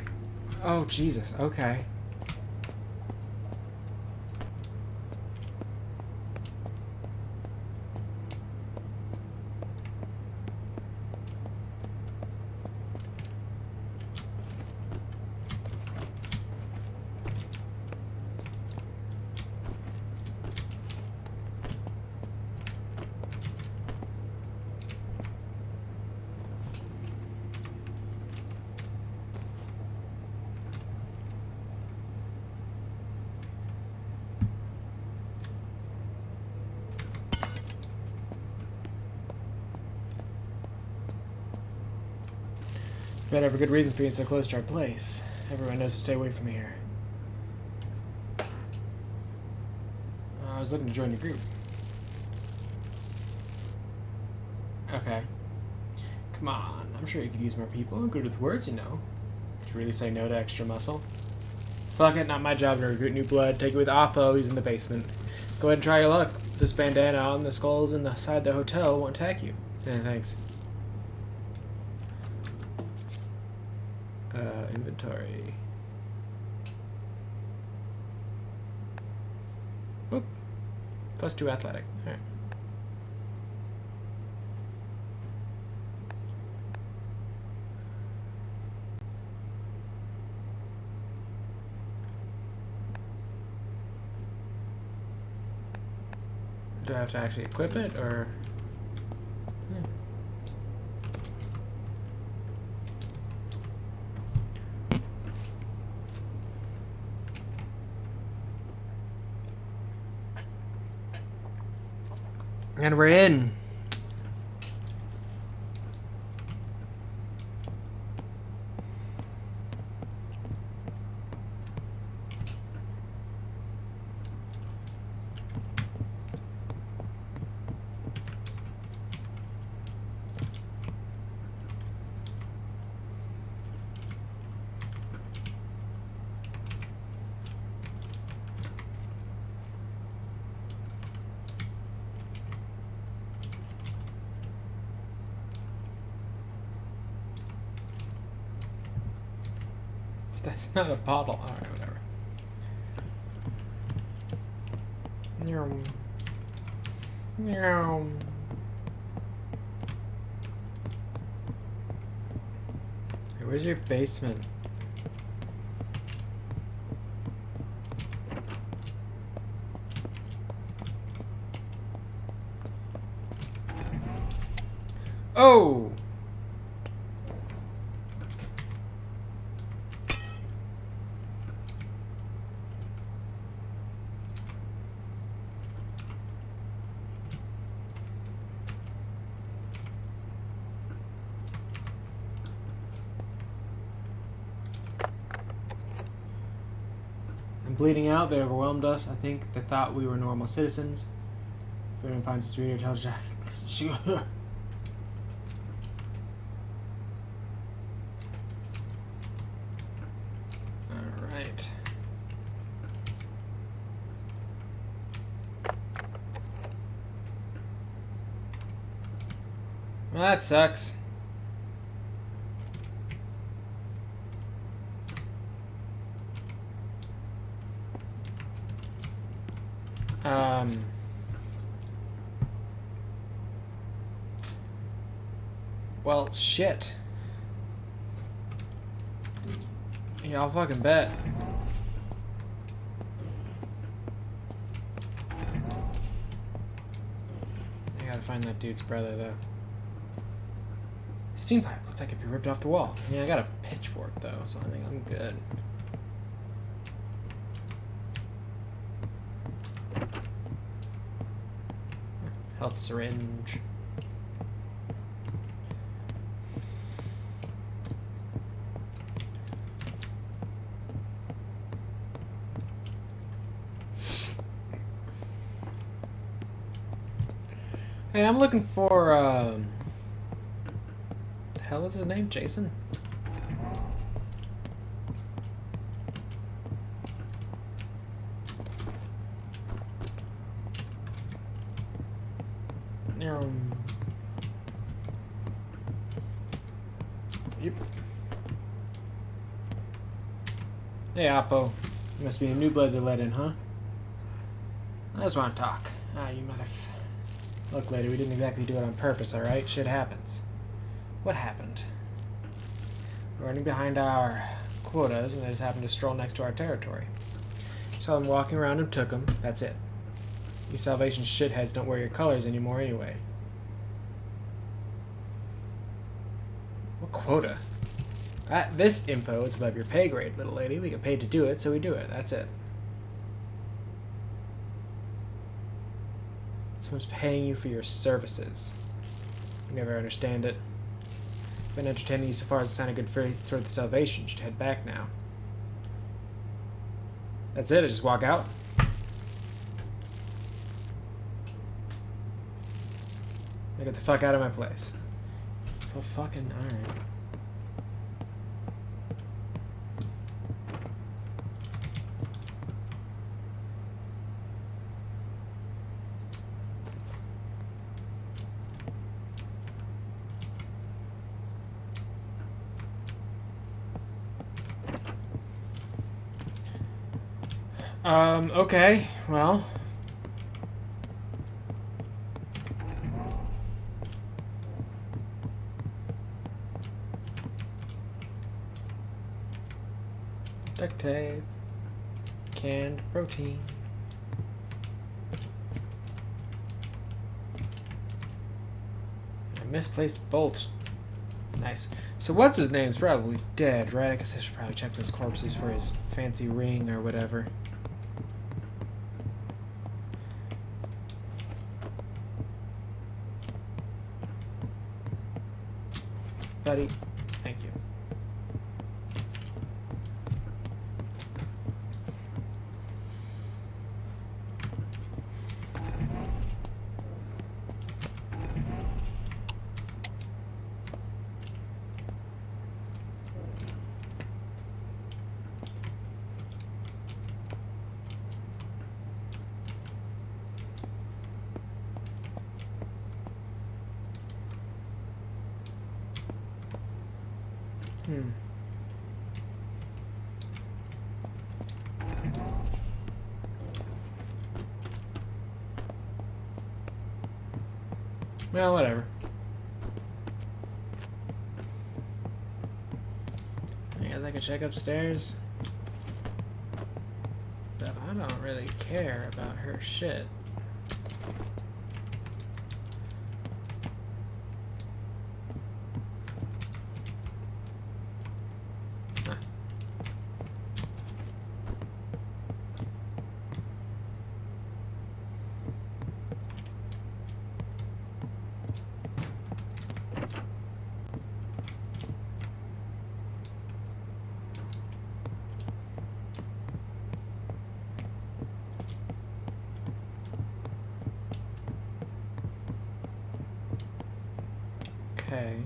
Oh, Jesus. Okay. Better have a good reason for being so close to our place. Everyone knows to stay away from here. I was looking to join the group. Okay. Come on, I'm sure you could use more people. I'm good with words, you know. Could you really say no to extra muscle? Fuck it, not my job to recruit new blood. Take it with Oppo, he's in the basement. Go ahead and try your luck. This bandana on the skulls in the side of the hotel won't attack you. Yeah, thanks. Inventory. Whoop. +2 athletic. Alright. Do I have to actually equip it, or? And we're in. That's not a bottle. Alright, whatever. Meow. Hey, where's your basement? Oh! Bleeding out, they overwhelmed us. I think they thought we were normal citizens. If anyone finds this video, tell Jack. Alright. Well, that sucks. Well, shit. Yeah, I'll fucking bet. I gotta find that dude's brother, though. Steam pipe. Looks like it could be ripped off the wall. Yeah, I got a pitchfork, though, so I think I'm good. Health syringe. Hey, I'm looking for, the hell is his name? Jason? Yep. Hey, Oppo. You must be a new blood to let in, huh? I just want to talk. Ah, you mother... Look, lady, we didn't exactly do it on purpose, alright? Shit happens. What happened? We're running behind our quotas, and they just happened to stroll next to our territory. Saw them walking around and took them. That's it. You Salvation shitheads don't wear your colors anymore anyway. What quota? This info is above your pay grade, little lady. We get paid to do it, so we do it. That's it. Someone's paying you for your services. You never understand it. Been entertaining you so far as it sounded good for the salvation. You should head back now. That's it, I just walk out. Get the fuck out of my place. Oh, fucking, alright. Okay, well. Duct tape. Canned protein. A misplaced bolt. Nice. So what's his name's probably dead, right? I guess I should probably check those corpses for his fancy ring or whatever. Buddy, thank you. Well, whatever. I guess I could check upstairs. But I don't really care about her shit. Huh. Okay.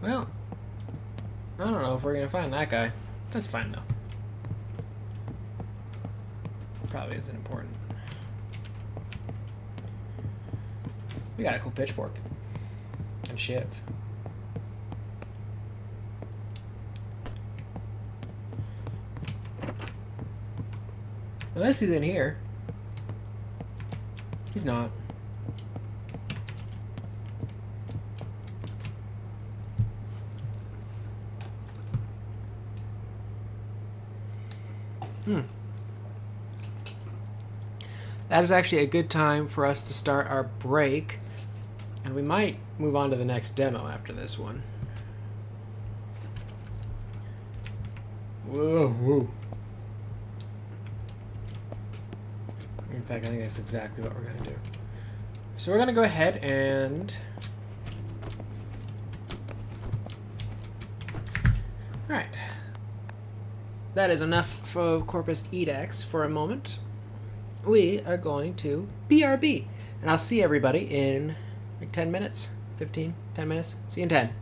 Well, I don't know if we're gonna find that guy. That's fine though. Probably isn't important. We got a cool pitchfork. And shiv. Unless he's in here. He's not. That is actually a good time for us to start our break. And we might move on to the next demo after this one. Whoa, whoa. In fact, I think that's exactly what we're going to do. So we're going to go ahead and... Alright. That is enough for Corpus Edex for a moment. We are going to BRB. And I'll see everybody in like 10 minutes. 15, 10 minutes. See you in 10.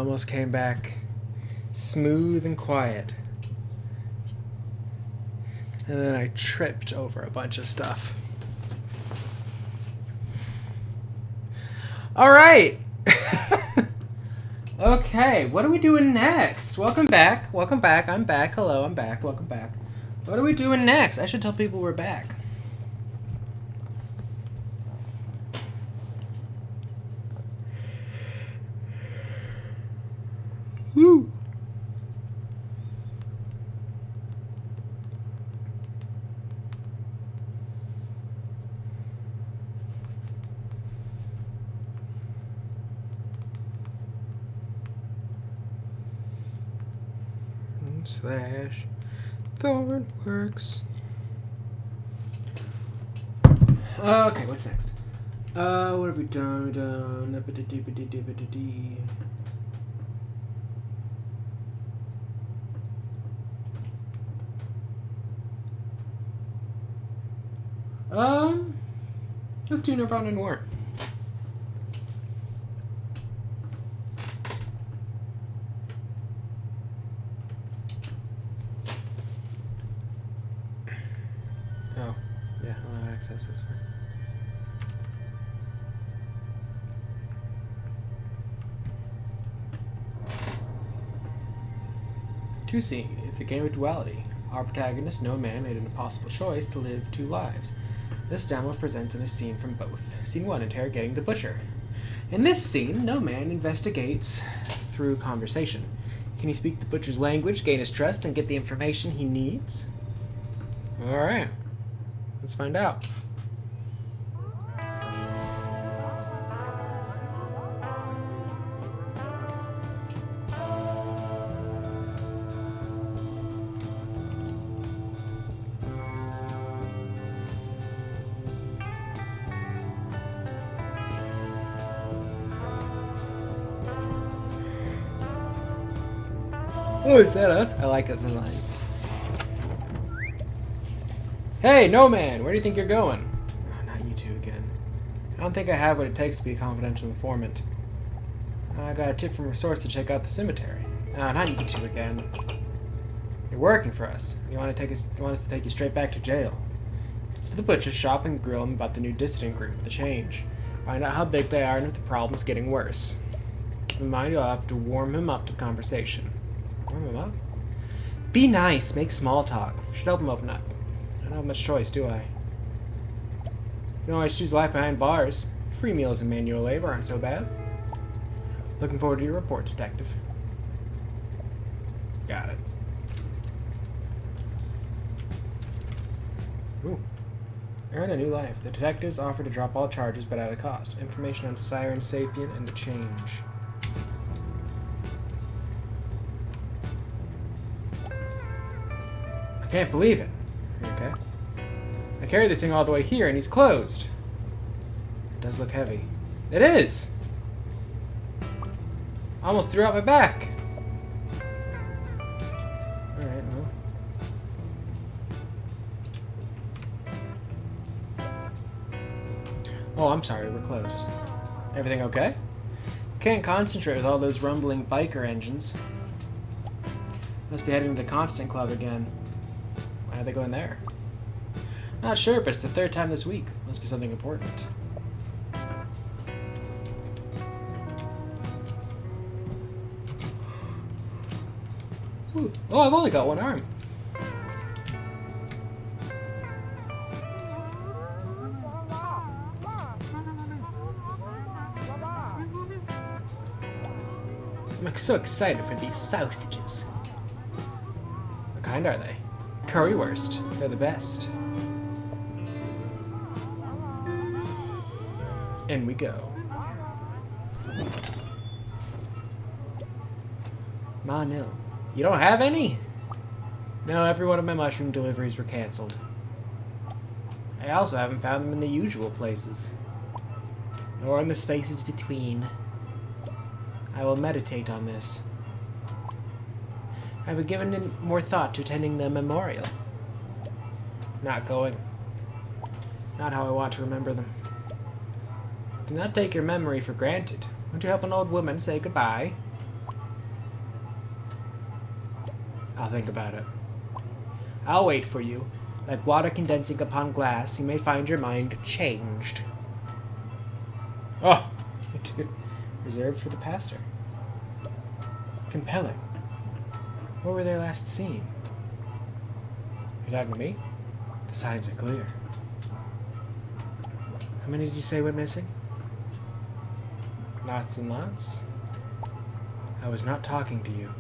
almost came back smooth and quiet. And then I tripped over a bunch of stuff. All right. Okay, what are we doing next? Welcome back. Welcome back. I'm back. Hello, I'm back. Welcome back. What are we doing next? I should tell people we're back. Woo! Slash Thornworks. Okay, what's next? What have we done? Let's do Nirvana and War. Oh, yeah, I'll have access this way. Two C. It's a game of duality. Our protagonist, No Man, made an impossible choice to live two lives. This download presents in a scene from both. Scene 1, interrogating the butcher. In this scene, No Man investigates through conversation. Can he speak the butcher's language, gain his trust, and get the information he needs? Alright. Let's find out. Oh, is that us? I like that design. Hey, No Man! Where do you think you're going? Oh, not you two again. I don't think I have what it takes to be a confidential informant. I got a tip from a source to check out the cemetery. Oh, not you two again. You're working for us. You want us to take you straight back to jail. To the butcher's shop and grill him about the new dissident group, The Change. Find out how big they are and if the problem's getting worse. Keep in mind you'll have to warm him up to the conversation. Warm him up? Be nice. Make small talk. Should help him open up. I don't have much choice, do I? You can always choose life behind bars. Free meals and manual labor aren't so bad. Looking forward to your report, Detective. Got it. Ooh. Earn a new life. The detectives offer to drop all charges, but at a cost. Information on Siren Sapient and The Change. I can't believe it. Okay. I carried this thing all the way here and he's closed. It does look heavy. It is! I almost threw out my back. Alright, well. Oh, I'm sorry, we're closed. Everything okay? Can't concentrate with all those rumbling biker engines. Must be heading to the Constant Club again. Why are they going there? Not sure, but it's the third time this week. Must be something important. Ooh. Oh, I've only got one arm. I'm so excited for these sausages. What kind are they? Currywurst. They're the best. In we go. Ma, no. You don't have any? No, every one of my mushroom deliveries were cancelled. I also haven't found them in the usual places. Nor in the spaces between. I will meditate on this. I've given more thought to attending the memorial. Not going. Not how I want to remember them. Do not take your memory for granted. Won't you help an old woman say goodbye? I'll think about it. I'll wait for you. Like water condensing upon glass, you may find your mind changed. Oh, reserved for the pastor. Compelling. Where were they last seen? You talking to me? The signs are clear. How many did you say went missing? Lots and lots? I was not talking to you.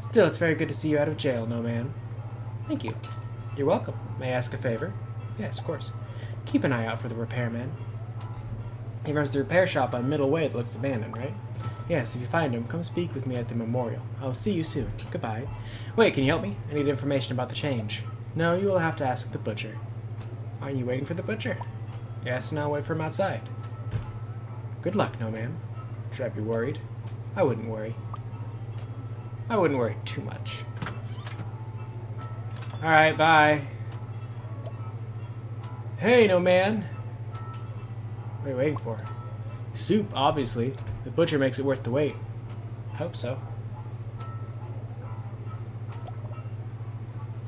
Still, it's very good to see you out of jail, no man. Thank you. You're welcome. May I ask a favor? Yes, of course. Keep an eye out for the repairman. He runs the repair shop on Middle Way that looks abandoned, right? Yes, if you find him, come speak with me at the memorial. I'll see you soon. Goodbye. Wait, can you help me? I need information about the change. No, you will have to ask the butcher. Aren't you waiting for the butcher? Yes, and I'll wait for him outside. Good luck, no man. Should I be worried? I wouldn't worry. I wouldn't worry too much. Alright, bye. Hey, no man. What are you waiting for? Soup, obviously. The butcher makes it worth the wait. I hope so.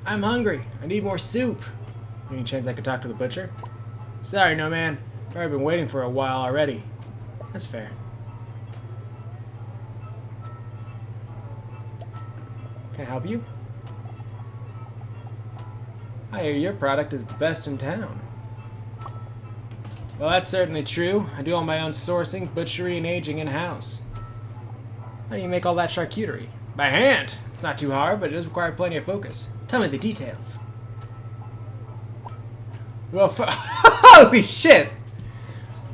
I'm hungry. I need more soup. Any chance I could talk to the butcher? Sorry, no man. I've already been waiting for a while already. That's fair. Can I help you? I hear your product is the best in town. Well, that's certainly true. I do all my own sourcing, butchery, and aging in-house. How do you make all that charcuterie? By hand! It's not too hard, but it does require plenty of focus. Tell me the details. Well, holy shit!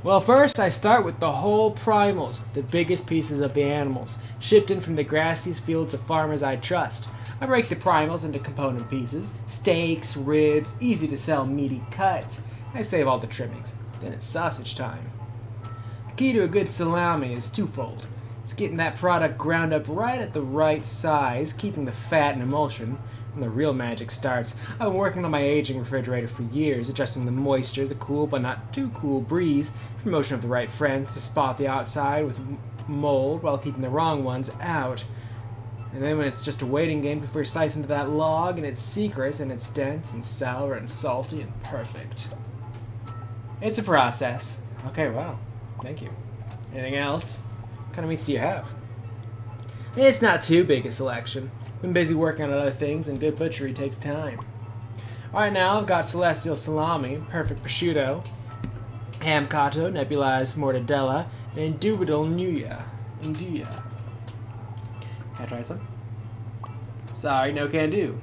Well, first I start with the whole primals, the biggest pieces of the animals, shipped in from the grassy fields of farmers I trust. I break the primals into component pieces, steaks, ribs, easy to sell meaty cuts. I save all the trimmings. Then it's sausage time. The key to a good salami is twofold. It's getting that product ground up right at the right size, keeping the fat and emulsion, and the real magic starts. I've been working on my aging refrigerator for years, adjusting the moisture, the cool but not too cool breeze, promotion of the right friends to spot the outside with mold while keeping the wrong ones out. And then when it's just a waiting game before you slice into that log, and it's secret, and it's dense and sour and salty and perfect. It's a process. Okay, wow. Thank you. Anything else? What kind of meats do you have? It's not too big a selection. Been busy working on other things, and good butchery takes time. Alright, now I've got celestial salami, perfect prosciutto, ham cotto, nebulized mortadella, and indubitable nduja. Can I try some? Sorry, no can do.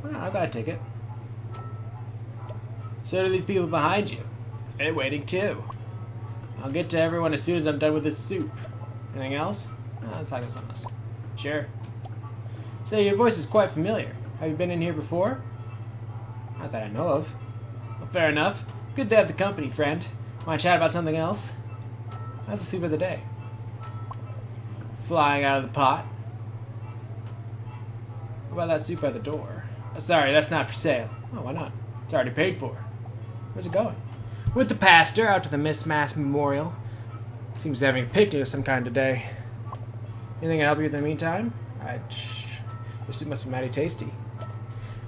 Well, I've got a ticket. So do these people behind you. They're waiting too. I'll get to everyone as soon as I'm done with this soup. Anything else? I'll talk about something else. Sure. Say, your voice is quite familiar. Have you been in here before? Not that I know of. Well, fair enough. Good to have the company, friend. Want to chat about something else? How's the soup of the day? Flying out of the pot. What about that soup by the door? Oh, sorry, that's not for sale. Oh, why not? It's already paid for. Where's it going? With the pastor out to the Miss Mass Memorial. Seems to be having a picnic of some kind today. Anything I can help you with in the meantime? Your soup must be mighty tasty.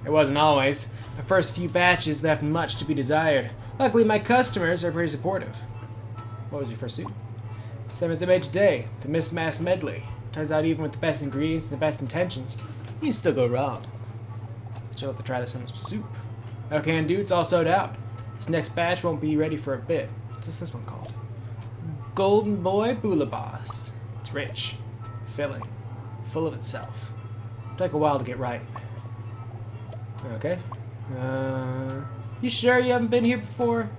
It wasn't always. The first few batches left much to be desired. Luckily, my customers are pretty supportive. What was your first soup? Same as I made today, the Miss Mass Medley. Turns out even with the best ingredients and the best intentions, you can still go wrong. You'll have to try this on some soup. Okay, and dude, it's all sold out. This next batch won't be ready for a bit. What's this one called? Golden Boy Boulabas. It's rich, filling, full of itself. It'll take a while to get right. Okay. You sure you haven't been here before?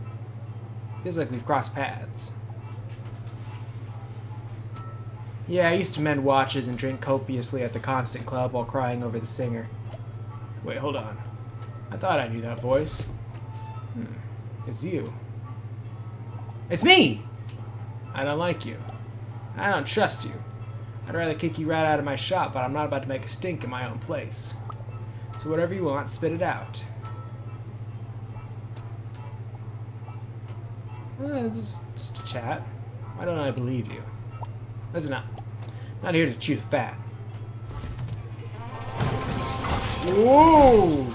Feels like we've crossed paths. Yeah, I used to mend watches and drink copiously at the Constant Club while crying over the singer. Wait, hold on. I thought I knew that voice. It's you. It's me! I don't like you. I don't trust you. I'd rather kick you right out of my shop, but I'm not about to make a stink in my own place. So whatever you want, spit it out. Just a chat. Why don't I believe you? Listen up. I'm not here to chew the fat. Whoa!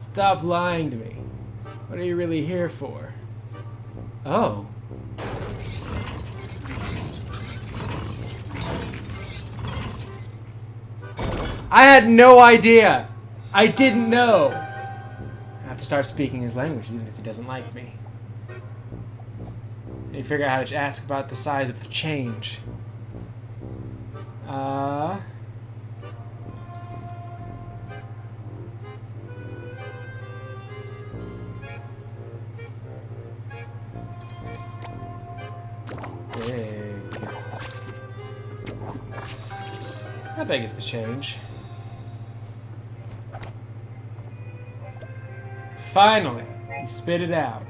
Stop lying to me. What are you really here for? Oh. I had no idea. I didn't know. I have to start speaking his language even if he doesn't like me. And you figure out how to ask about the size of the change. Big. How big is the change? Finally, he spit it out.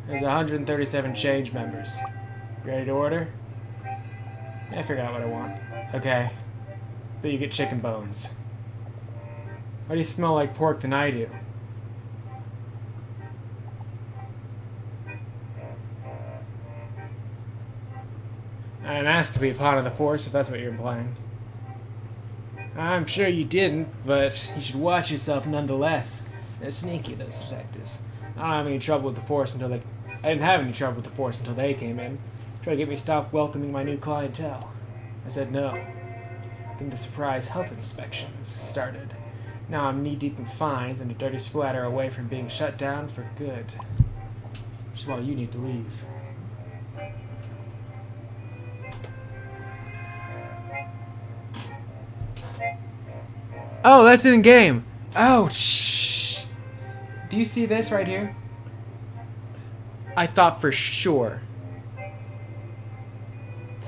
There's 137 change members. Ready to order? I figured out what I want. Okay. But you get chicken bones. Why do you smell like pork than I do? I didn't ask to be a part of the force, if that's what you're implying. I'm sure you didn't, but you should watch yourself nonetheless. They're sneaky, those detectives. I don't have any trouble with the force until they... I didn't have any trouble with the force until they came in. Tried to get me to stop welcoming my new clientele. I said no. Then the surprise health inspections started. Now I'm knee-deep in fines and a dirty splatter away from being shut down for good. Which is why you need to leave. Oh, that's in game. Oh, shh. Do you see this right here? I thought for sure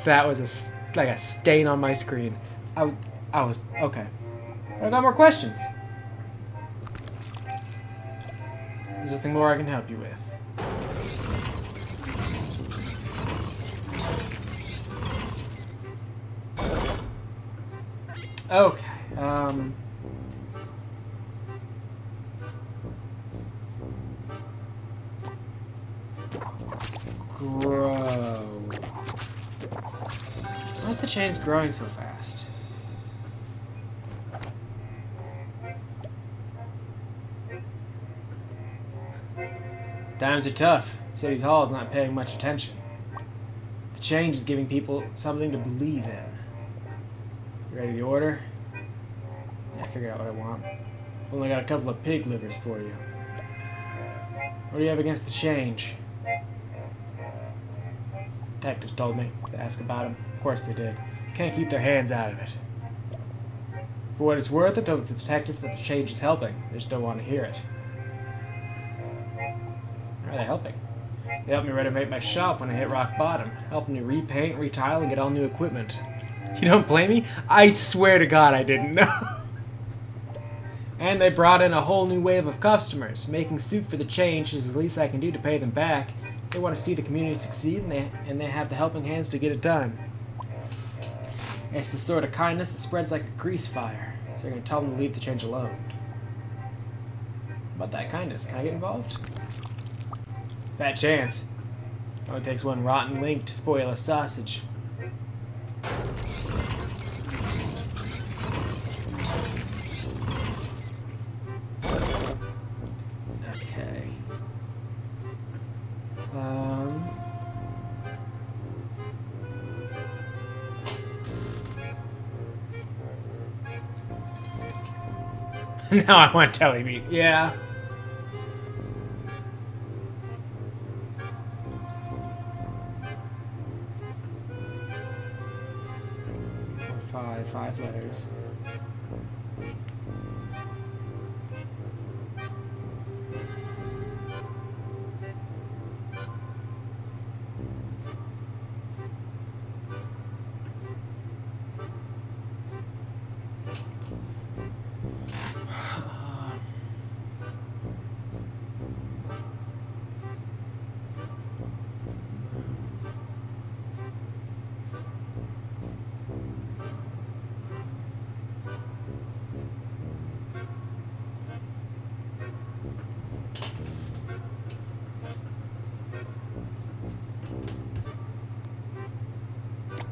that was like a stain on my screen. I was okay. But I got more questions. There's nothing more I can help you with. Okay. Grow. Why is the chains growing so fast? Times are tough. City's Hall is not paying much attention. The change is giving people something to believe in. You ready to order? Yeah, I figured out what I want. I've only got a couple of pig livers for you. What do you have against the change? Detectives told me to ask about him. Of course they did. Can't keep their hands out of it. For what it's worth, I told the detectives that the change is helping. They just don't want to hear it. How are they helping? They helped me renovate my shop when I hit rock bottom. Helped me repaint, retile, and get all new equipment. You don't blame me? I swear to God I didn't know. And they brought in a whole new wave of customers. Making suit for the change is the least I can do to pay them back. They want to see the community succeed, and they have the helping hands to get it done. It's the sort of kindness that spreads like a grease fire. So you're going to tell them to leave the change alone. About that kindness, can I get involved? Fat chance. It only takes one rotten link to spoil a sausage. Okay. Now I want telly meat. Yeah. Five letters.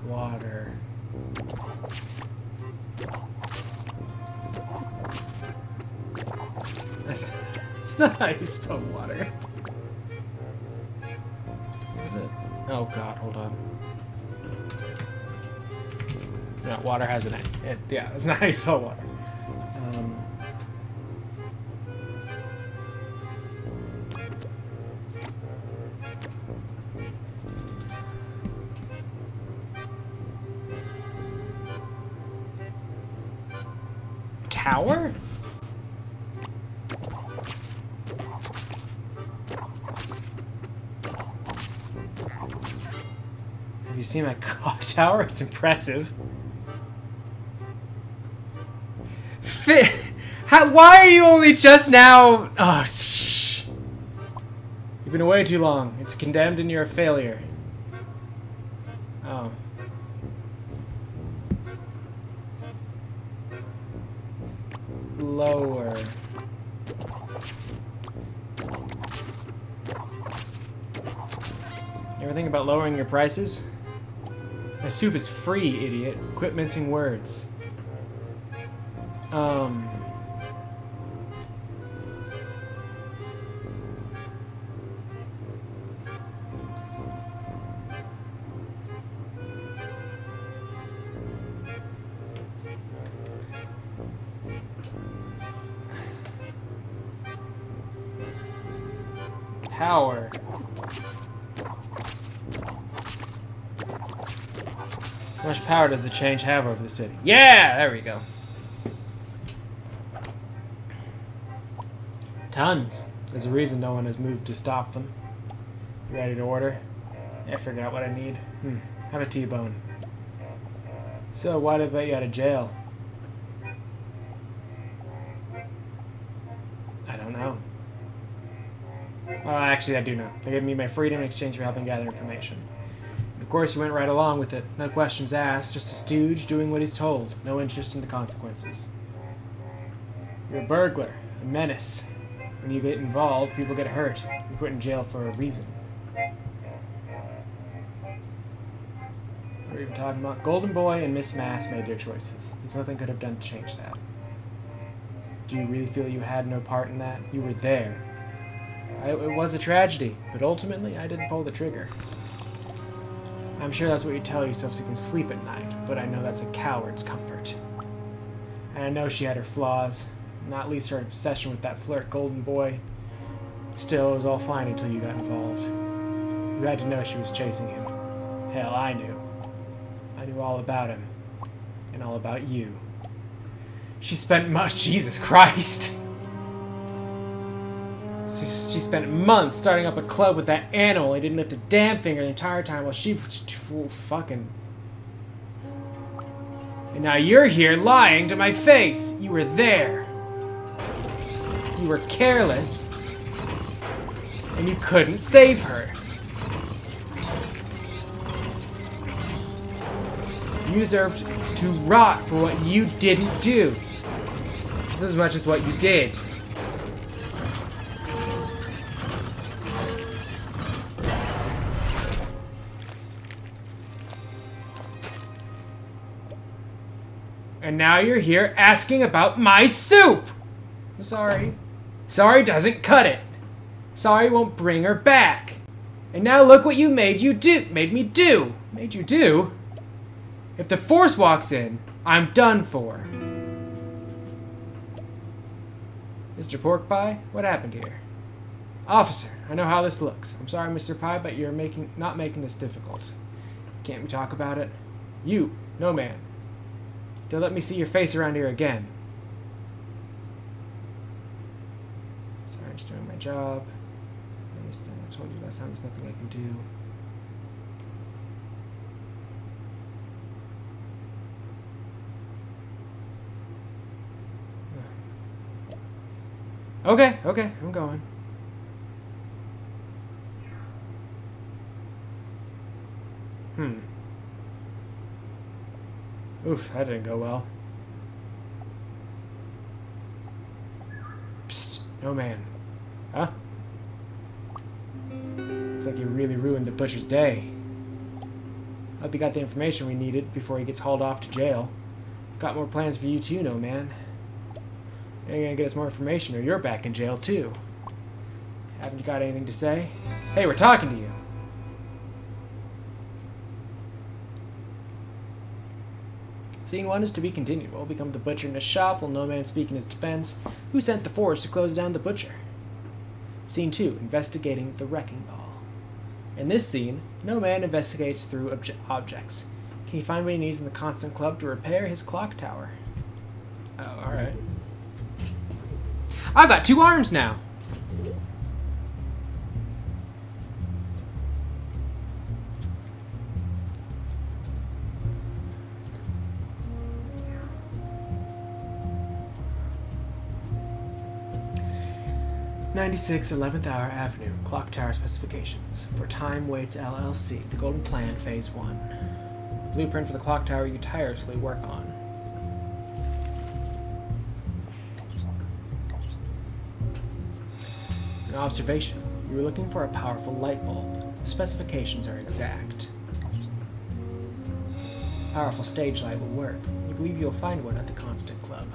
Water. That's not how you spell water. Is it? Oh god, hold on. No, water has an A. Yeah, that's not how you spell water. Tower? Have you seen my clock tower? It's impressive. Why are you only just now? Oh, shh. You've been away too long. It's condemned and you're a failure. Oh. Lower. You ever think about lowering your prices? My soup is free, idiot. Quit mincing words. Power. How much power does the change have over the city? Yeah, there we go. Tons. There's a reason no one has moved to stop them. You ready to order? Yeah, I figured out what I need. Have a T-bone. So, why did they let you out of jail? I don't know. Well, actually, I do know. They gave me my freedom in exchange for helping gather information. And of course, you went right along with it. No questions asked, just a stooge doing what he's told. No interest in the consequences. You're a burglar, a menace. When you get involved, people get hurt. You're put in jail for a reason. What are you talking about? Golden Boy and Miss Mass made their choices. There's nothing could have done to change that. Do you really feel you had no part in that? You were there. It was a tragedy, but ultimately I didn't pull the trigger. I'm sure that's what you tell yourself so you can sleep at night, but I know that's a coward's comfort. And I know she had her flaws, not least her obsession with that flirt Golden Boy. Still, it was all fine until you got involved. You had to know she was chasing him. Hell, I knew. I knew all about him. And all about you. She spent much... Jesus Christ! She spent months starting up a club with that animal. He didn't lift a damn finger the entire time while she fucking... And now you're here lying to my face. You were there. You were careless. And you couldn't save her. You deserved to rot for what you didn't do. Just as much as what you did. And now you're here asking about my soup! I'm sorry. Sorry doesn't cut it. Sorry won't bring her back. And now look what you made me do. Made you do? If the Force walks in, I'm done for. Mr. Pork Pie, what happened here? Officer, I know how this looks. I'm sorry, Mr. Pie, but you're not making this difficult. Can't we talk about it? You, no man. Don't let me see your face around here again. Sorry, I'm just doing my job. I told you last time there's nothing I can do. Okay, I'm going. Oof, that didn't go well. Psst, no man. Huh? Looks like you really ruined the butcher's day. Hope you got the information we needed before he gets hauled off to jail. Got more plans for you too, no man. You're gonna get us more information or you're back in jail too. Haven't you got anything to say? Hey, we're talking to you. Scene 1 is to be continued. We'll become the butcher in his shop, while no man speak in his defense. Who sent the force to close down the butcher? Scene 2, investigating the wrecking ball. In this scene, no man investigates through objects. Can he find what he needs in the Constant Club to repair his clock tower? Oh, alright. I've got 2 arms now! '96 11th Hour Avenue, Clock Tower Specifications. For Time Waits LLC, The Golden Plan, Phase 1. Blueprint for the clock tower you tirelessly work on. An observation. You were looking for a powerful light bulb. The specifications are exact. A powerful stage light will work. You believe you'll find one at the Constant Club.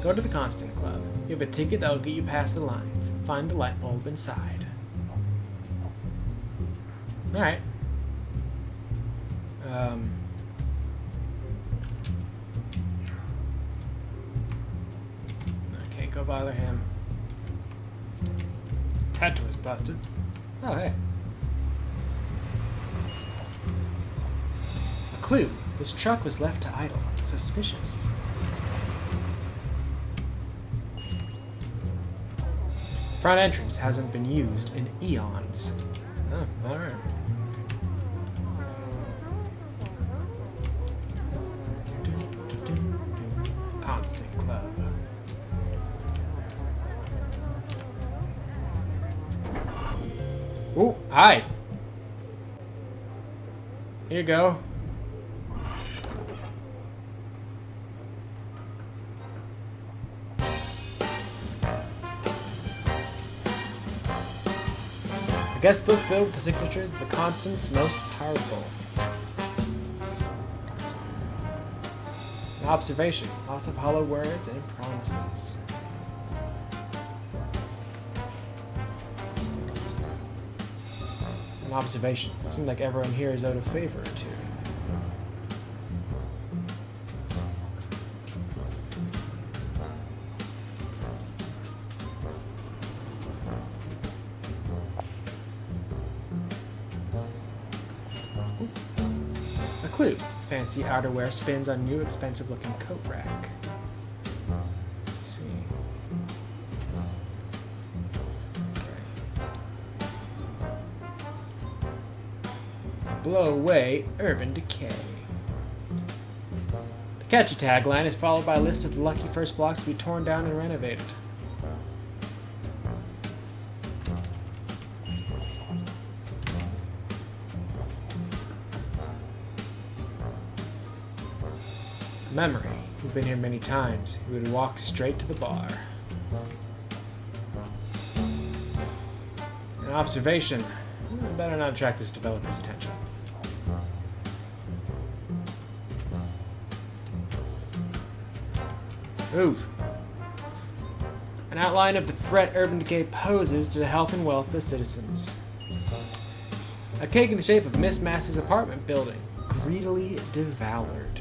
Go to the Constant Club. You have a ticket that will get you past the lines. Find the light bulb inside. Alright. Okay, go bother him. Tattoo was busted. Oh, hey. A clue. This truck was left to idle. Suspicious. Front entrance hasn't been used in eons. Oh, alright. Constant Club. Oh, hi. Here you go. Guest book filled with the signatures of the Constant's most powerful. An observation. Lots of hollow words and promises. An observation. It seems like everyone here is owed a favor or two. Clue. Fancy outerwear spins on new expensive looking coat rack. Let's see. Okay. Blow away urban decay. The catchy tagline is followed by a list of the lucky first blocks to be torn down and renovated. Memory. We've been here many times. He would walk straight to the bar. An observation. Better not attract this developer's attention. Move. An outline of the threat urban decay poses to the health and wealth of the citizens. A cake in the shape of Miss Mass's apartment building. Greedily devoured.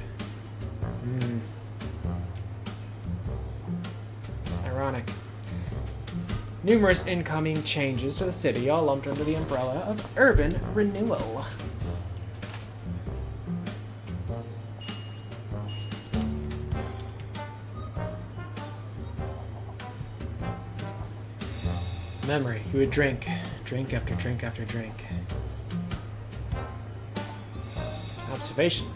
Ironic. Numerous incoming changes to the city, all lumped under the umbrella of urban renewal. Memory. He would drink after drink after drink. Observation.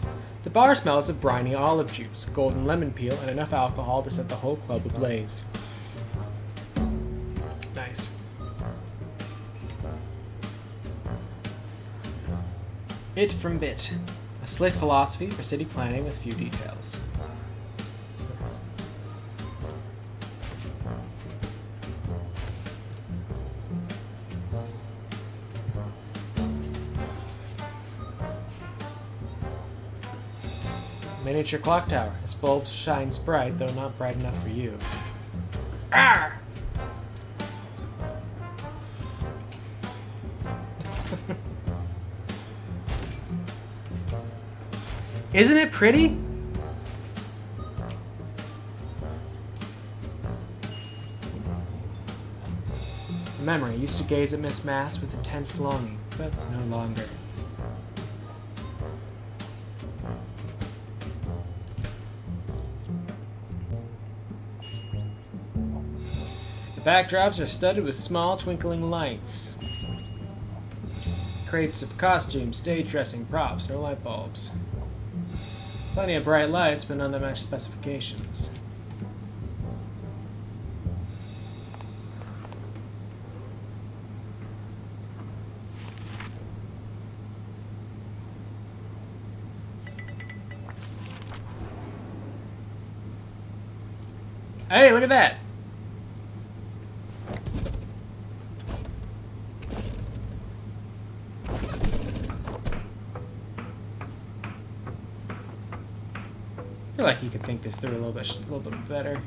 The bar smells of briny olive juice, golden lemon peel, and enough alcohol to set the whole club ablaze. Nice. It from Bit. A slick philosophy for city planning with few details. Miniature clock tower. Its bulb shines bright, though not bright enough for you. Ah! Isn't it pretty? A memory. I used to gaze at Miss Mass with intense longing, but no longer. The backdrops are studded with small twinkling lights. Crates of costumes, stage dressing, props, no light bulbs. Plenty of bright lights, but none that match specifications. Hey, look at that! I feel like you could think this through a little bit better.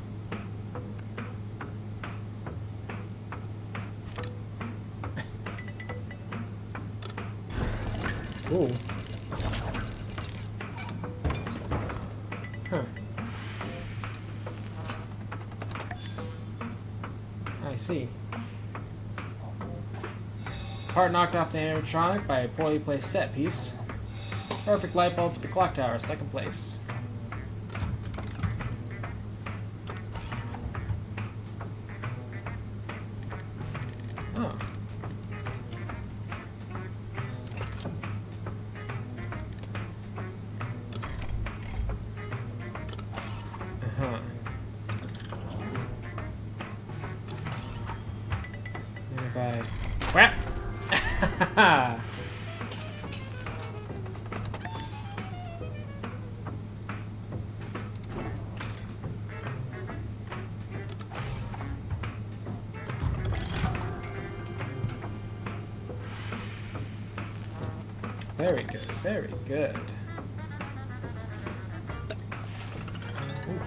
Ooh. Huh. I see. Part knocked off the animatronic by a poorly placed set piece. Perfect light bulb for the clock tower stuck in place. Oh. Uh-huh. And if I... Whap! Very good, very good. Ooh.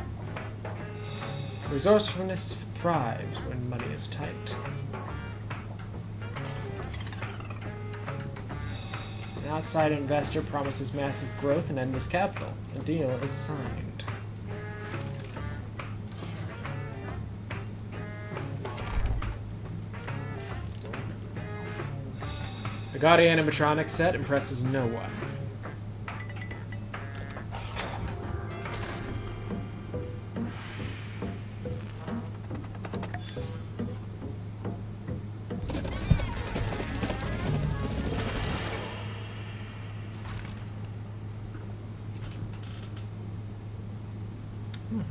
Resourcefulness thrives when money is tight. An outside investor promises massive growth and endless capital. The deal is signed. The gaudy animatronic set impresses no one.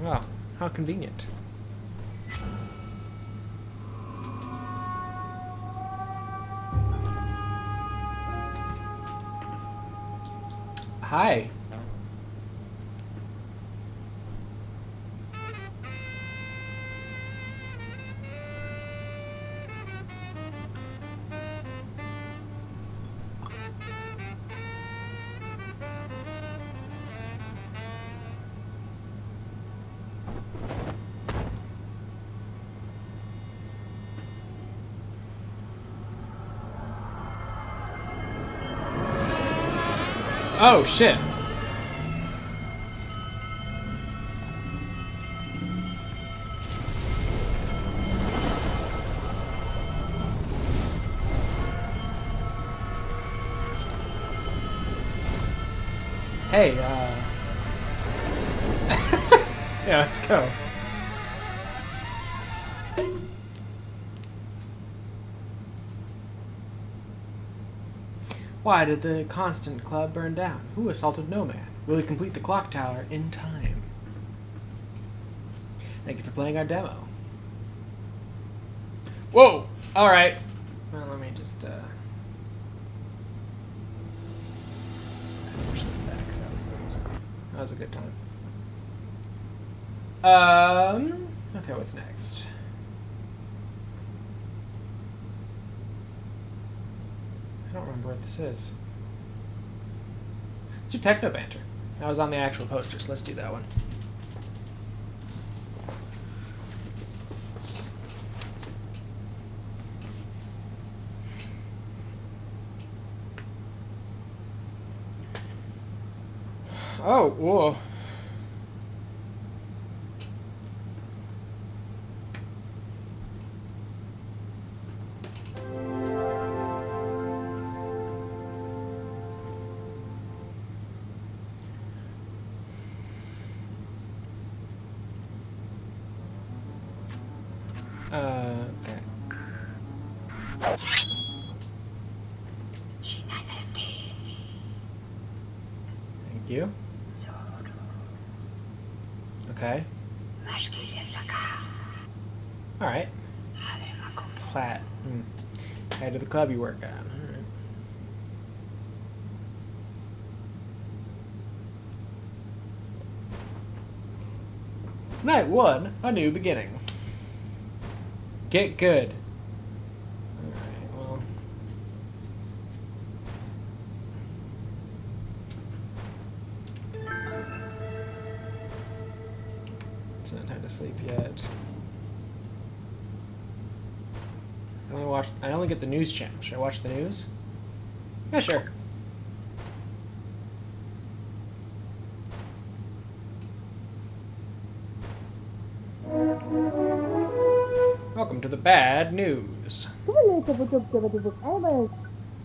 Well, how convenient. Hi. Oh, shit. Hey, yeah, let's go. Why did the Constant Club burn down? Who assaulted No Man? Will he complete the clock tower in time? Thank you for playing our demo. Whoa! Alright. Well, let me just, push this back, because that was a good time. Okay, what's next? I don't remember what this is. Let's do techno banter. That was on the actual poster, so let's do that one. Oh, whoa. Okay. Thank you. Okay. Alright. Flat. Head of the club you work at. Alright. Night 1, a new beginning. Get good. Alright, well. It's not time to sleep yet. I only get the news channel. Should I watch the news? Yeah, sure. Welcome to the bad news.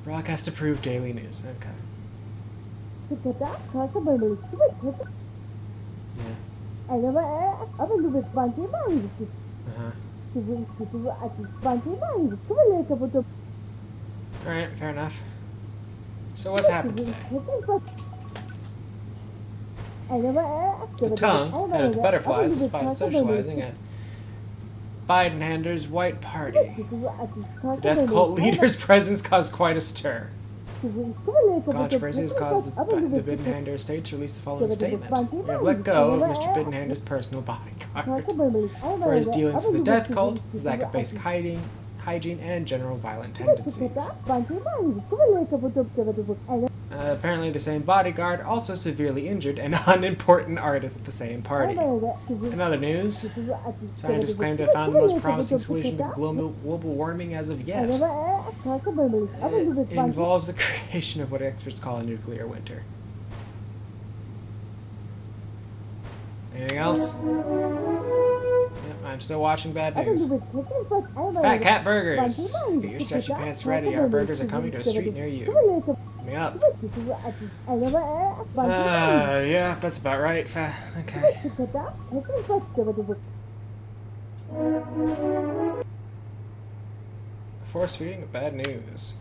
Broadcast approved daily news. Okay. Yeah. Alright, fair enough. So what's happened today? The tongue, head of the butterflies, despite socializing at Biden-Hander's White Party. The death cult leader's presence caused quite a stir. Controversy has caused the Biden-Hander estate to release the following statement. We have let go of Mr. Biden-Hander's personal bodyguard for his dealings with the death cult, his lack of basic hygiene, and general violent tendencies. Apparently the same bodyguard also severely injured an unimportant artist at the same party. In other news, scientists claim to have found the most promising solution to global warming as of yet. It involves the creation of what experts call a nuclear winter. Anything else? Yep, I'm still watching bad news. Fat Cat Burgers! Get your stretchy pants ready. Our burgers are coming to a street near you. Me up. Yeah, that's about right. Okay. Force feeding of bad news.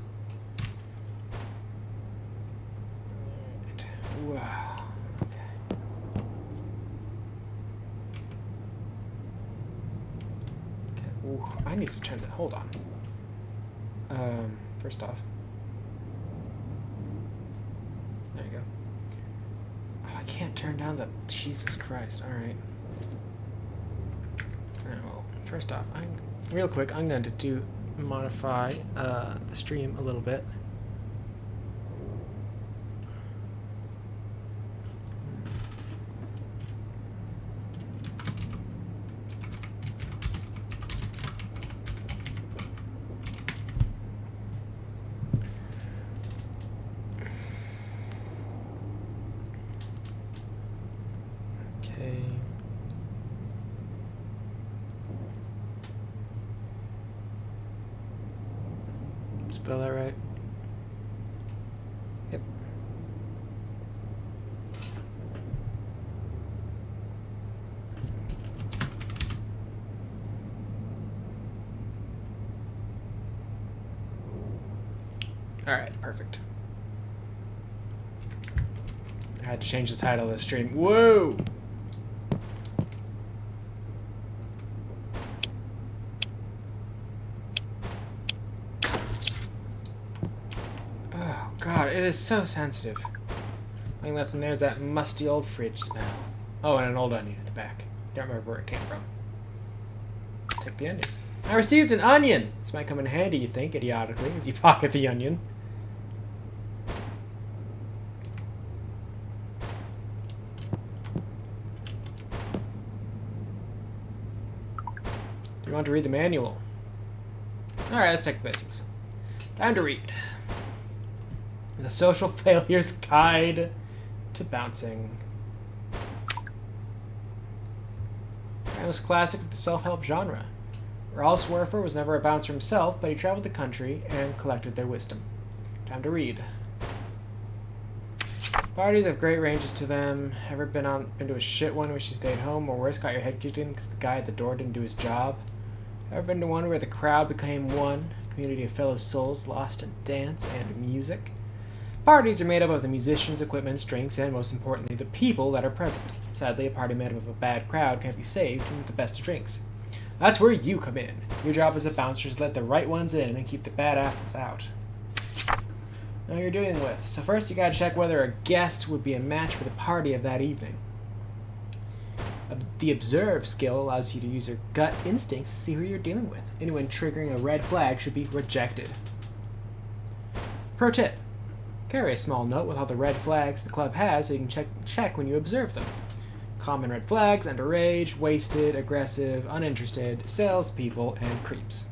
Right. Wow. Okay. Okay. Ooh, I need to turn that. Hold on. First off. There you go. Oh, I can't turn down the... Jesus Christ. Alright. Alright, well, first off, real quick, I'm going to modify the stream a little bit. Spell that right? Yep. Alright, perfect. I had to change the title of the stream. Whoa! God, it is so sensitive. Lying left in there's that musty old fridge smell. Oh, and an old onion at the back. Don't remember where it came from. Take the onion. I received an onion! This might come in handy, you think, idiotically, as you pocket the onion. to read the manual. Alright, let's take the basics. Time to read. The Social Failures Guide to Bouncing. Timeless classic of the self-help genre. Ralph Swerfer was never a bouncer himself, but he traveled the country and collected their wisdom. Time to read. Parties have great ranges to them. Ever been to a shit one where you stayed home, or worse, got your head kicked in because the guy at the door didn't do his job? Ever been to one where the crowd became one, a community of fellow souls lost in dance and music? Parties are made up of the musicians, equipment, drinks, and most importantly, the people that are present. Sadly, a party made up of a bad crowd can't be saved with the best of drinks. That's where you come in. Your job as a bouncer is to let the right ones in and keep the bad apples out. Know who you're dealing with. So first you gotta check whether a guest would be a match for the party of that evening. The observe skill allows you to use your gut instincts to see who you're dealing with. Anyone triggering a red flag should be rejected. Pro tip. Carry a small note with all the red flags the club has so you can check when you observe them. Common red flags: underage, wasted, aggressive, uninterested, salespeople, and creeps.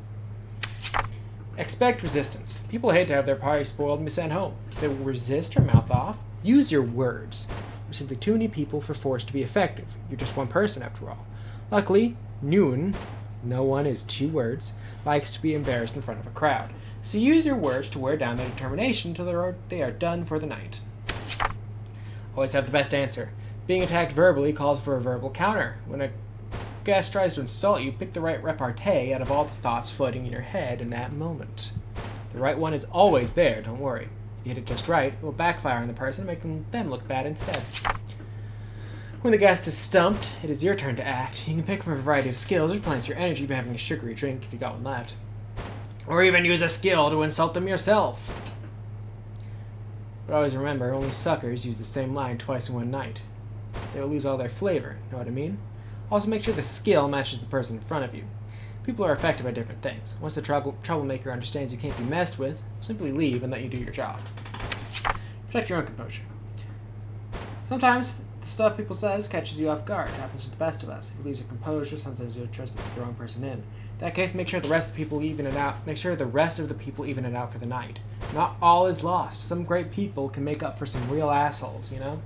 Expect resistance. People hate to have their party spoiled and be sent home. If they will resist or mouth off, use your words. There's simply too many people for force to be effective. You're just one person after all. Luckily, no one is 2 words, likes to be embarrassed in front of a crowd. So use your words to wear down their determination until they are done for the night. Always have the best answer. Being attacked verbally calls for a verbal counter. When a guest tries to insult you, pick the right repartee out of all the thoughts floating in your head in that moment. The right one is always there, don't worry. If you hit it just right, it will backfire on the person, making them look bad instead. When the guest is stumped, it is your turn to act. You can pick from a variety of skills or replenish your energy by having a sugary drink if you got one left. Or even use a skill to insult them yourself. But always remember, only suckers use the same line twice in one night. They will lose all their flavor, know what I mean? Also make sure the skill matches the person in front of you. People are affected by different things. Once the troublemaker understands you can't be messed with, simply leave and let you do your job. Protect your own composure. Sometimes the stuff people says catches you off guard. It happens to the best of us. If you lose your composure, sometimes you'll trust the wrong person in. In that case, make sure the rest of the people even it out. Make sure the rest of the people even it out for the night. Not all is lost. Some great people can make up for some real assholes, you know?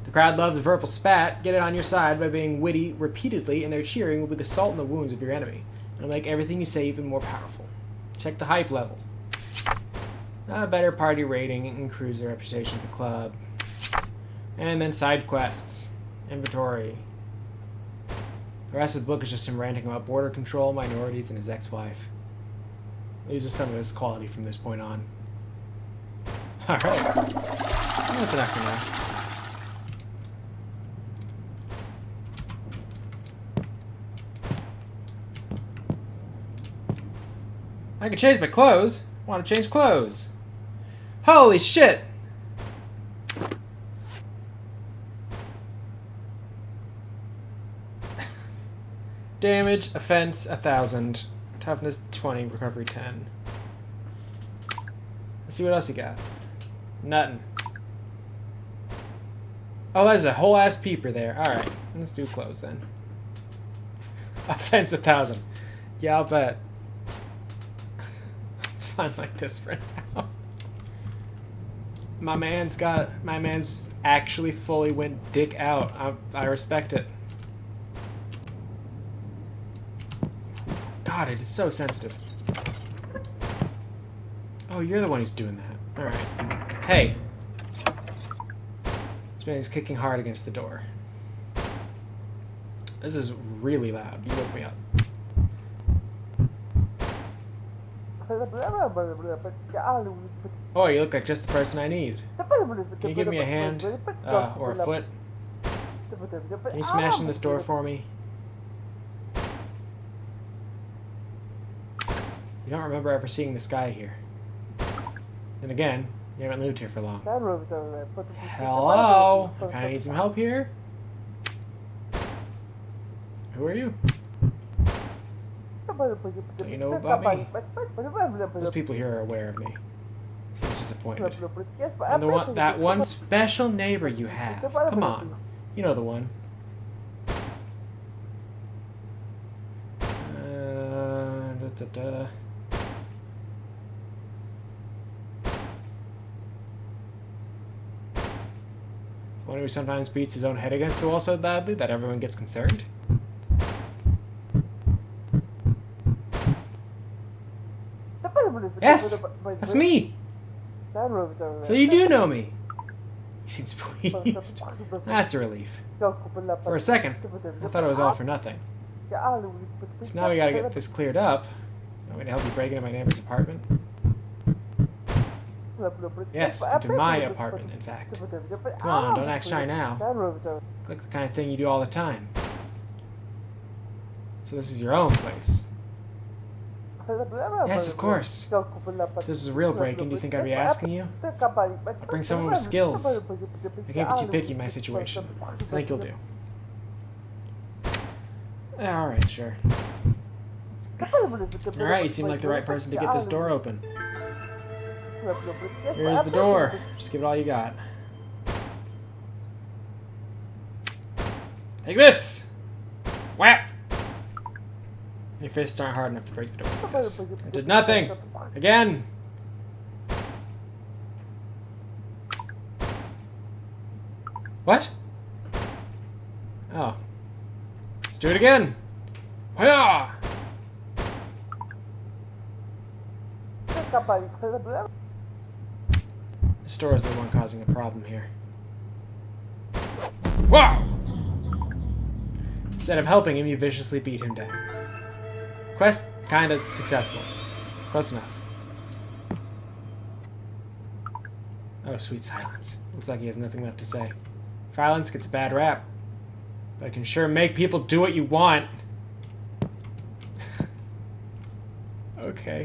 The crowd loves a verbal spat. Get it on your side by being witty repeatedly, and their cheering will be the salt in the wounds of your enemy. It'll make everything you say even more powerful. Check the hype level. A better party rating improves the reputation of the club. And then side quests. Inventory. The rest of the book is just him ranting about border control, minorities, and his ex-wife. These are some of his quality from this point on. Alright. That's enough for now. I can change my clothes. Want to change clothes. Holy shit! Damage, offense, 1,000. Toughness, 20. Recovery, 10. Let's see what else you got. Nothing. Oh, there's a whole ass peeper there. Alright, let's do clothes then. Offense, 1,000. Yeah, I'll bet. Fine like this for now. My man's actually fully went dick out. I respect it. God, it is so sensitive. Oh, you're the one who's doing that. Alright. Hey. This man is kicking hard against the door. This is really loud. You woke me up. Oh, you look like just the person I need. Can you give me a hand? Or a foot? Can you smash in this door for me? You don't remember ever seeing this guy here. Then again, you haven't lived here for long. Hello? I kinda need some help here. Who are you? Don't you know about me? Those people here are aware of me. Seems disappointed. And that one special neighbor you have. Come on. You know the one. Da-da-da. One who sometimes beats his own head against the wall so badly that everyone gets concerned. Yes! That's me! So you do know me! He seems pleased. That's a relief. For a second, I thought it was all for nothing. So now we gotta get this cleared up. Want me to help you break into my neighbor's apartment? Yes, into my apartment, in fact. Come on, don't act shy now. Look like the kind of thing you do all the time. So this is your own place. Yes, of course. If this is a real break-in, do you think I'd be asking you? I'll bring someone with skills. I can't be too picky in my situation. I think you'll do. Alright, sure. Alright, you seem like the right person to get this door open. Here's the door. Just give it all you got. Take this! Whap! Your fists aren't hard enough to break the door like this. I did nothing! Again! What? Oh. Let's do it again! Hiya! This door is the one causing a problem here. Wow! Instead of helping him, you viciously beat him down. Quest kinda successful. Close enough. Oh, sweet silence. Looks like he has nothing left to say. Silence gets a bad rap. But it can sure make people do what you want. Okay.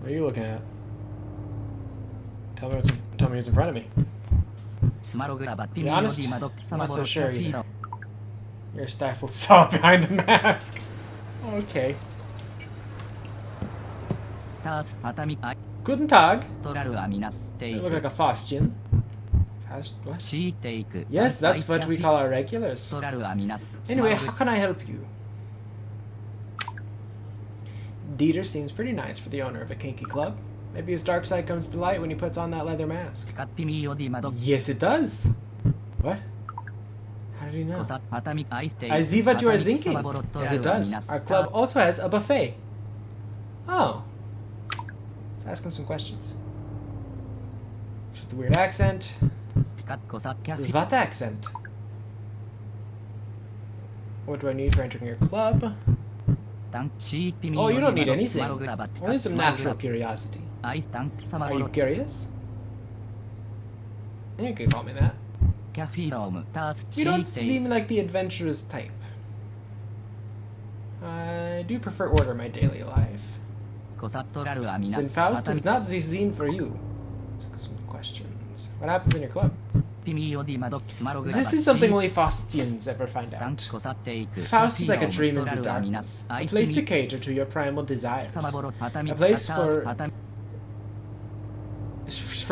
What are you looking at? Tell me what's in front of me. To be honest, I'm not so sure either. You're a stifled sob behind the mask. Okay. Guten Tag. You look like a Faustian. What? Yes, that's what we call our regulars. Anyway, how can I help you? Dieter seems pretty nice for the owner of a kinky club. Maybe his dark side comes to light when he puts on that leather mask. Yes, it does. What? How did he know? I see what you are thinking. Yes, it does. Our club also has a buffet. Oh. Let's ask him some questions. Just the weird accent. What accent? What do I need for entering your club? Oh, you don't need anything. Only some natural curiosity. Are you curious? You can call me that. You don't seem like the adventurous type. I do prefer order in my daily life. Since Faust is not the scene for you. Some questions. What happens in your club? This is something only Faustians ever find out. Faust is like a dream into darkness. A place to cater to your primal desires. A place for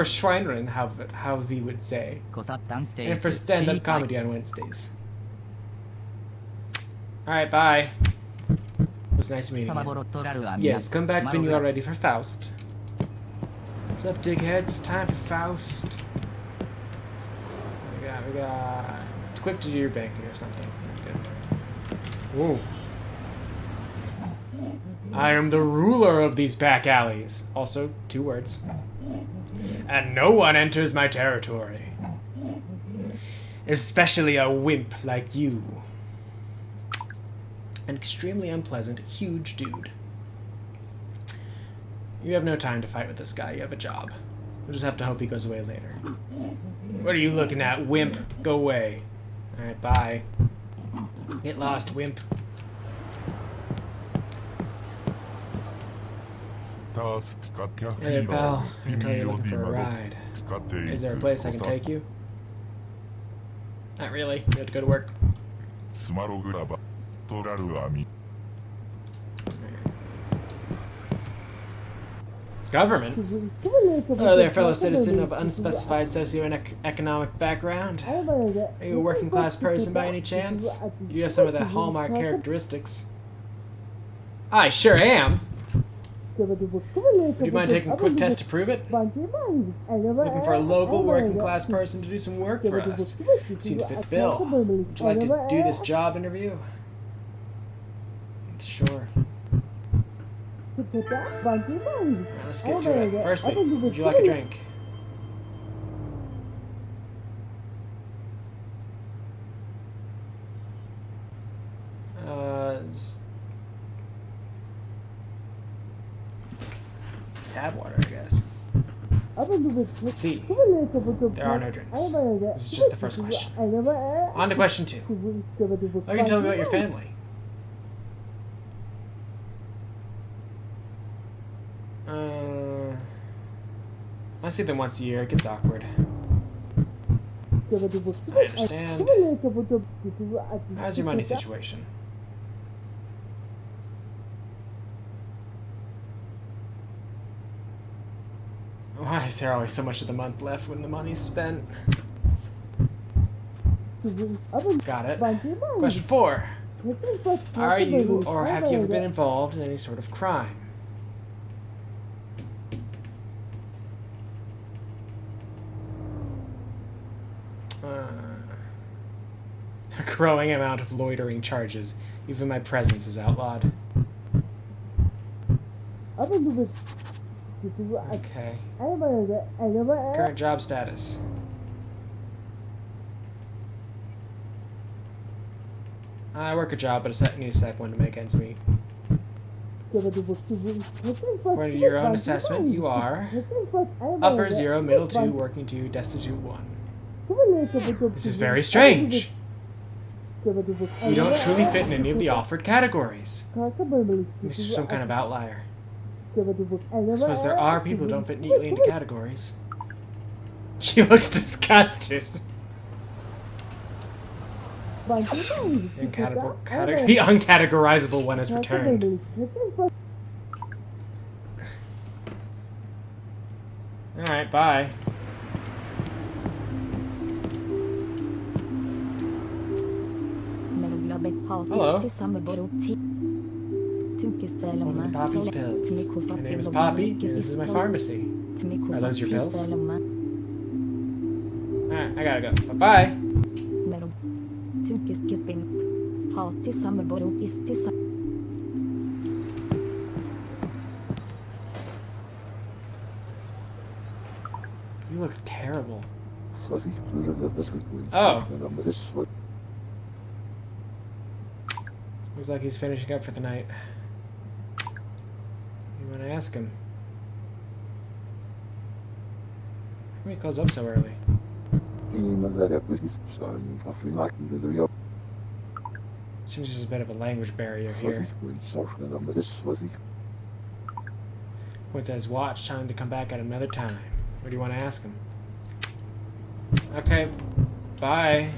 Schweinrein, how we would say. And for stand-up comedy on Wednesdays. Alright, bye. It was nice meeting you. Yes, come back when you are ready for Faust. What's up, dickheads? Time for Faust. We got... Click to do your banking or something. Good. Ooh. I am the ruler of these back alleys. Also, 2 words. And no one enters my territory. Especially a wimp like you. An extremely unpleasant, huge dude. You have no time to fight with this guy. You have a job. We'll just have to hope he goes away later. What are you looking at, wimp? Go away. Alright, bye. Get lost, wimp. Hey, pal. I can tell you're looking for a ride. Is there a place I can take you? Not really. You have to go to work. Government? Hello there, fellow citizen of unspecified socioeconomic background. Are you a working class person by any chance? You have some of the hallmark characteristics. I sure am! Would you mind taking a quick test to prove it? Looking for a local working class person to do some work for us. Seem to fit the bill. Would you like to do this job interview? Sure. Let's get to it. Firstly, would you like a drink? Tap water, I guess. See, there are no drinks. This is just the first question. On to question 2. What can you tell me about your family? I see them once a year. It gets awkward. I understand. How's your money situation? Why is there always so much of the month left when the money's spent? Got it. Question 4. Are you or have you ever been involved in any sort of crime? A growing amount of loitering charges. Even my presence is outlawed. Okay. Current job status. I work a job, but I need a sec one to make ends meet. According to your own assessment, you are upper 0, middle 2, working 2, destitute 1. This is very strange. You don't truly fit in any of the offered categories. This is some kind of outlier. I suppose there are people who don't fit neatly into categories. She looks disgusted. The uncategorizable one has returned. Alright, bye. Hello. Welcome to Poppy's Pills. My name is Poppy, and this is my pharmacy. Are those your pills? Alright, I gotta go. Bye-bye. You look terrible. Oh. Looks like he's finishing up for the night. You want to ask him? Why do we close up so early? Seems there's a bit of a language barrier here. Points at his watch, telling him to come back at another time. What do you want to ask him? Okay, bye.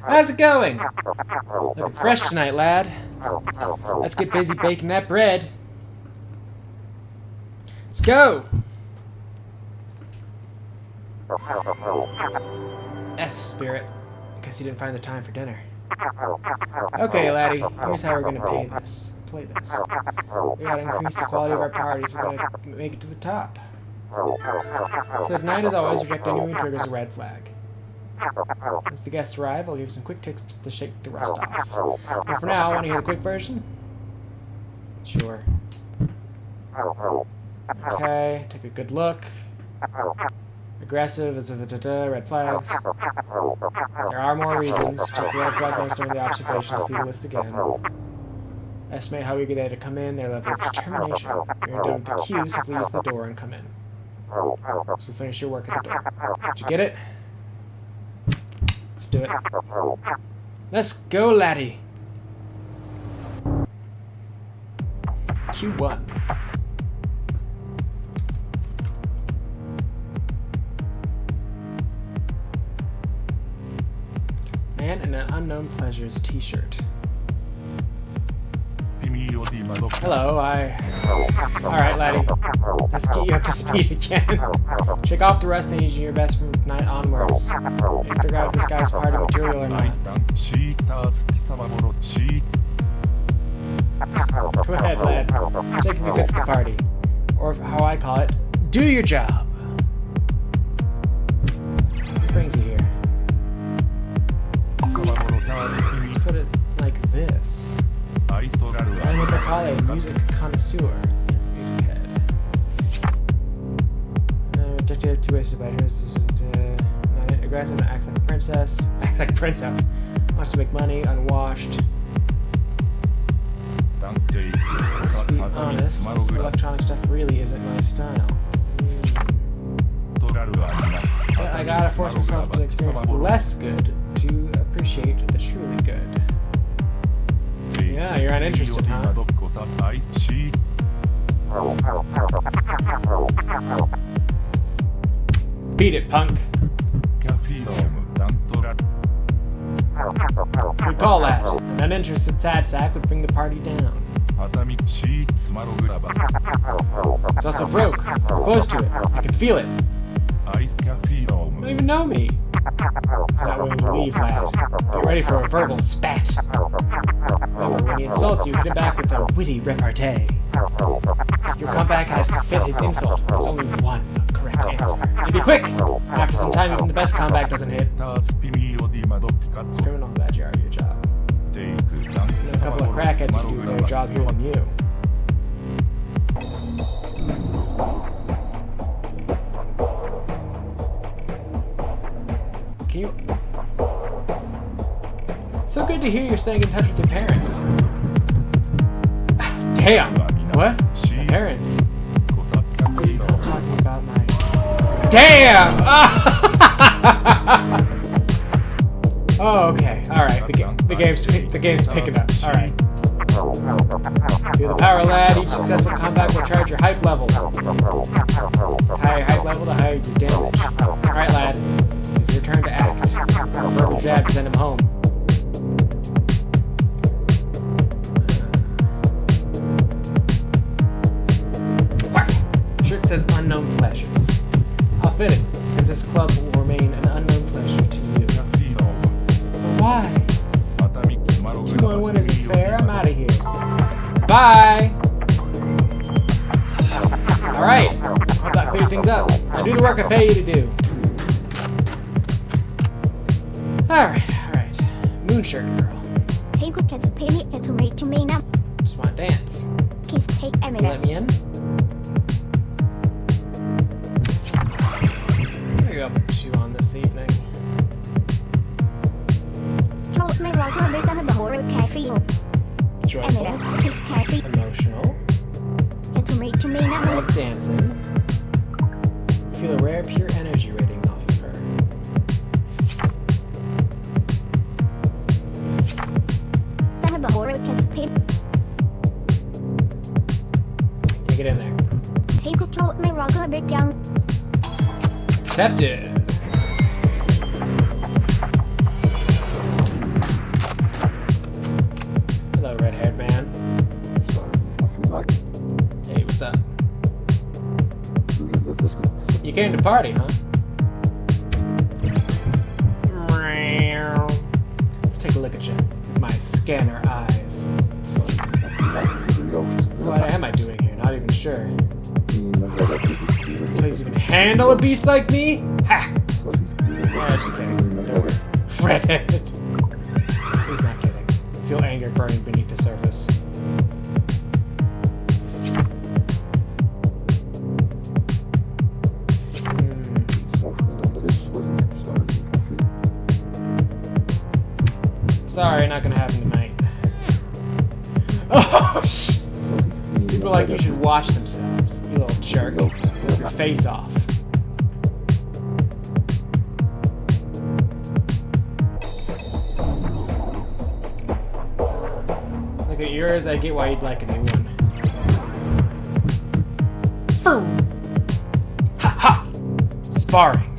How's it going? Looking fresh tonight, lad. Let's get busy baking that bread. Let's go! S spirit. Guess he didn't find the time for dinner. Okay, laddie. Here's how we're gonna play this. We gotta increase the quality of our parties. We're gonna make it to the top. So at night, as always, reject anyone who triggers a red flag. Once the guests arrive, I'll give you some quick tips to shake the rust off. But for now, want to hear the quick version? Sure. Okay, take a good look. Aggressive, red flags. There are more reasons. Check the red flag notes during the observation to see the list again. Estimate how eager they are to come in, their level of determination. You're done with the cue, simply use the door and come in. So finish your work at the door. Did you get it? Let's do it. Let's go, laddie. Q1. man in an Unknown Pleasures t-shirt. Hello, Alright, laddie. Let's get you up to speed again. Shake off the rust and using your best from tonight onwards. And figure out if this guy's party material or not. Go ahead, lad. Check if he fits the party. Or how I call it, do your job. What brings you here? Let's put it like this. I'm what they call a music connoisseur. Music head. Objective, 2 wasted badges. Aggressive, acts like a princess. Acts like a princess. Wants to make money, unwashed. Let's be honest, this electronic stuff really isn't my style. But I gotta force myself to experience the less good to appreciate the truly good. Yeah, you're uninterested, huh? Beat it, punk. Good call, lad. An uninterested sad sack would bring the party down. It's also broke. We're close to it. I can feel it. You don't even know me. It's not willing to leave, lad. Get ready for a verbal spat. Remember, when he insults you, hit him back with a witty repartee. Your comeback has to fit his insult. There's only one correct answer. And be quick! After some time, even the best comeback doesn't hit. It's criminal that you are your job. There's a couple of crackheads who do their job better than you. Can you... So good to hear you're staying in touch with your parents. Damn! What? My parents? He's not talking about my... Damn! Oh, okay. Alright, the game's picking up. Alright. Feel the power, lad. Each successful comeback will charge your hype level. The higher your hype level, the higher your damage. Alright, lad. It's your turn to act. Verbal jab to send him home. Shirt says Unknown Pleasures. I'll fit it, because this club will remain an unknown pleasure to you. Why? 2-on-1 isn't fair. I'm out of here. Bye! Alright. Hope that cleared things up. Now do the work I pay you to do. Alright. Moonshirt girl. Just want to dance. You let me in? What are you up to on this evening? Joyful. Emotional. Love dancing. Feel a rare, pure energy radiating off of her. Yeah, get in there. Accepted. Hello, red-haired man. Hey, what's up? You came to party, huh? Let's take a look at you with my scanner eyes. What am I doing here? Not even sure. This place even handle a beast like me? Ha! Yeah, just kidding. Redhead. He's not kidding. I feel anger burning beneath the surface. Sorry, not gonna happen tonight. Oh, shit! People like you should wash themselves, you little jerk. Rip your face off. Look at yours, I get why you'd like a new one. Boom! Ha ha! Sparring.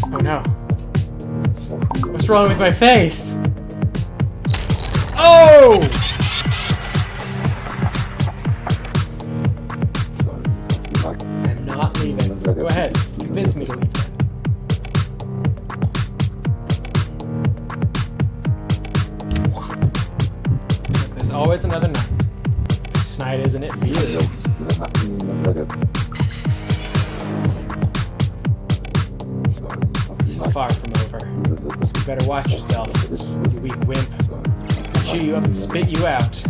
Oh no. What's What's wrong with my face? Oh! I'm not leaving. Go ahead. Convince me to leave. Look, there's always another night. Tonight isn't it for you? This is far from over. You better watch yourself, you weak wimp. I'll chew you up and spit you out.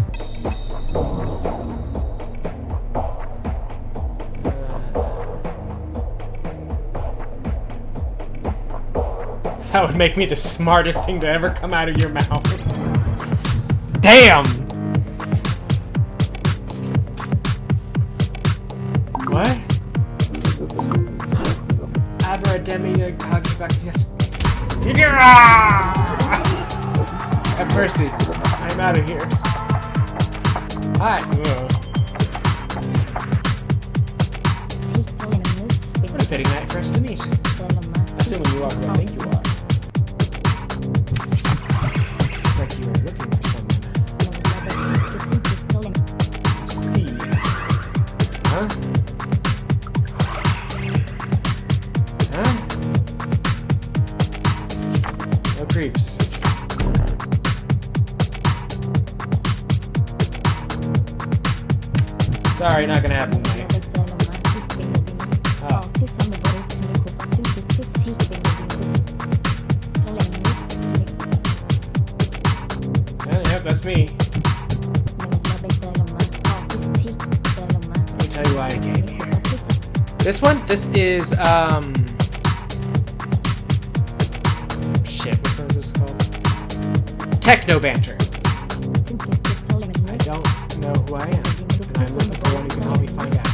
That would make me the smartest thing to ever come out of your mouth. Damn! What? Abrademi talking about yes. Have mercy. I'm out of here. Hi. What a fitting night for us to meet. Assuming you are who I think you are. Looks like you are looking for someone. Seas. Huh? Huh? No creeps. Sorry, not gonna happen tonight. Oh. Yep, that's me. Let me tell you why I came here. This one? This is, shit, which one is this called? Techno Banter. I don't know who I am, and I'm looking for one who can help me find out.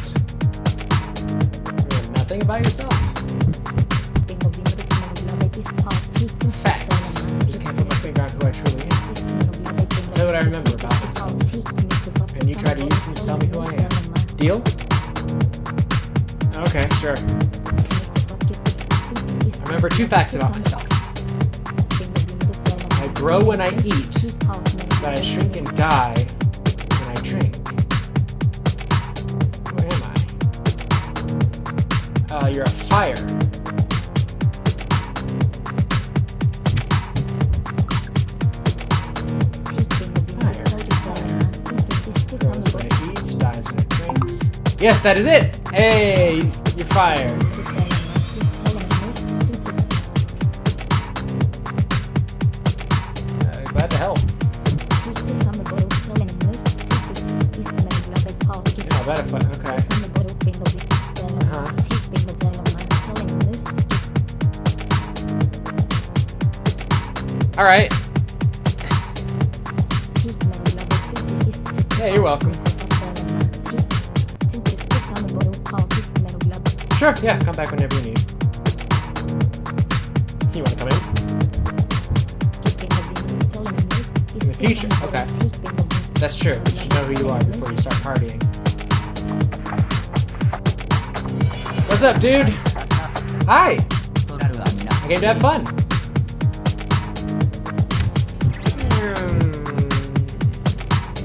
You know nothing about yourself? Facts. I just can't put my finger on who I truly am. Tell you what I remember about myself. And you try to use them to tell me who I am. Deal? Okay, sure. I remember 2 facts about myself. I grow when I eat, but I shrink and die when I drink. Who am I? You're a fire. Grows when it eats, dies when it drinks. Yes, that is it! Hey, you're fired. Glad to help. Yeah, I bet if I, okay. Alright. Yeah, you're welcome. Sure, yeah, come back whenever you need. You wanna come in? In the future, okay. That's true. You should know who you are before you start partying. What's up, dude? Hi! I came to have fun.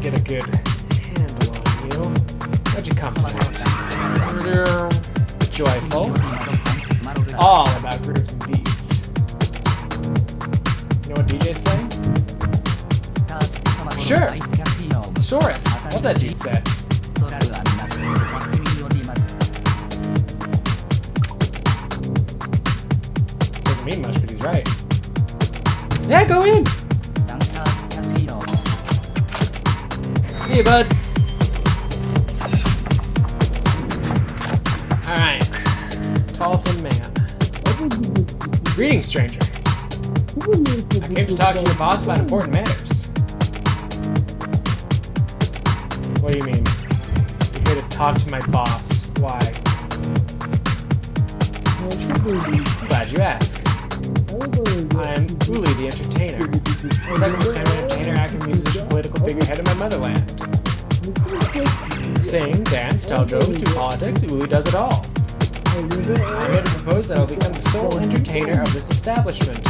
Get a good handle on you. Where'd you come from? Joyful. All about grooves and beats. You know what DJ's playing? Sure. Saurus. Love that beat sets. Doesn't mean much, but he's right. Yeah, go in. See you, bud. Alright. Tall, thin man. Greetings, stranger. I came to talk to your boss about important matters. What do you mean? You're here to talk to my boss. Why? Glad you asked. I'm Uli the Entertainer. Second famous entertainer, actor, musician, political figurehead of my motherland. Sing, dance, tell jokes, do politics, Uli does it all. I'm here to propose that I'll become the sole entertainer of this establishment.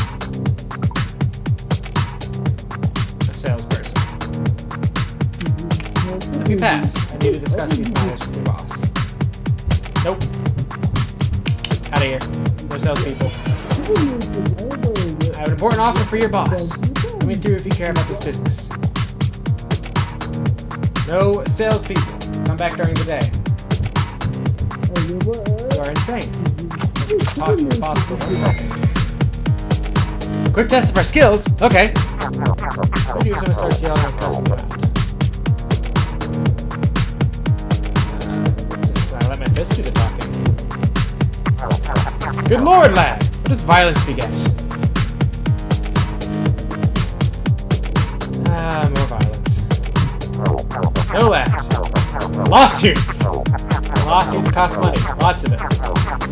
Let me pass. I need to discuss these matters with your boss. Nope. Out of here. No salespeople. I have an important offer for your boss. Let me through if you care about this business. No salespeople. Come back during the day. You are insane. Talk to your boss for 1 second. Quick test of our skills? Okay. What do you someone starts yelling and cussing you out? I let my fist do the talking. Good lord, lad! What does violence beget? More violence. No, lad. Lawsuits! Lawsuits cost money. Lots of it.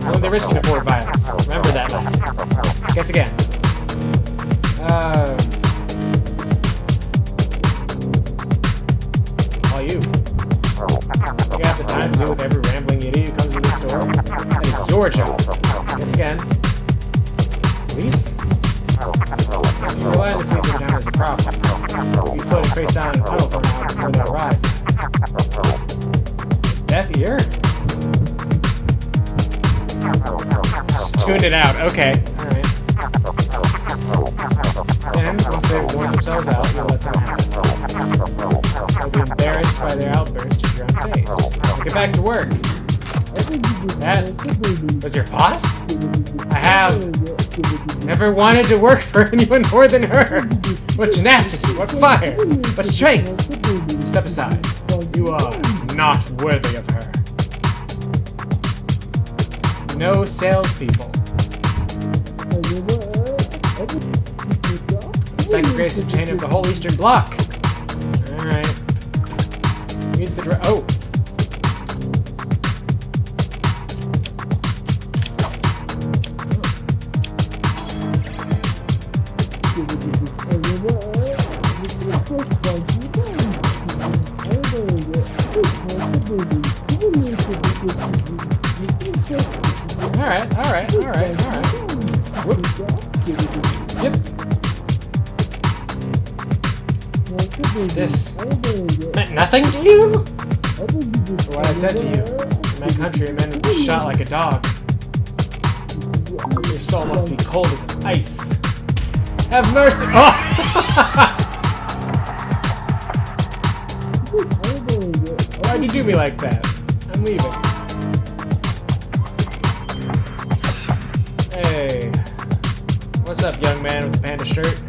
Only the rich can afford violence. Remember that, lad. Guess again. All you. You got the time to deal with every rambling idiot who comes in the store? That is your job. Guess again. Police? You rely on the police every time there's a problem. You floating face down in a puddle for an hour before they arrive. Deaf ear? Just tuned it out. Okay. Alright. Then, once they've worn themselves out, you'll let them have it. They'll be embarrassed by their outburst of your own face. Now get back to work. That was your boss? I have never wanted to work for anyone more than her. What tenacity, what fire, what strength. Step aside. You are not worthy of her. No salespeople. The second greatest entertainer of the whole Eastern Bloc. Alright. Use the oh. Alright. Whoop. Yep. This meant nothing to you? For what I said to you. In my country, a man would be shot like a dog. Your soul must be cold as ice. Have mercy! Oh! Why'd you do me like that? I'm leaving. Hey. What's up, young man with the panda shirt?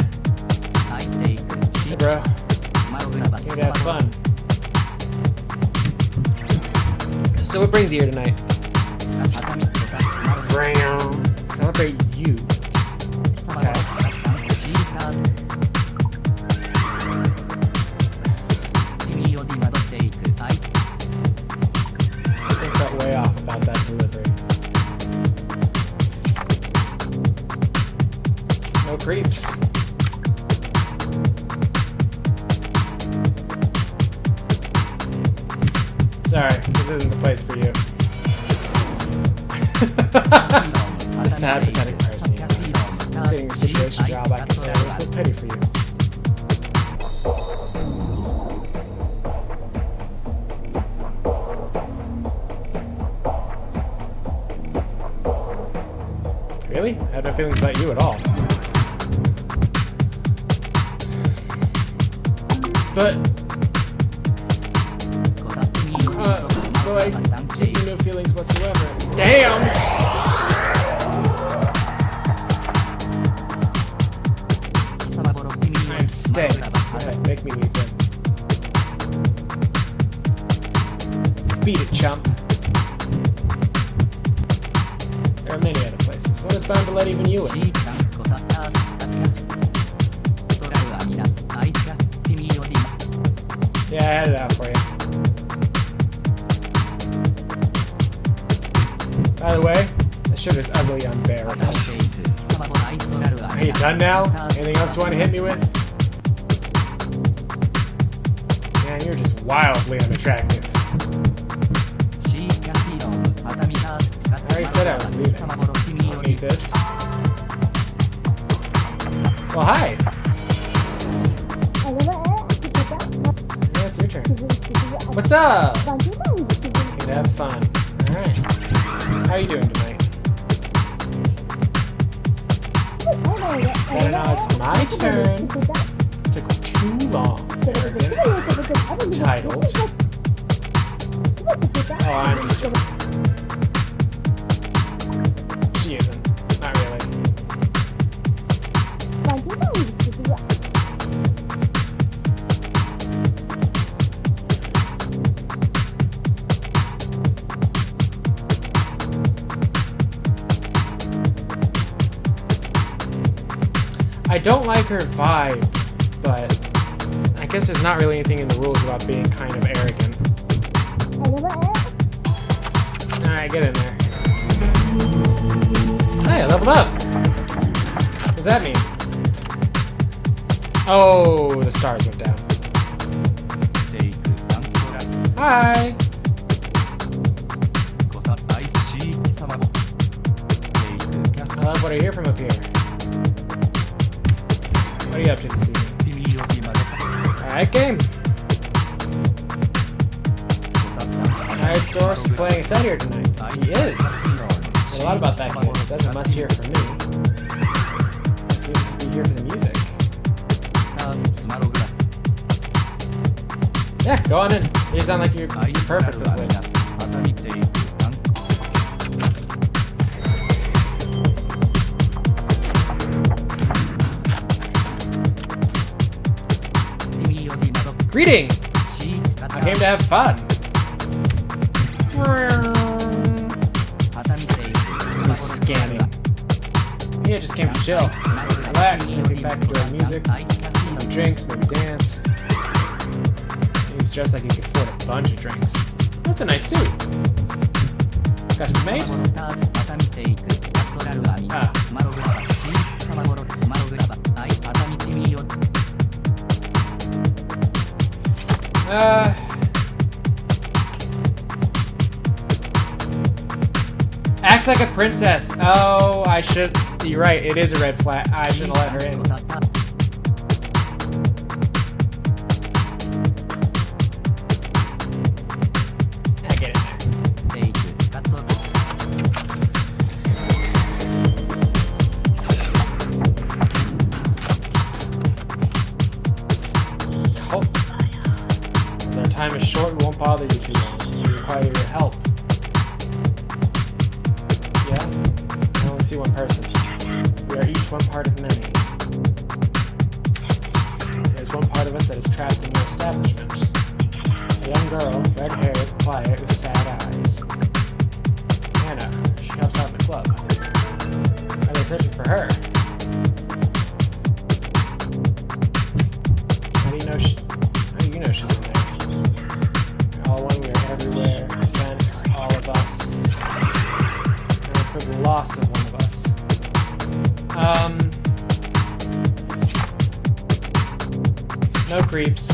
Hey, bro. Came to have fun. So what brings you here tonight? Celebrate you. Okay. I think that way off about that delivery. No creeps. Sorry, this isn't the place for you. A sad, pathetic person. Seeing your situation drawback and say, I feel pity for you. Really? I had no feelings about you at all. But so I give you no feelings whatsoever. Damn! I'm staying. Okay, make me leave then. Beat it, chump. There are many other places. One is bound to let even you in. Yeah, I had it out for you. By the way, that shirt is ugly unbearable. Are you done now? Anything else you want to hit me with? Man, you're just wildly unattractive. I already said I was leaving. Don't need this. Well, hi. Yeah, it's your turn. turn. What's up? Here to have fun. Alright. How are you doing tonight? Better now it's my turn. Took too long. Arrogant. Entitled. Oh, I'm just joking. She isn't. Not really. I don't like her vibe, but I guess there's not really anything in the rules about being kind of arrogant. Alright, get in there. Hey, I leveled up! What does that mean? Oh, the stars went down. Hi! I love what I hear from up here. What are you up to this evening? Alright, game! Alright, Source, you playing a set here tonight? He is! Heard a lot about that kid. That's a must hear from me. He seems to be here for the music. Yeah, go on in. You sound like you're perfect for the place. Greetings! I came to have fun. This was scanning. Yeah, just came to chill. Relax, maybe get back into our music. Some drinks, maybe dance. He's dressed like he could afford a bunch of drinks. That's a nice suit. Custom made? Ah. Acts like a princess. Oh, I should. You're right. It is a red flag. I shouldn't let her in. I get in there. Oh. As our time is short, we won't bother you too long. We require your help. Yeah? I only see one person. We are each one part of many. There's one part of us that is trapped in your establishment. A young girl, red-haired, quiet, with sad eyes. Anna, she helps out in the club. I've been searching for her. How do you know she's in there? We're all one, we are everywhere. A sense, all of us. And for the loss of one of us. No creeps.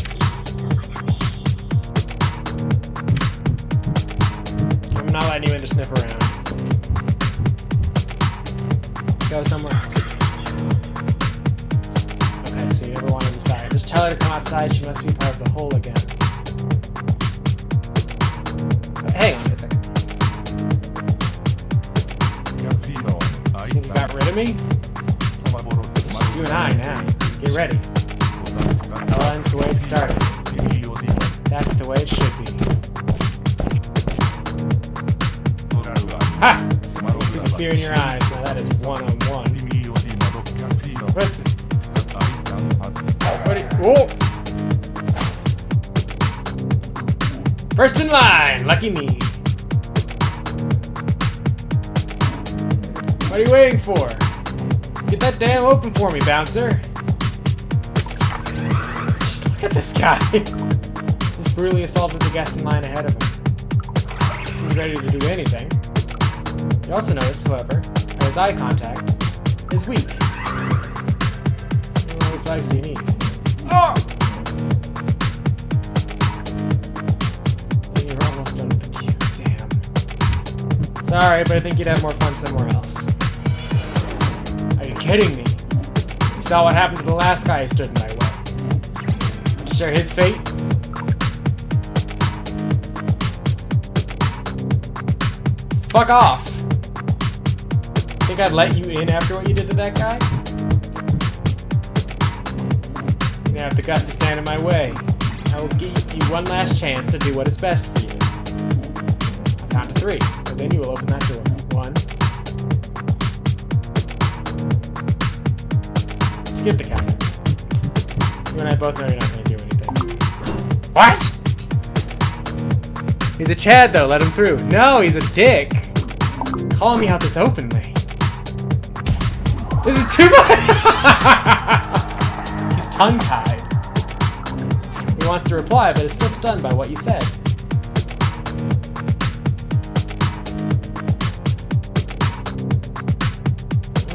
I'm not letting you in to sniff around. Go somewhere else. Okay, so you never want her inside. Just tell her to come outside. She must be part of the whole again. Hey, wait a second. You think you got rid of me? It's just you and I now. Get ready. It all ends the way it started. That's the way it should be. Ha! I see the fear in your eyes. Now that is one-on-one. Whoa! First in line! Lucky me. What are you waiting for? Get that damn open for me, bouncer. Just look at this guy. He's brutally assaulted the guest in line ahead of him. Seems ready to do anything. You also notice, however, that his eye contact is weak. How many flags do you need? Oh! You're almost done with the queue. Damn. Sorry, but I think you'd have more fun somewhere else. Are you kidding me? You saw what happened to the last guy who stood in my way. To share his fate? Fuck off! Think I'd let you in after what you did to that guy? You have the guts to stand in my way. I will give you one last chance to do what is best for you. I'll count to 3, so then you will open that door. 1. Skip the counter. You and I both know you're not going to do anything. What? He's a Chad, though. Let him through. No, he's a dick. Calling me out this openly. This is too much! He's tongue-tied. He wants to reply, but is still stunned by what you said.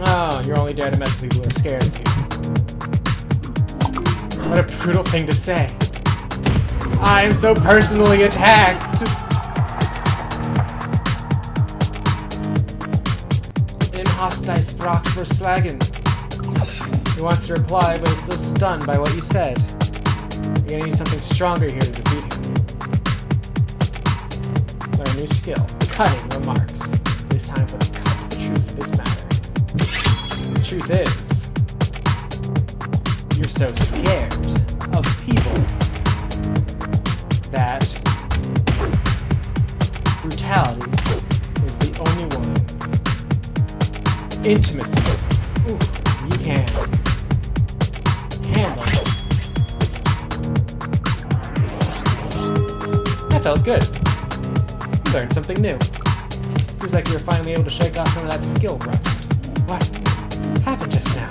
Oh, you're only there to mess with people who are scared of you. What a brutal thing to say. I am so personally attacked. In hostile sprach for slagen. He wants to reply, but is still stunned by what you said. You're gonna need something stronger here to defeat him. Learn a new skill. Cutting remarks. It is time for the cut of the truth of this matter. The truth is, you're so scared of people that brutality is the only one. Intimacy. Ooh, you can handle it. That felt good. You learned something new. Feels like you were finally able to shake off some of that skill rust. What happened just now?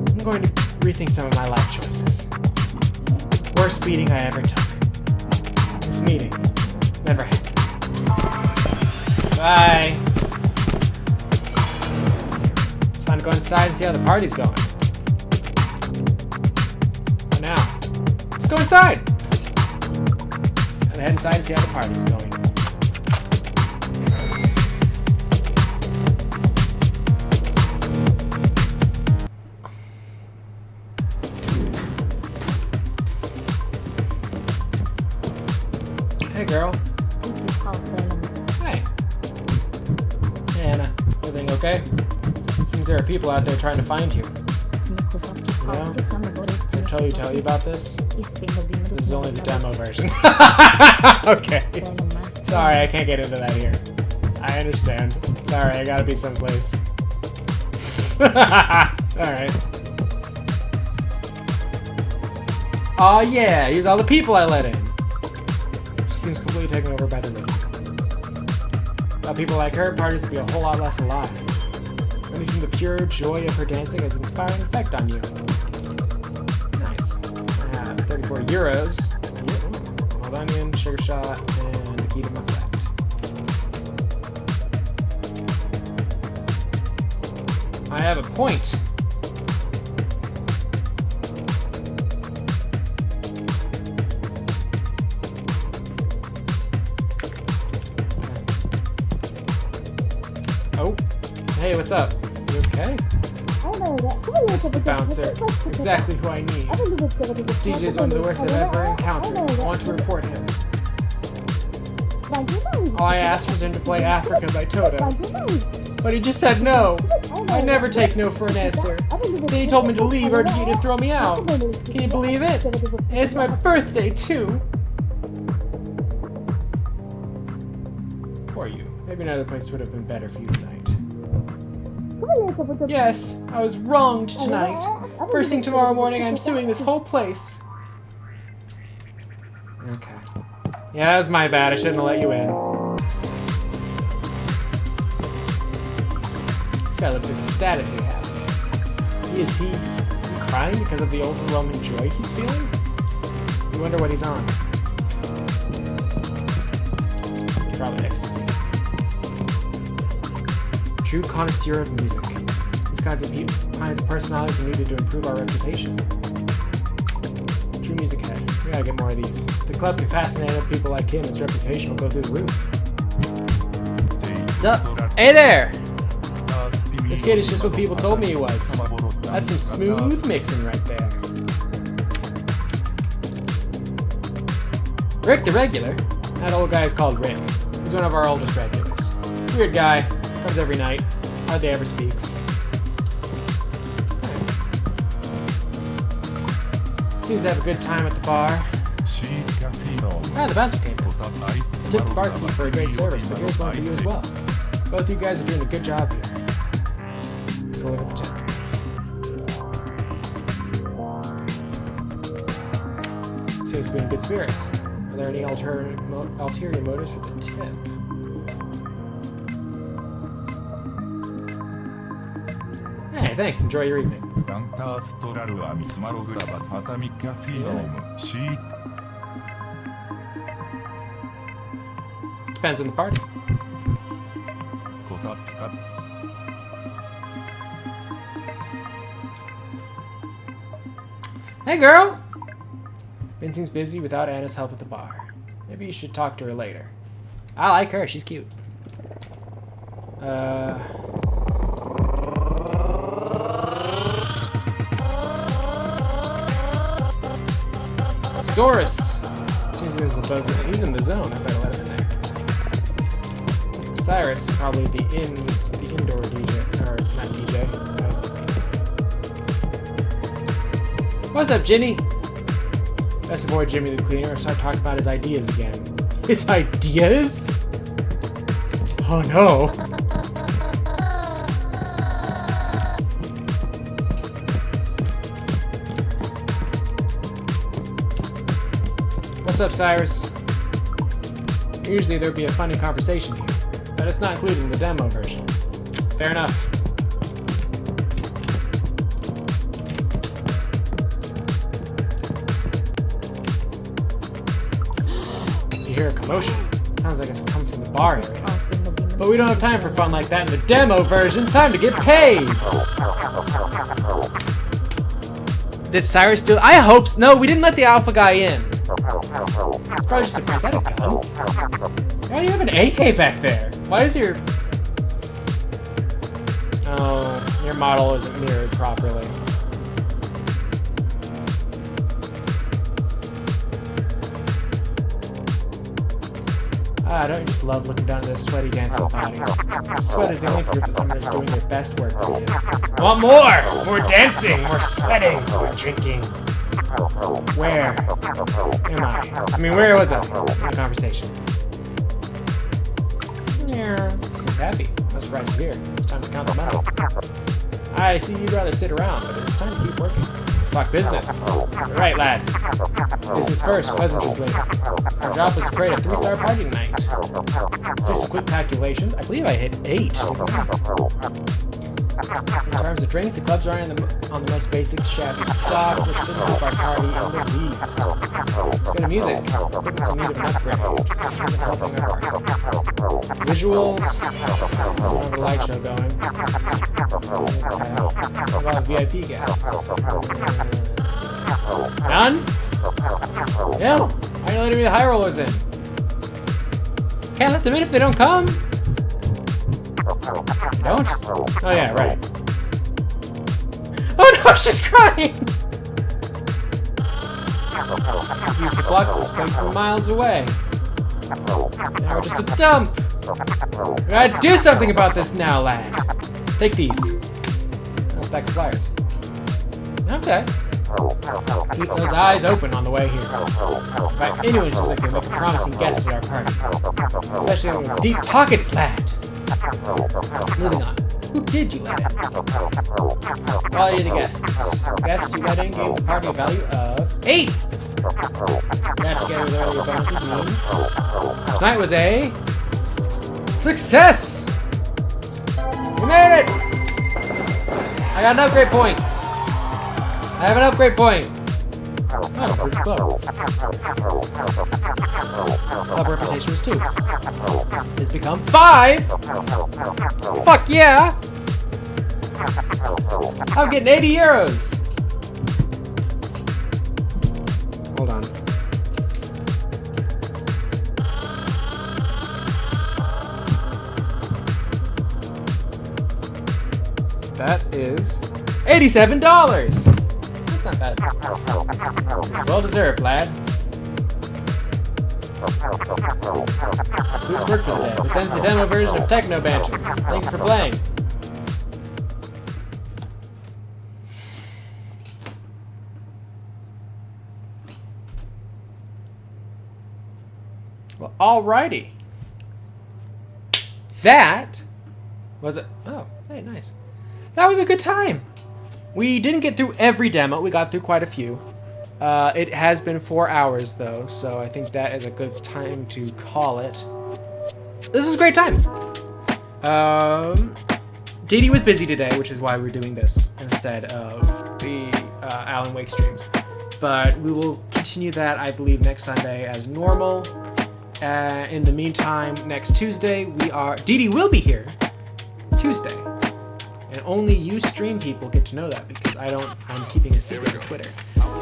I'm going to rethink some of my life choices. Worst beating I ever took. This meeting never happened. Bye. It's time to go inside and see how the party's going. For now, let's go inside. Head inside and see how the party's going. Hey, girl. Hey. Hey, Anna. Everything okay? Seems there are people out there trying to find you. You know? Did Chloe tell you about this? This is only the demo version. Okay. Sorry, I can't get into that here. I understand. Sorry, I gotta be someplace. Alright. Aw, yeah, here's all the people I let in. She seems completely taken over by the rhythm. Without people like her, parties would be a whole lot less alive. Releasing the pure joy of her dancing has an inspiring effect on you. Nice. 34 euros. Wild onion, sugar shot, and Akita effect. I have a point. Oh. Hey, what's up? You okay? It's the bouncer. Exactly who I need. This DJ is one of the worst I've ever encountered. I want to report him. All I asked was him to play Africa by Toto. But he just said no. I never take no for an answer. Then he told me to leave or to throw me out. Can you believe it? And it's my birthday, too. Poor you. Maybe another place would have been better for you tonight. Yes, I was wronged tonight. First thing tomorrow morning, I'm suing this whole place. Okay. Yeah, that was my bad. I shouldn't have let you in. This guy looks ecstatically happy. Is he crying because of the overwhelming joy he's feeling? You wonder what he's on. Probably ecstasy. True connoisseur of music. These kinds of personalities are needed to improve our reputation. True music head. We gotta get more of these. If the club can fascinate people like him, its reputation will go through the roof. What's up? Hey there! This kid is just what people told me he was. That's some smooth mixing right there. Rick the Regular? That old guy is called Rick. He's one of our oldest regulars. Weird guy. Comes every night. Hardly ever speaks. Seems to have a good time at the bar. Ah, the bouncer came in. I took the barkeep for a great service, but here's one for you as well. Both you guys are doing a good job here. Let's go look at the tip. Seems to be in good spirits. Are there any ulterior motives for the tip? Hey, thanks. Enjoy your evening. Depends on the party. Hey, girl! Ben seems busy without Anna's help at the bar. Maybe you should talk to her later. I like her. She's cute. Saurus! Seems like he's in the zone. I better let him in there. Cyrus, probably the indoor DJ, or not DJ. What's up, Ginny? Best avoid Jimmy the Cleaner or start talking about his ideas again. His ideas? Oh no. What's up, Cyrus? Usually there'd be a funny conversation here, but it's not included in the demo version. Fair enough. You hear a commotion. Sounds like it's come from the bar area. But we don't have time for fun like that in the demo version. Time to get paid! Did Cyrus steal? I hope so. No, we didn't let the alpha guy in. It's probably just a... Is that a gun? Why do you have an AK back there? Why is your... Oh, your model isn't mirrored properly. Ah, don't you just love looking down at those sweaty dancing bodies? Sweat is the only proof that someone is doing their best work for you. I want more! More dancing! More sweating! More drinking! Where am I? I mean, where was I in the conversation? Yeah, seems happy. I'm surprised you're here. It's time to count the money. I see you'd rather sit around, but it's time to keep working. Let's talk business. You're right, lad. Business first, pleasantries later. Our job is to create a 3-star party tonight. Let's do some quick calculations. I believe I hit 8. In terms of drinks, the clubs are on the most basic shabby stock, which doesn't keep our party in the least. Let's go to music. Equipment's in need of an upgrade. Visuals. We have a light show going. Okay. What about VIP guests? None? No. Why are you letting me the high rollers in? Can't let them in if they don't come. Don't? Oh yeah, right. Oh no, she's crying! Use the clock to spring from miles away. Now we're just a dump! We gotta do something about this now, lad. Take these. A stack of flyers. Okay. Keep those eyes open on the way here. Invite anyone who seems like they make a promising guest at our party. Especially anyone with deep pockets, lad. Moving on. Who did you let in? Quality of the guests. The guests you let in gave the party a value of 8! That together with earlier bonuses means tonight was a success! We made it! I got an upgrade point! I have an upgrade point! Oh, improved club. Club reputation was 2. It's become 5! Fuck yeah! I'm getting 80 euros! Hold on. That is $87! That's not bad. It's well deserved, lad. Who's work for the day? This ends the demo version of Techno Banter. Thank you for playing. Well, alrighty. That was it. Oh, hey, nice. That was a good time. We didn't get through every demo. We got through quite a few. It has been 4 hours, though, so I think that is a good time to call it. This is a great time. Dee Dee was busy today, which is why we're doing this instead of the Alan Wake streams. But we will continue that, I believe, next Sunday as normal. In the meantime, next Tuesday, Dee Dee will be here Tuesday. And only you stream people get to know that because I'm keeping a secret on Twitter.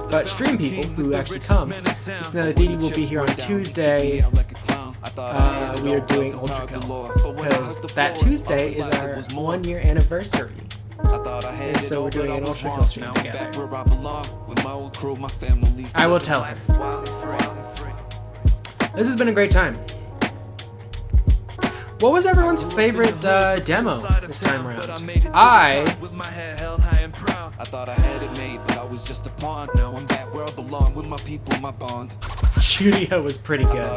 But stream people who actually come, now that Dee Dee will be here on Tuesday, we are doing Ultra Kill. Because that Tuesday is our 1 year anniversary. And so we're doing an Ultra Kill stream together. I will tell her. This has been a great time. What was everyone's favorite demo this time around? I thought I had it made, but I was just a pawn. Now I'm back where I belong with my people, my bond. Judio was pretty good. I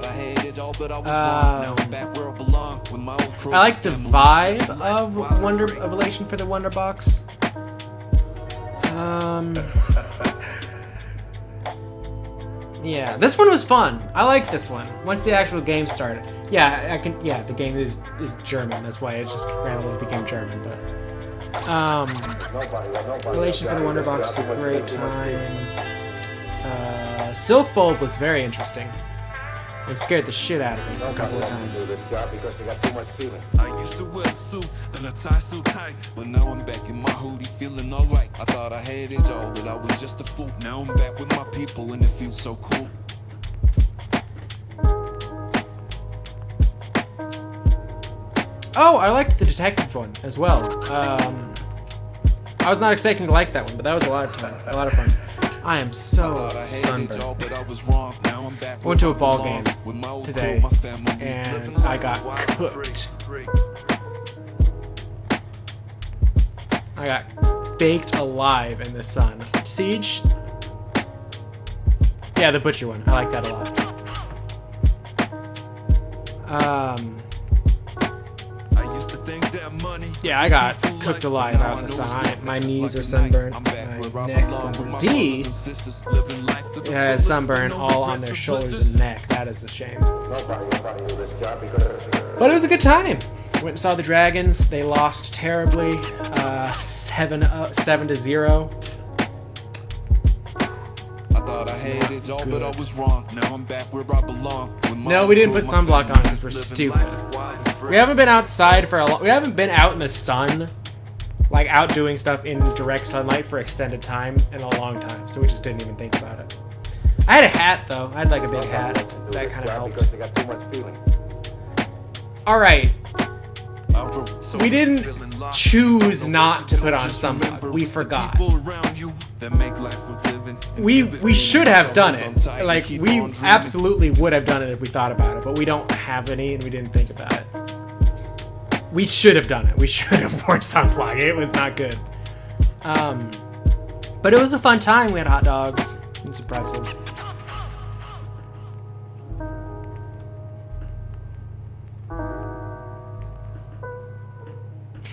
like the vibe of Elation for the Wonder Box. Yeah, this one was fun. I like this one. Once the actual game started. Yeah, the game is German. That's why it just randomly became German, but Relation for the Wonder Box was a great time. Silk Bulb was very interesting. It scared the shit out of me a couple of times. I used to wear a suit and a tie so tight, but now I'm back in my hoodie feeling alright. I thought I had it all, but I was just a fool. Now I'm back with my people and it feels so cool. Oh, I liked the detective one as well. I was not expecting to like that one, but that was a lot of fun. I am so sunburned. I went to a ball game today, and I got cooked. I got baked alive in the sun. Siege? Yeah, the butcher one. I like that a lot. Yeah, I got cooked alive out in the sun. My knees are sunburned. My neck from D has sunburn all on their shoulders and neck. That is a shame. But it was a good time. Went and saw the Dragons. They lost terribly, 7-0. No, we didn't put sunblock on because we're stupid. We haven't been outside we haven't been out in the sun, like out doing stuff in direct sunlight for extended time in a long time, so we just didn't even think about it. I had a hat though. I had like a big hat. That kind of helped. Alright. We didn't choose not to put on sunblock. We forgot. We should have done it. Like, we absolutely would have done it if we thought about it, but we don't have any and we didn't think about it. We should have done it. We should have worn sunblock. It was not good. But it was a fun time. We had hot dogs and surprises.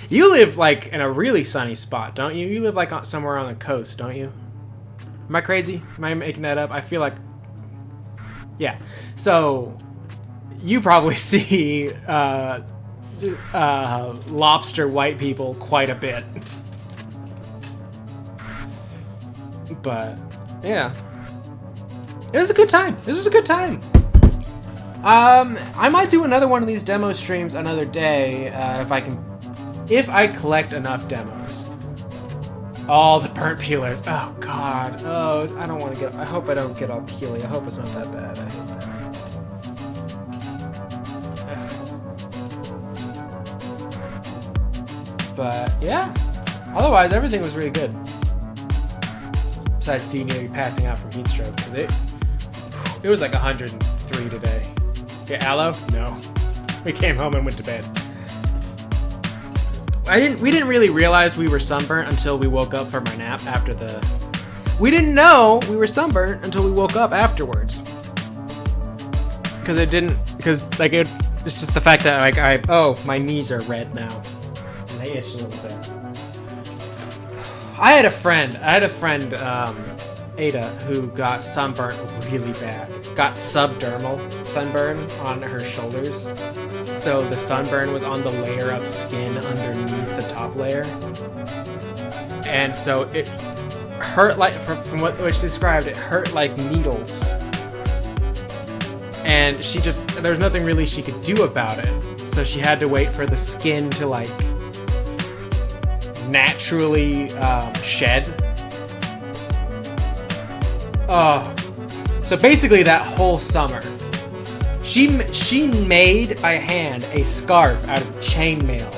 You live, like, in a really sunny spot, don't you? You live, like, somewhere on the coast, don't you? Am I crazy? Am I making that up? I feel like... Yeah. So, you probably see lobster white people quite a bit. But, yeah. It was a good time. This was a good time. I might do another one of these demo streams another day, if I collect enough demos. All the burnt peelers. Oh god. Oh, I don't want to get. I hope I don't get all peely. I hope it's not that bad. I hate that. But yeah. Otherwise, everything was really good. Besides D nearly passing out from heat stroke, because it was like 103 free today. Get aloe? No. We came home and went to bed. We didn't really realize we were sunburnt until we woke up from our nap after the... We didn't know we were sunburnt until we woke up afterwards. It's just the fact that like my knees are red now. And they itch a little bit. I had a friend, Ada, who got sunburnt really bad. Got subdermal sunburn on her shoulders. So the sunburn was on the layer of skin underneath the top layer. And so it hurt like, from what she described, it hurt like needles. And there's nothing really she could do about it. So she had to wait for the skin to like naturally shed. So basically that whole summer, she made by hand a scarf out of chainmail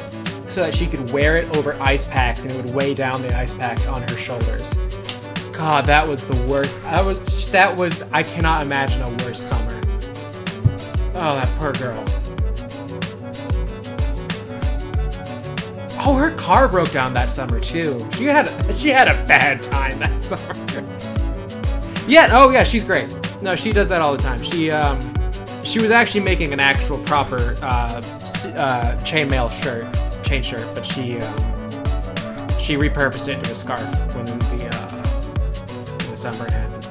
so that she could wear it over ice packs and it would weigh down the ice packs on her shoulders. God, that was the worst. I cannot imagine a worse summer. Oh, that poor girl. Oh, her car broke down that summer too. She had a bad time that summer. Yeah, oh yeah, she's great. No, she does that all the time. She was actually making an actual proper chain shirt, but she repurposed it into a scarf when the sunburn happened.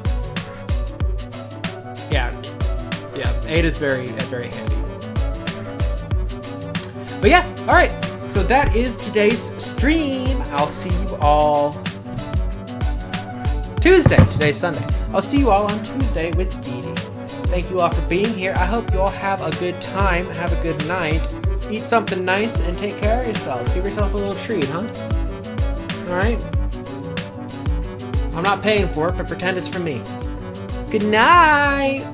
Yeah, Ada's very handy. But yeah, all right. So that is today's stream. I'll see you all Tuesday. Today's Sunday. I'll see you all on Tuesday with Dee Dee. Thank you all for being here. I hope you all have a good time. Have a good night. Eat something nice and take care of yourselves. Give yourself a little treat, huh? Alright? I'm not paying for it, but pretend it's for me. Good night!